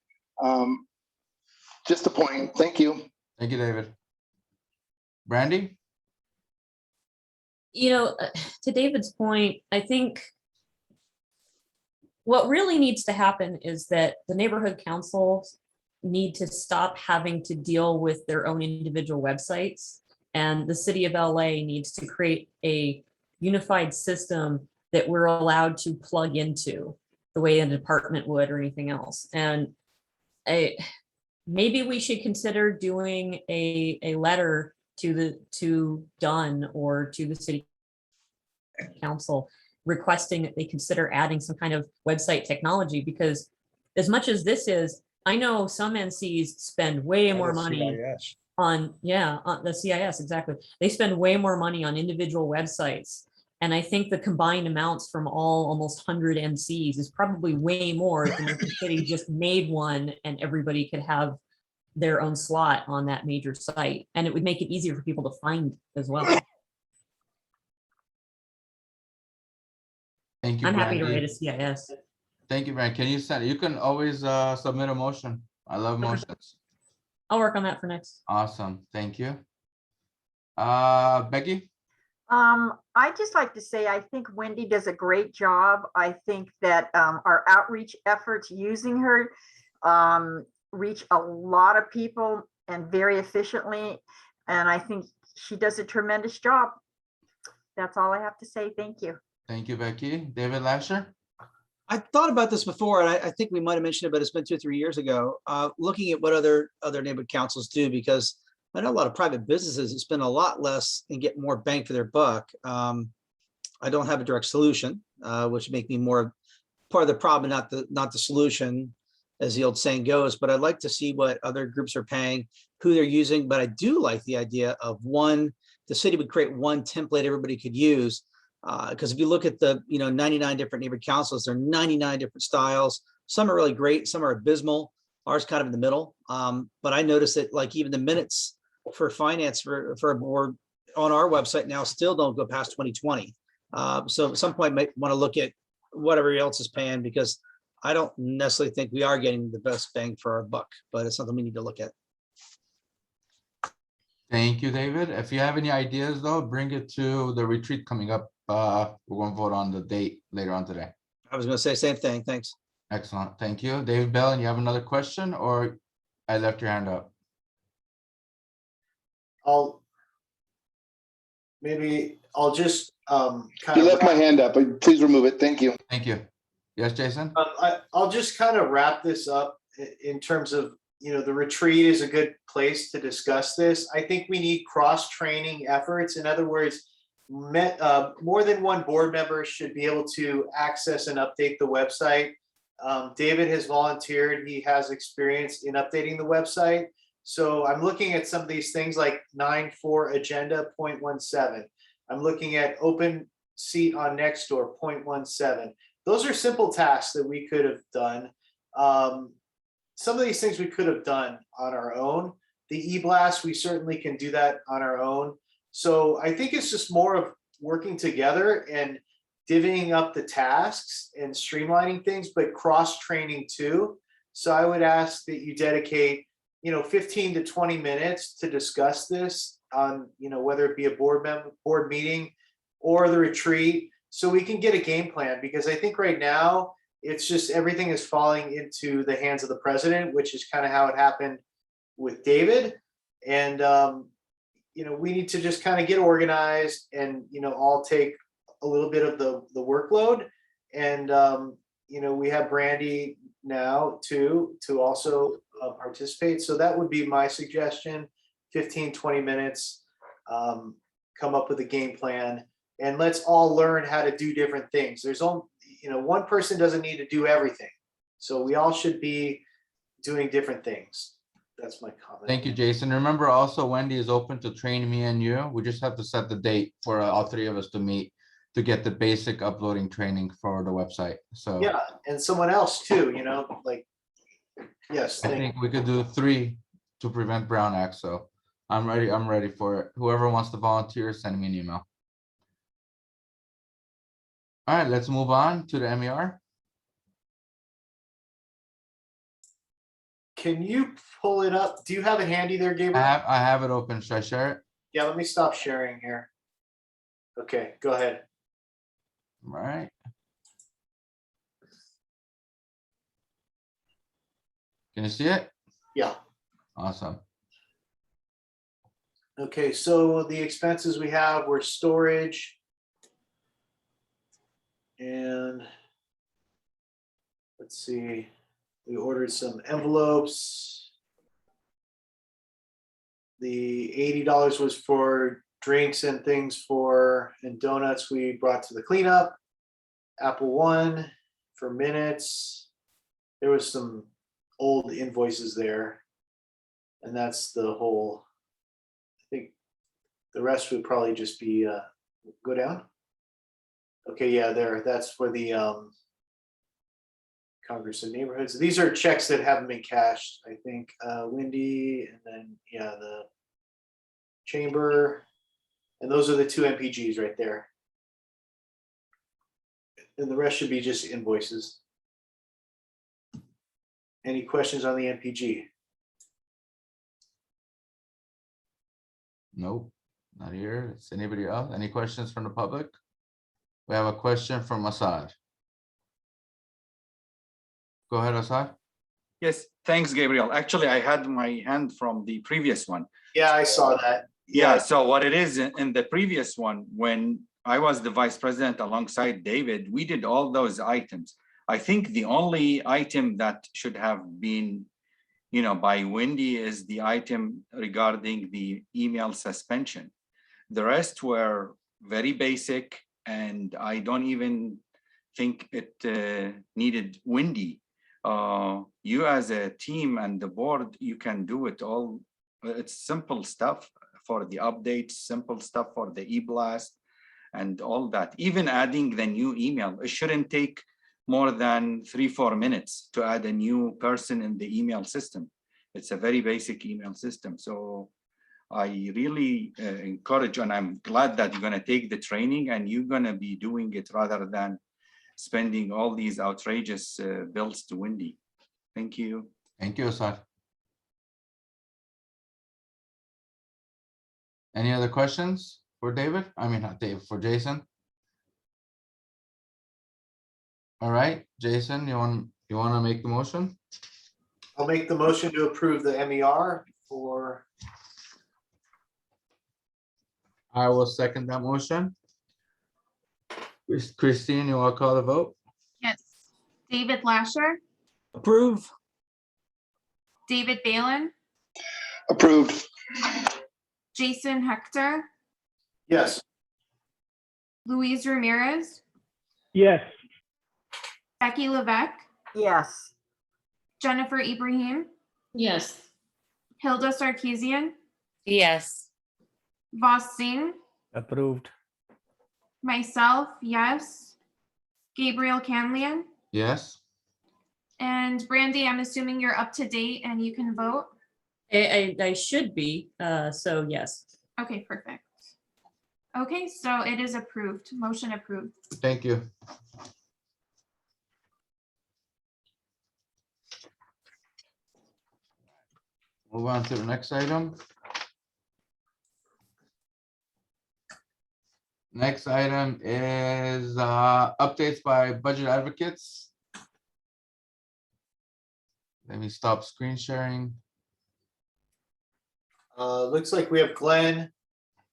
Just a point. Thank you. Thank you, David. Brandy? To David's point, I think what really needs to happen is that the neighborhood councils need to stop having to deal with their own individual websites. And the city of LA needs to create a unified system that we're allowed to plug into the way a department would or anything else. And maybe we should consider doing a letter to Dunn or to the city council requesting that they consider adding some kind of website technology, because as much as this is, I know some NCs spend way more money on the CIS, exactly. They spend way more money on individual websites. And I think the combined amounts from almost 100 NCs is probably way more than if the city just made one and everybody could have their own slot on that major site. And it would make it easier for people to find as well. Thank you, I'm happy to Brandy. write a CIS. Thank you, Brandy. Can you send, you can always submit a motion. I love motions. I'll work on that for next. Awesome. Thank you. Becky? I'd just like to say, I think Wendy does a great job. I think that our outreach efforts using her reach a lot of people and very efficiently. And I think she does a tremendous job. That's all I have to say. Thank you. Thank you, Becky. David Lasher? I thought about this before, and I think we might have mentioned it, but it's been 2 or 3 years ago, looking at what other neighborhood councils do, because I know a lot of private businesses that spend a lot less and get more bang for their buck. I don't have a direct solution, which would make me more part of the problem, not the solution, as the old saying goes. But I'd like to see what other groups are paying, who they're using. But I do like the idea of the city would create one template everybody could use. Because if you look at the 99 different neighborhood councils, there are 99 different styles. Some are really great, some are abysmal. Ours kind of in the middle. But I noticed that like even the minutes for finance for a board on our website now still don't go past 2020. So at some point might want to look at what everybody else is paying, because I don't necessarily think we are getting the best bang for our buck, but it's something we need to look at. Thank you, David. If you have any ideas though, bring it to the retreat coming up. We're going to vote on the date later on today. I was going to say same thing. Thanks. Excellent. Thank you. David Bell, and you have another question, or I left your hand up? I'll just You left my hand up. Please remove it. Thank you. Thank you. Yes, Jason? I'll just kind of wrap this up in terms of, the retreat is a good place to discuss this. I think we need cross-training efforts. In other words, more than one board member should be able to access and update the website. David has volunteered. He has experience in updating the website. So I'm looking at some of these things like 9.4 agenda 0.17. I'm looking at open seat on Nextdoor 0.17. Those are simple tasks that we could have done. Some of these things we could have done on our own. The e-blast, we certainly can do that on our own. So I think it's just more of working together and divvying up the tasks and streamlining things, but cross-training too. So I would ask that you dedicate 15 to 20 minutes to discuss this on, whether it be a board meeting or the retreat, so we can get a game plan, because I think right now it's just everything is falling into the hands of the president, which is kind of how it happened with David. And, we need to just kind of get organized and, all take a little bit of the workload. And, we have Brandy now to also participate. So that would be my suggestion, 15, 20 minutes, come up with a game plan, and let's all learn how to do different things. There's only, one person doesn't need to do everything. So we all should be doing different things. That's my comment. Thank you, Jason. Remember also, Wendy is open to train me and you. We just have to set the date for all three of us to meet to get the basic uploading training for the website. So Yeah, and someone else too, yes. I think we could do 3 to prevent Brown Act. So I'm ready for it. Whoever wants to volunteer, send me an email. All right, let's move on to the MER. Can you pull it up? Do you have it handy there, Gabriel? I have it open. Should I share it? Yeah, let me stop sharing here. Okay, go ahead. All right. Can you see it? Yeah. Awesome. Okay, so the expenses we have were storage. And let's see, we ordered some envelopes. The $80 was for drinks and things and donuts we brought to the cleanup. Apple One for minutes. There was some old invoices there. And that's the whole, I think the rest would probably just be, go down. Okay, yeah, that's for the Congress of Neighborhoods. These are checks that haven't been cashed, I think. Wendy, and then, yeah, the chamber. And those are the 2 MPGs right there. And the rest should be just invoices. Any questions on the MPG? Nope, not here. Is anybody else? Any questions from the public? We have a question from Assad. Go ahead, Assad. Yes, thanks, Gabriel. Actually, I had my hand from the previous one. Yeah, I saw that. Yeah, so what it is in the previous one, when I was the vice president alongside David, we did all those items. I think the only item that should have been, by Wendy is the item regarding the email suspension. The rest were very basic, and I don't even think it needed Wendy. You as a team and the board, you can do it all. It's simple stuff for the updates, simple stuff for the e-blast and all that. Even adding the new email, it shouldn't take more than 3-4 minutes to add a new person in the email system. It's a very basic email system. So I really encourage, and I'm glad that you're going to take the training and you're going to be doing it rather than spending all these outrageous bills to Wendy. Thank you. Thank you, Assad. Any other questions for David? I mean, not David, for Jason. All right, Jason, you want to make the motion? I'll make the motion to approve the MER for. I will second that motion. Christine, you want to call the vote? Yes. David Lasher, Approve. David Balin, Approved. Jason Hector, Yes. Luis Ramirez, Yes. Becky Levesque, Yes. Jennifer Ibrahim, Yes. Hilda Sarkeesian, Yes. Voss Singh, Approved. myself, yes. Gabriel Canlian, Yes. and Brandy, I'm assuming you're up to date and you can vote. I should be, so yes. Okay, perfect. Okay, so it is approved, motion approved. Thank you. Move on to the next item. Next item is updates by budget advocates. Let me stop screen sharing. Looks like we have Glenn.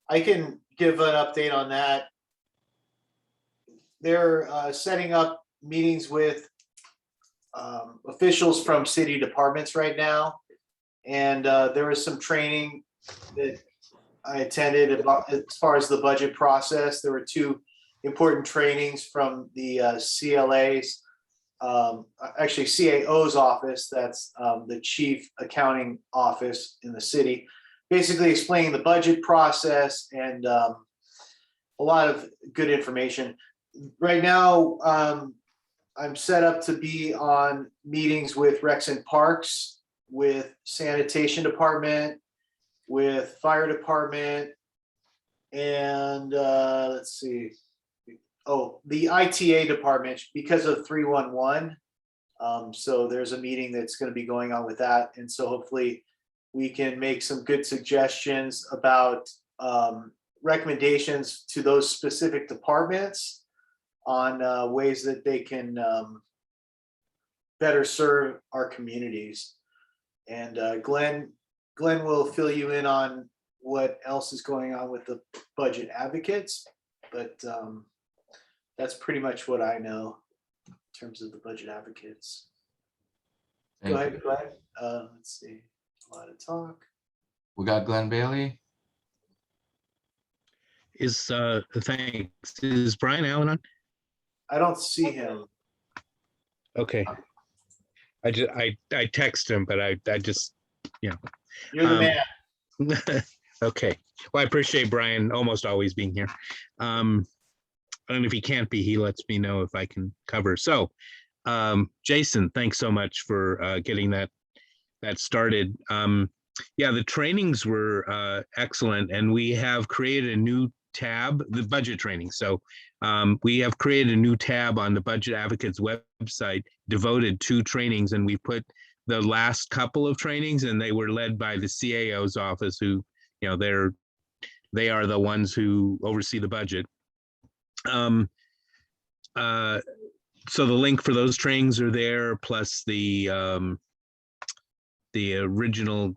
I can give an update on that. They're setting up meetings with officials from city departments right now. And there was some training that I attended about as far as the budget process. There were two important trainings from the CLA's, actually CAO's office. That's the chief accounting office in the city, basically explaining the budget process and a lot of good information. Right now, I'm set up to be on meetings with Rex and Parks, with sanitation department, with fire department, and let's see. Oh, the ITA department because of 311. So there's a meeting that's going to be going on with that. And so hopefully we can make some good suggestions about recommendations to those specific departments on ways that they can better serve our communities. And Glenn will fill you in on what else is going on with the budget advocates, but that's pretty much what I know in terms of the budget advocates. Go ahead, Glenn. Let's see, a lot of talk. We got Glenn Bailey. Thanks. Is Brian Allen on? I don't see him. Okay. I text him, but I just, you know. You're the man. Okay. Well, I appreciate Brian almost always being here. And if he can't be, he lets me know if I can cover. So, Jason, thanks so much for getting that started. Yeah, the trainings were excellent, and we have created a new tab, the budget training. So we have created a new tab on the Budget Advocates website devoted to trainings, and we put the last couple of trainings, and they were led by the CAO's office, who, you know, they are the ones who oversee the budget. So the link for those trainings are there, plus the original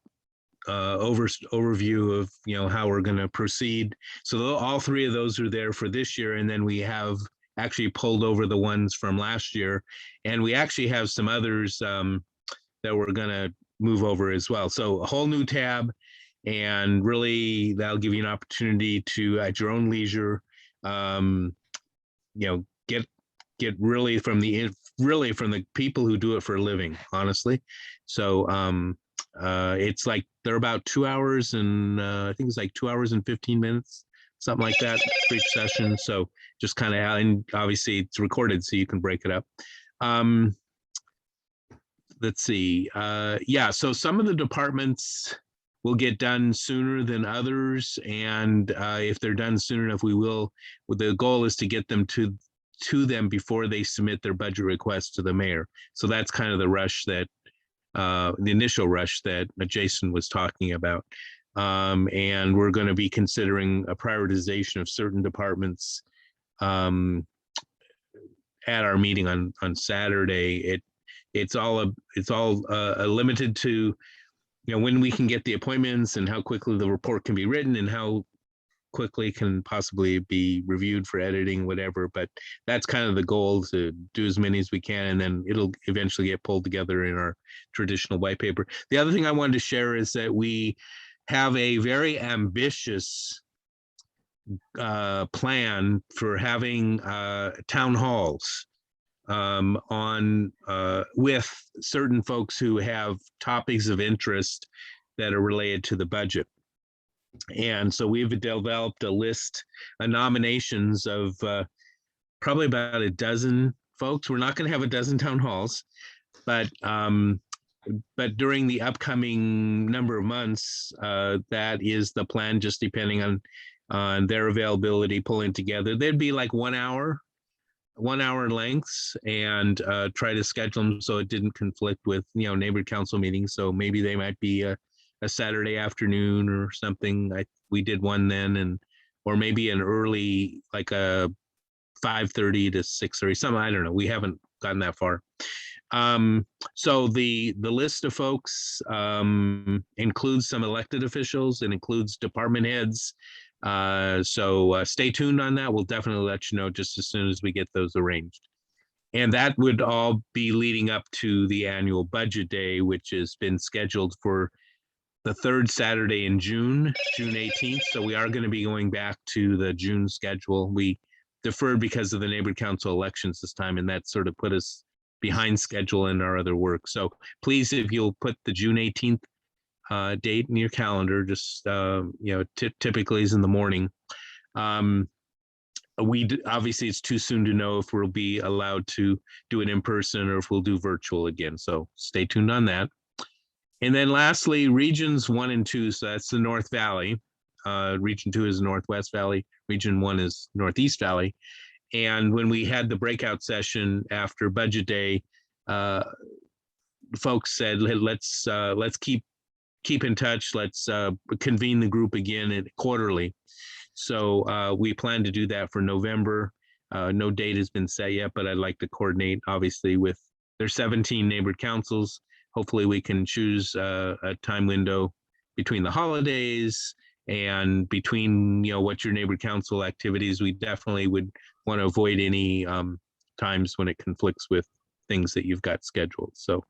overview of, you know, how we're going to proceed. So all three of those are there for this year, and then we have actually pulled over the ones from last year, and we actually have some others that we're going to move over as well. So a whole new tab, and really that'll give you an opportunity to, at your own leisure, you know, get really from the people who do it for a living, honestly. So it's like they're about 2 hours and I think it's like 2 hours and 15 minutes, something like that for each session. So just kind of, and obviously it's recorded so you can break it up. Let's see. Yeah, so some of the departments will get done sooner than others, and if they're done soon enough, we will. The goal is to get them to them before they submit their budget request to the mayor. So that's kind of the rush that the initial rush that Jason was talking about. And we're going to be considering a prioritization of certain departments at our meeting on Saturday. It's all limited to, you know, when we can get the appointments and how quickly the report can be written and how quickly can possibly be reviewed for editing, whatever. But that's kind of the goal, to do as many as we can, and then it'll eventually get pulled together in our traditional white paper. The other thing I wanted to share is that we have a very ambitious plan for having town halls with certain folks who have topics of interest that are related to the budget. And so we've developed a list of nominations of probably about a dozen folks. We're not going to have a dozen town halls, but during the upcoming number of months, that is the plan, just depending on their availability, pulling together. There'd be like 1 hour lengths, and try to schedule them so it didn't conflict with, you know, neighborhood council meetings. So maybe they might be a Saturday afternoon or something. We did one then, or maybe an early, like a 5:30 to 6:30, something, I don't know. We haven't gotten that far. So the list of folks includes some elected officials, and includes department heads. So stay tuned on that. We'll definitely let you know just as soon as we get those arranged. And that would all be leading up to the annual budget day, which has been scheduled for the third Saturday in June 18th. So we are going to be going back to the June schedule. We deferred because of the neighborhood council elections this time, and that sort of put us behind schedule in our other work. So please, if you'll put the June 18th date in your calendar, just, typically is in the morning. Obviously it's too soon to know if we'll be allowed to do it in person or if we'll do virtual again. So stay tuned on that. And then lastly, regions 1 and 2. So that's the North Valley. Region 2 is Northwest Valley. Region 1 is Northeast Valley. And when we had the breakout session after budget day, folks said, let's keep in touch. Let's convene the group again quarterly. So we plan to do that for November. No date has been set yet, but I'd like to coordinate, obviously, with their 17 neighborhood councils. Hopefully we can choose a time window between the holidays and between, what your neighborhood council activities. We definitely would want to avoid any times when it conflicts with things that you've got scheduled. So,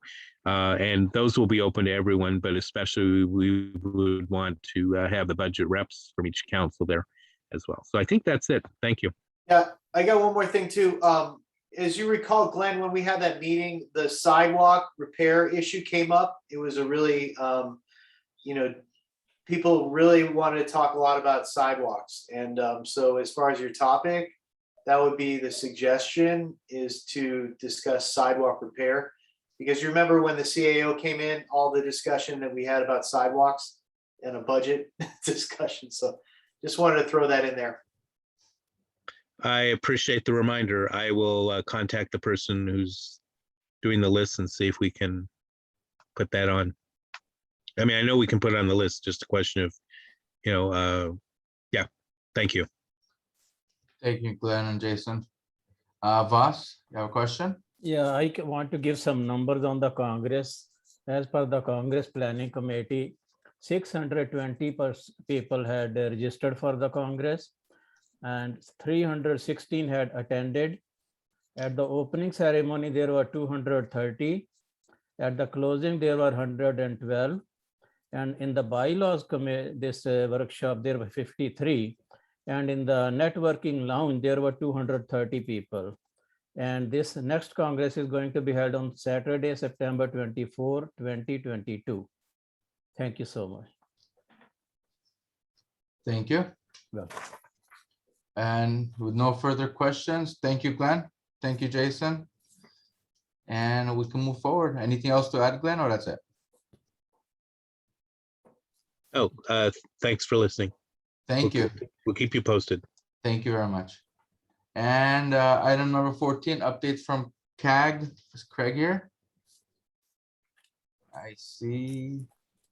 and those will be open to everyone, but especially we would want to have the budget reps from each council there as well. So I think that's it. Thank you. Yeah, I got one more thing too. As you recall, Glenn, when we had that meeting, the sidewalk repair issue came up. It was a really, people really wanted to talk a lot about sidewalks. And so as far as your topic, that would be the suggestion, is to discuss sidewalk repair. Because you remember when the CAO came in, all the discussion that we had about sidewalks and a budget discussion. So just wanted to throw that in there. I appreciate the reminder. I will contact the person who's doing the list and see if we can put that on. I mean, I know we can put it on the list, just a question of, yeah, thank you. Thank you, Glenn and Jason. Voss, you have a question? Yeah, I want to give some numbers on the Congress. As per the Congress Planning Committee, 620 people had registered for the Congress, and 316 had attended. At the opening ceremony, there were 230. At the closing, there were 112. And in the bylaws workshop, there were 53. And in the networking lounge, there were 230 people. And this next Congress is going to be held on Saturday, September 24, 2022. Thank you so much. Thank you. Well, and with no further questions, thank you, Glenn. Thank you, Jason. And we can move forward. Anything else to add, Glenn, or that's it? Oh, thanks for listening. Thank you. We'll keep you posted. Thank you very much. And item number 14, updates from CAG. Is Craig here? I see.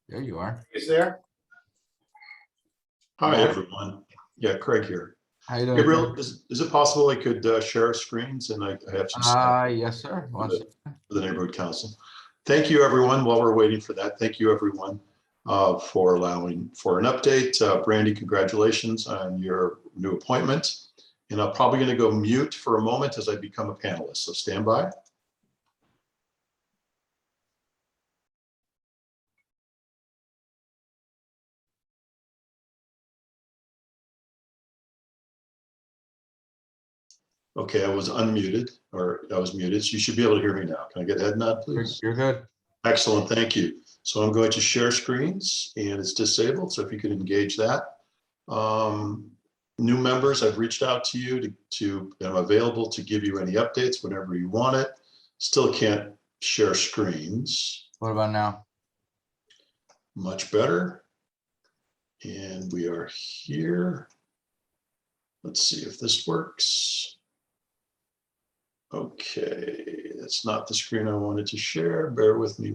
There you are. Is there? Hi, Yeah. everyone. Yeah, Craig here. How you doing? Gabriel, is it possible I could share screens and I have some stuff Yes, sir. for the neighborhood council? Thank you, everyone. While we're waiting for that, thank you, everyone, for allowing for an update. Brandy, congratulations on your new appointment. And I'm probably going to go mute for a moment as I become a panelist. So stand by. Okay, I was unmuted, or I was muted, so you should be able to hear me now. Can I get a head nod, please? You're good. Excellent, thank you. So I'm going to share screens, and it's disabled, so if you could engage that. New members, I've reached out to you I'm available to give you any updates whenever you want it. Still can't share screens. What about now? Much better. And we are here. Let's see if this works. Okay, that's not the screen I wanted to share. Bear with me